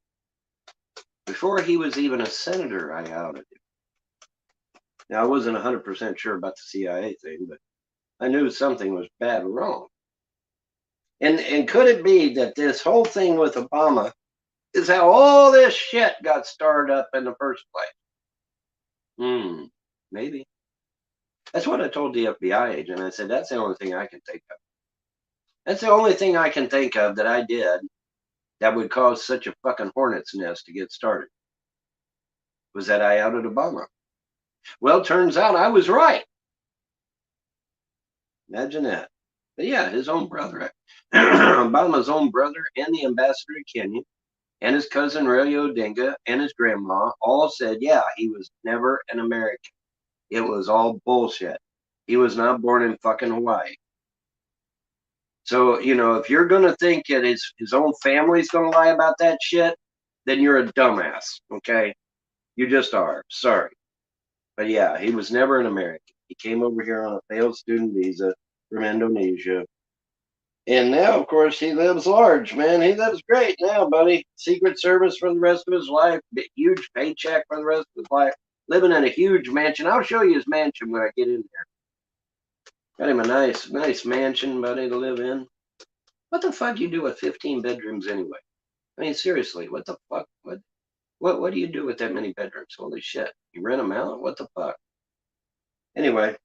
Before he was even a senator, I outed him. Now, I wasn't 100% sure about the CIA thing, but I knew something was bad wrong. And could it be that this whole thing with Obama is how all this shit got started up in the first place? Maybe. That's what I told the FBI agent. I said, that's the only thing I can think of. That's the only thing I can think of that I did that would cause such a fucking hornet's nest to get started. Was that I outed Obama. Well, turns out I was right. Imagine that. But yeah, his own brother, Obama's own brother, and the ambassador to Kenya, and his cousin Ray Odinga, and his grandma all said, yeah, he was never an American. It was all bullshit. He was not born in fucking Hawaii. So, you know, if you're going to think that his own family's going to lie about that shit, then you're a dumbass, okay? You just are. Sorry. But yeah, he was never an American. He came over here on a failed student visa from Indonesia. And now, of course, he lives large, man. He lives great now, buddy. Secret Service for the rest of his life. Huge paycheck for the rest of his life. Living in a huge mansion. I'll show you his mansion when I get in there. Got him a nice mansion, buddy, to live in. What the fuck do you do with 15 bedrooms anyway? I mean, seriously, what the fuck? What do you do with that many bedrooms? Holy shit. You rent them out? What the fuck? Anyway,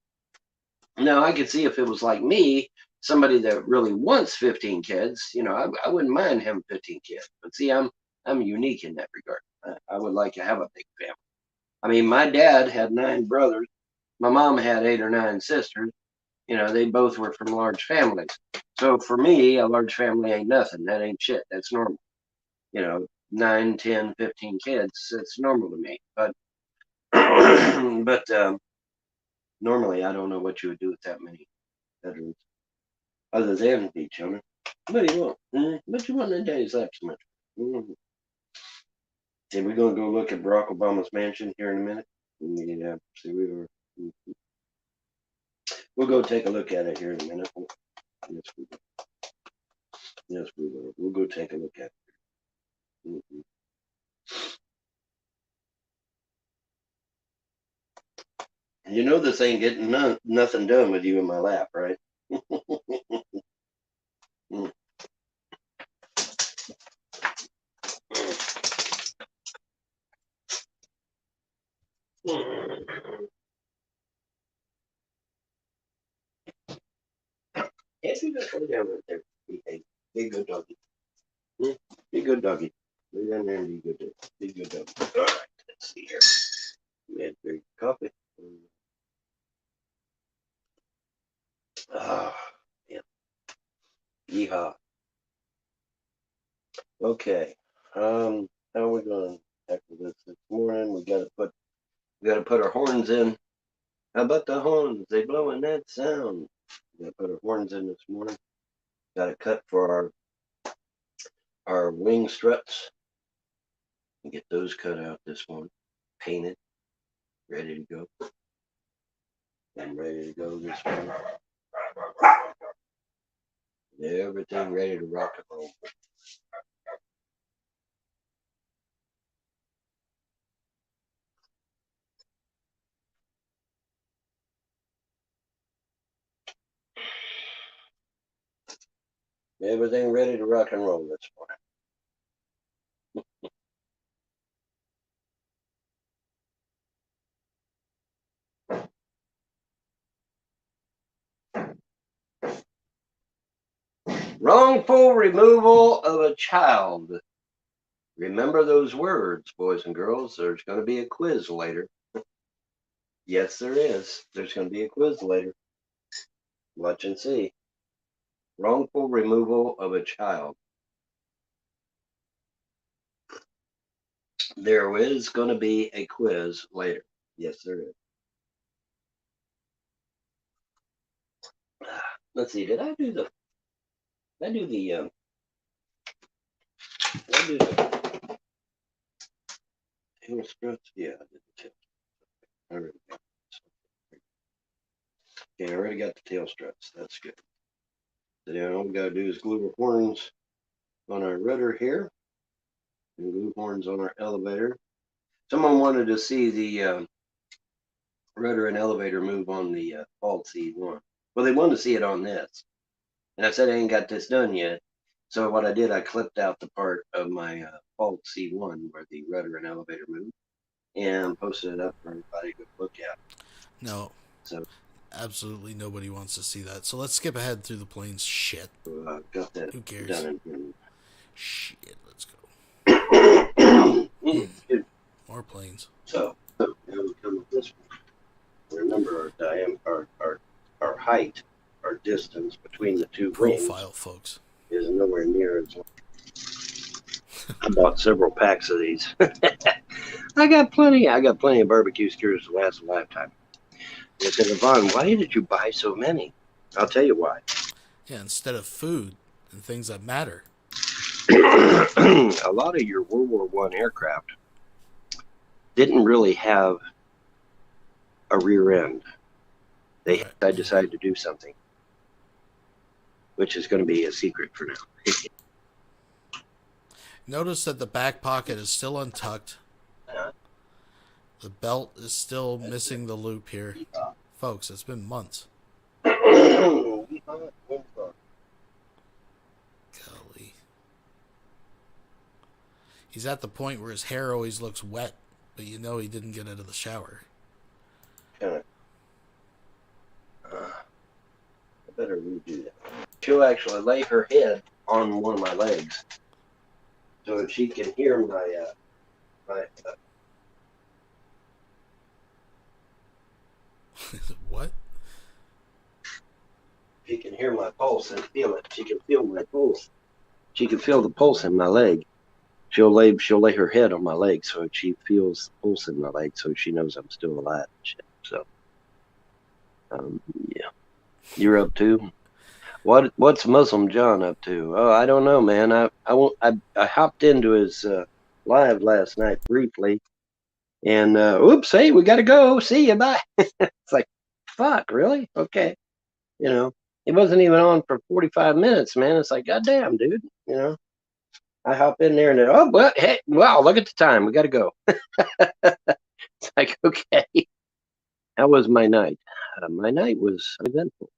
now I could see if it was like me, somebody that really wants 15 kids, you know, I wouldn't mind having 15 kids. But see, I'm unique in that regard. I would like to have a big family. I mean, my dad had 9 brothers. My mom had 8 or 9 sisters. You know, they both were from large families. So for me, a large family ain't nothing. That ain't shit. That's normal. You know, 9, 10, 15 kids, it's normal to me. But normally I don't know what you would do with that many bedrooms other than be children. What do you want? What you want in Daddy's lap so much? Okay, we're going to go look at Barack Obama's mansion here in a minute. Yeah, see, we'll go take a look at it here in a minute. Yes, we will. Yes, we will. We'll go take a look at it. You know this ain't getting nothing done with you in my lap, right? you just lay down right there? Be a good doggy. Be a good doggy. Lay down there and be a good doggy. Be a good doggy. All right, let's see here. We had great coffee. Ah, yeah. Yeehaw. Okay. How are we going to tackle this morning? We got to put our horns in. How about the horns? They blowing that sound. We got to put our horns in this morning. Got to cut for our wing struts. And get those cut out this morning. Painted. Ready to go. I'm ready to go this morning. Everything ready to rock and roll. Everything ready to rock and roll this morning. Wrongful removal of a child. Remember those words, boys and girls. There's going to be a quiz later. Yes, there is. There's going to be a quiz later. Watch and see. Wrongful removal of a child. There is going to be a quiz later. Yes, there is. Let's see. Did I do the tail struts? Yeah, I did the tail. I already got it. Okay, I already got the tail struts. That's good. So now all we got to do is glue our horns on our rudder here and glue horns on our elevator. Someone wanted to see the rudder and elevator move on the fault C1. Well, they wanted to see it on this. And I said I ain't got this done yet. So what I did, I clipped out the part of my fault C1 where the rudder and elevator move and posted it up for everybody to look at. No. So absolutely nobody wants to see that. So let's skip ahead through the planes. Shit. Got that. Who cares? Done. Shit. Let's go. More planes. So now we come with this one. Remember our diameter, our height, our distance between the two profile, wings, folks, is nowhere near as long. I bought several packs of these. I got plenty of barbecue skewers to last a lifetime. They said, Vaughn, why did you buy so many? I'll tell you why. Yeah, instead of food and things that matter. A lot of your World War I aircraft didn't really have a rear end. I decided to do something, which is going to be a secret for now. Notice that the back pocket is still untucked. The belt is still missing the loop here. Folks, it's been months. Golly. He's at the point where his hair always looks wet, but you know he didn't get out of the shower. I better redo that. She'll actually lay her head on one of my legs, so if she can hear my what? She can hear my pulse and feel it. She can feel my pulse. She can feel the pulse in my leg. She'll lay her head on my leg, so she feels the pulse in my leg, so she knows I'm still alive. So, yeah. You're up too? What's Muslim John up to? Oh, I don't know, man. I hopped into his live last night briefly, and oops, hey, we got to go. See you, bye. It's like, fuck, really? Okay, you know, it wasn't even on for 45 minutes, man. It's like, goddamn, dude, you know. I hop in there and then, oh, well, hey, wow, look at the time. We got to go. It's like, okay. How was my night? My night was eventful.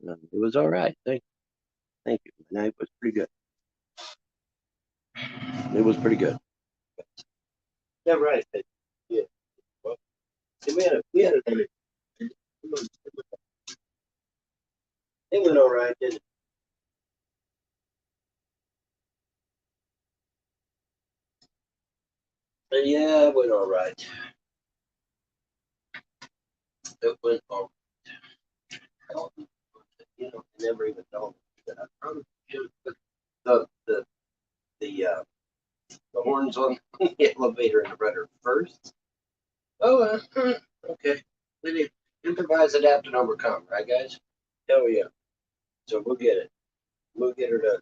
It was all right. Thank you. My night was pretty good. It was pretty good. Yeah, right. Yeah. Well, we had a it went all right, didn't it? all right. It went all right. You know, I never even told me that I probably should put the horns on the elevator and the rudder first. Oh, okay. We need improvise, adapt, and overcome, right, guys? Hell yeah. So we'll get it. We'll get her done.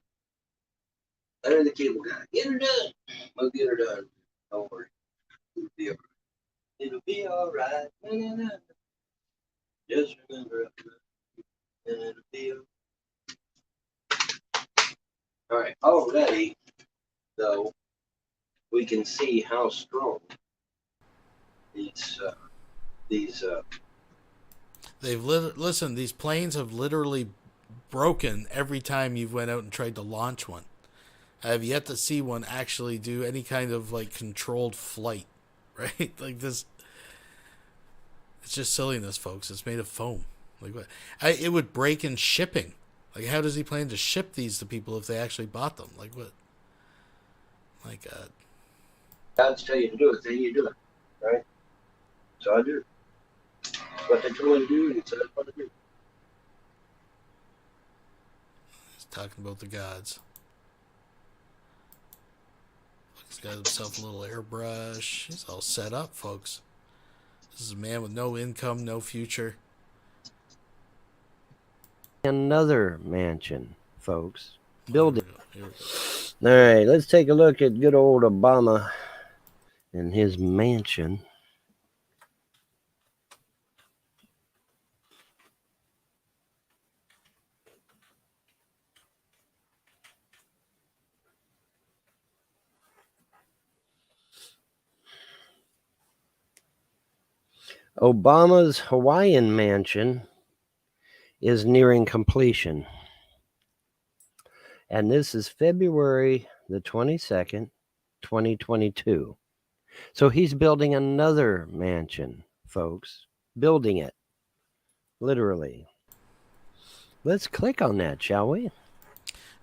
Let her the cable guy. Get her done. We'll get her done. Don't worry. It'll be all right. It'll be all right. Na, na, na. Just remember, and it'll be all right. Already, though, we can see how strong these listen, these planes have literally broken every time you've went out and tried to launch one. I have yet to see one actually do any kind of like controlled flight, right? Like this, it's just silliness, folks. It's made of foam. Like what? It would break in shipping. Like, how does he plan to ship these to people if they actually bought them? Like what? My God. God's tell you to do it, then you do it, right? So I do. What they told me to do, and so that's what I do. He's talking about the gods. He's got himself a little airbrush. He's all set up, folks. This is a man with no income, no future. Another mansion, folks. Building. All right, let's take a look at good old Obama and his mansion. Obama's Hawaiian mansion is nearing completion. And this is February the 22nd, 2022. So he's building another mansion, folks. Building it. Literally. Let's click on that, shall we?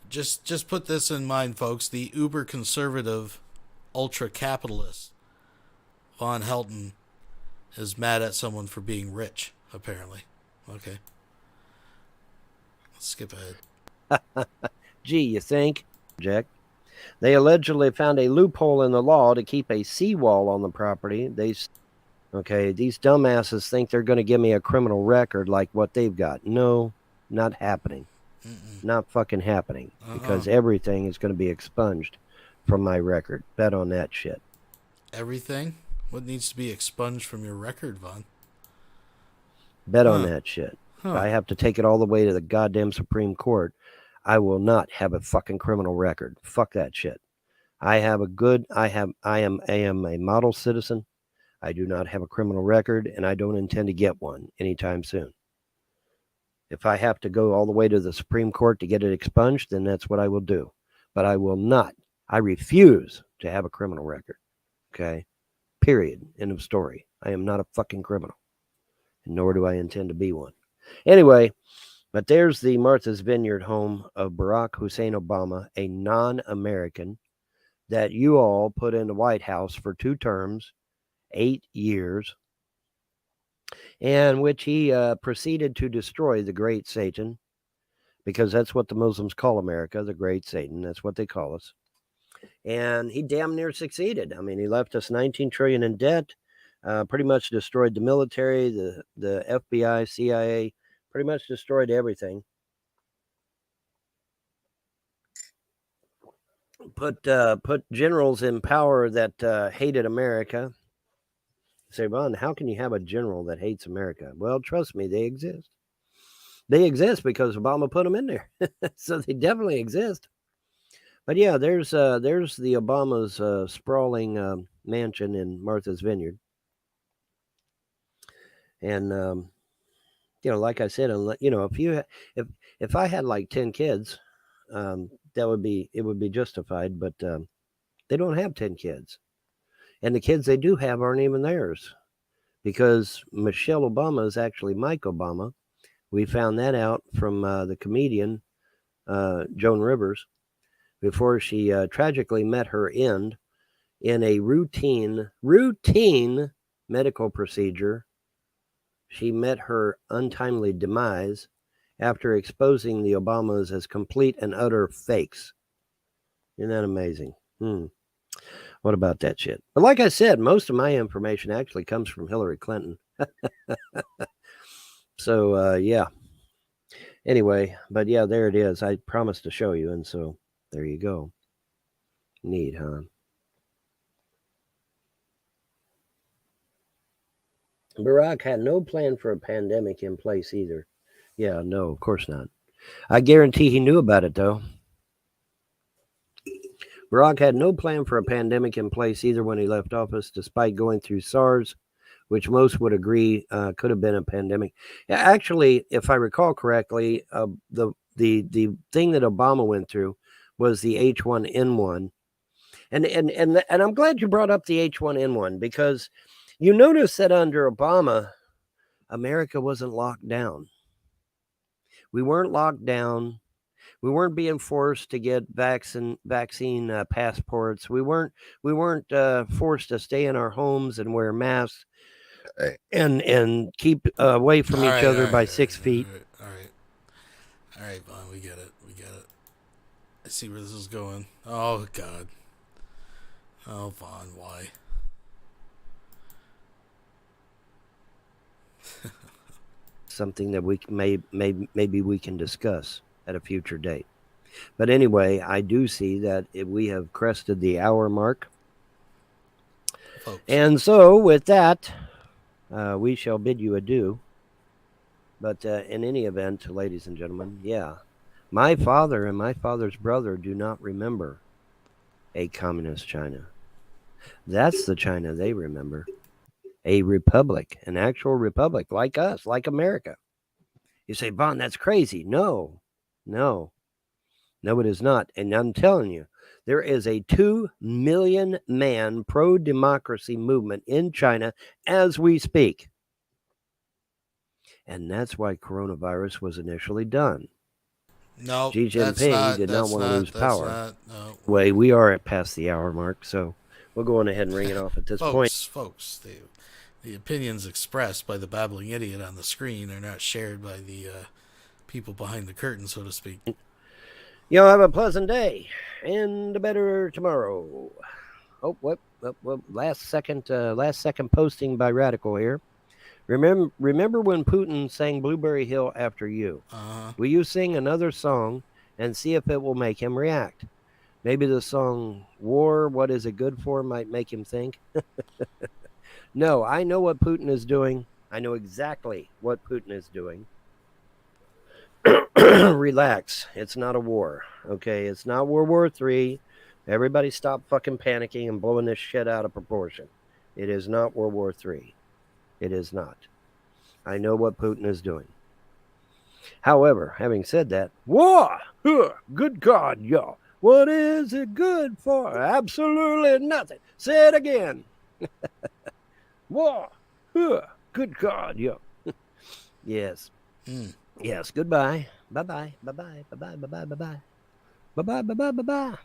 Just put this in mind, folks. The uber conservative, ultra capitalist Vaughn Helton is mad at someone for being rich, apparently. Okay. Let's skip ahead. Gee, you think? Jack. They allegedly found a loophole in the law to keep a seawall on the property. These dumbasses think they're going to give me a criminal record like what they've got. No, not happening. Not fucking happening. Because everything is going to be expunged from my record. Bet on that shit. Everything? What needs to be expunged from your record, Vaughn? Bet on that shit. If I have to take it all the way to the goddamn Supreme Court, I will not have a fucking criminal record. Fuck that shit. I am a model citizen. I do not have a criminal record, and I don't intend to get one anytime soon. If I have to go all the way to the Supreme Court to get it expunged, then that's what I will do. But I will not. I refuse to have a criminal record. Okay? Period. End of story. I am not a fucking criminal. Nor do I intend to be one. Anyway, but there's the Martha's Vineyard home of Barack Hussein Obama, a non-American that you all put in the White House for 2 terms, 8 years, and which he proceeded to destroy the Great Satan, because that's what the Muslims call America, the Great Satan. That's what they call us. And he damn near succeeded. I mean, he left us $19 trillion in debt, pretty much destroyed the military, the FBI, CIA, pretty much destroyed everything. Put generals in power that hated America. Say, Vaughn, how can you have a general that hates America? Well, trust me, they exist. They exist because Obama put them in there. So they definitely exist. But yeah, there's the Obama's sprawling mansion in Martha's Vineyard. And like I said, if I had like 10 kids, it would be justified. But they don't have 10 kids, and the kids they do have aren't even theirs, because Michelle Obama is actually Mike Obama. We found that out from the comedian Joan Rivers before she tragically met her end in a routine medical procedure, she met her untimely demise after exposing the Obamas as complete and utter fakes. Isn't that amazing? What about that shit? But like I said, most of my information actually comes from Hillary Clinton. So, yeah. Anyway, but yeah, there it is. I promised to show you, and so there you go. Neat, huh? Barack had no plan for a pandemic in place either. Yeah, no, of course not. I guarantee he knew about it, though. Barack had no plan for a pandemic in place either when he left office, despite going through SARS, which most would agree could have been a pandemic. Actually, if I recall correctly, the thing that Obama went through was the H1N1, and I'm glad you brought up the H1N1 because you notice that under Obama, America wasn't locked down. We weren't locked down. We weren't being forced to get vaccine passports. We weren't forced to stay in our homes and wear masks and keep away from each other by 6 feet. All right, Vaughn, we get it. I see where this is going. Oh, God. Oh, Vaughn, why? Something that we maybe we can discuss at a future date. But anyway, I do see that we have crested the hour mark. Folks. And so with that, we shall bid you adieu. But in any event, ladies and gentlemen, yeah, my father and my father's brother do not remember a communist China. That's the China they remember. A republic, an actual republic like us, like America. You say, Vaughn, that's crazy. No, it is not. And I'm telling you, there is a 2 million man pro-democracy movement in China as we speak. And that's why coronavirus was initially done. No, Xi Jinping did not want to lose power. No. Wait, we are past the hour mark, so we'll go on ahead and ring it off at this point. Folks, the opinions expressed by the babbling idiot on the screen are not shared by the people behind the curtain, so to speak. Y'all have a pleasant day and a better tomorrow. Oh, what? Last second posting by Radical here. Remember when Putin sang Blueberry Hill after you? Will you sing another song and see if it will make him react? Maybe the song War, What Is It Good For might make him think. No, I know what Putin is doing. I know exactly what Putin is doing. Relax. It's not a war. Okay, it's not World War III. Everybody stop fucking panicking and blowing this shit out of proportion. It is not World War III. It is not. I know what Putin is doing. However, having said that, war! Good God, y'all. What is it good for? Absolutely nothing. Say it again. War! Good God, y'all. Yes. Yes, goodbye. Bye-bye. Bye-bye. Bye-bye. Bye-bye. Bye-bye. Bye-bye. Bye-bye. Bye-bye.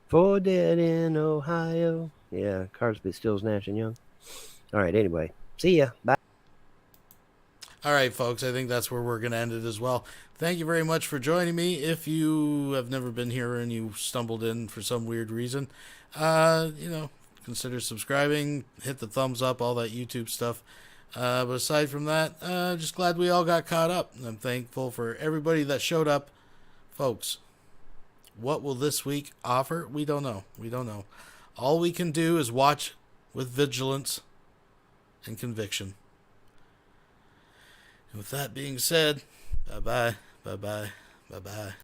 For dead in Ohio. Yeah, Carsby, Stills, Nash, and Young. All right, anyway. See ya. Bye. All right, folks, I think that's where we're going to end it as well. Thank you very much for joining me. If you have never been here and you stumbled in for some weird reason, consider subscribing, hit the thumbs up, all that YouTube stuff. But aside from that, just glad we all got caught up. I'm thankful for everybody that showed up. Folks, what will this week offer? We don't know. All we can do is watch with vigilance and conviction. And with that being said, bye-bye, bye-bye, bye-bye.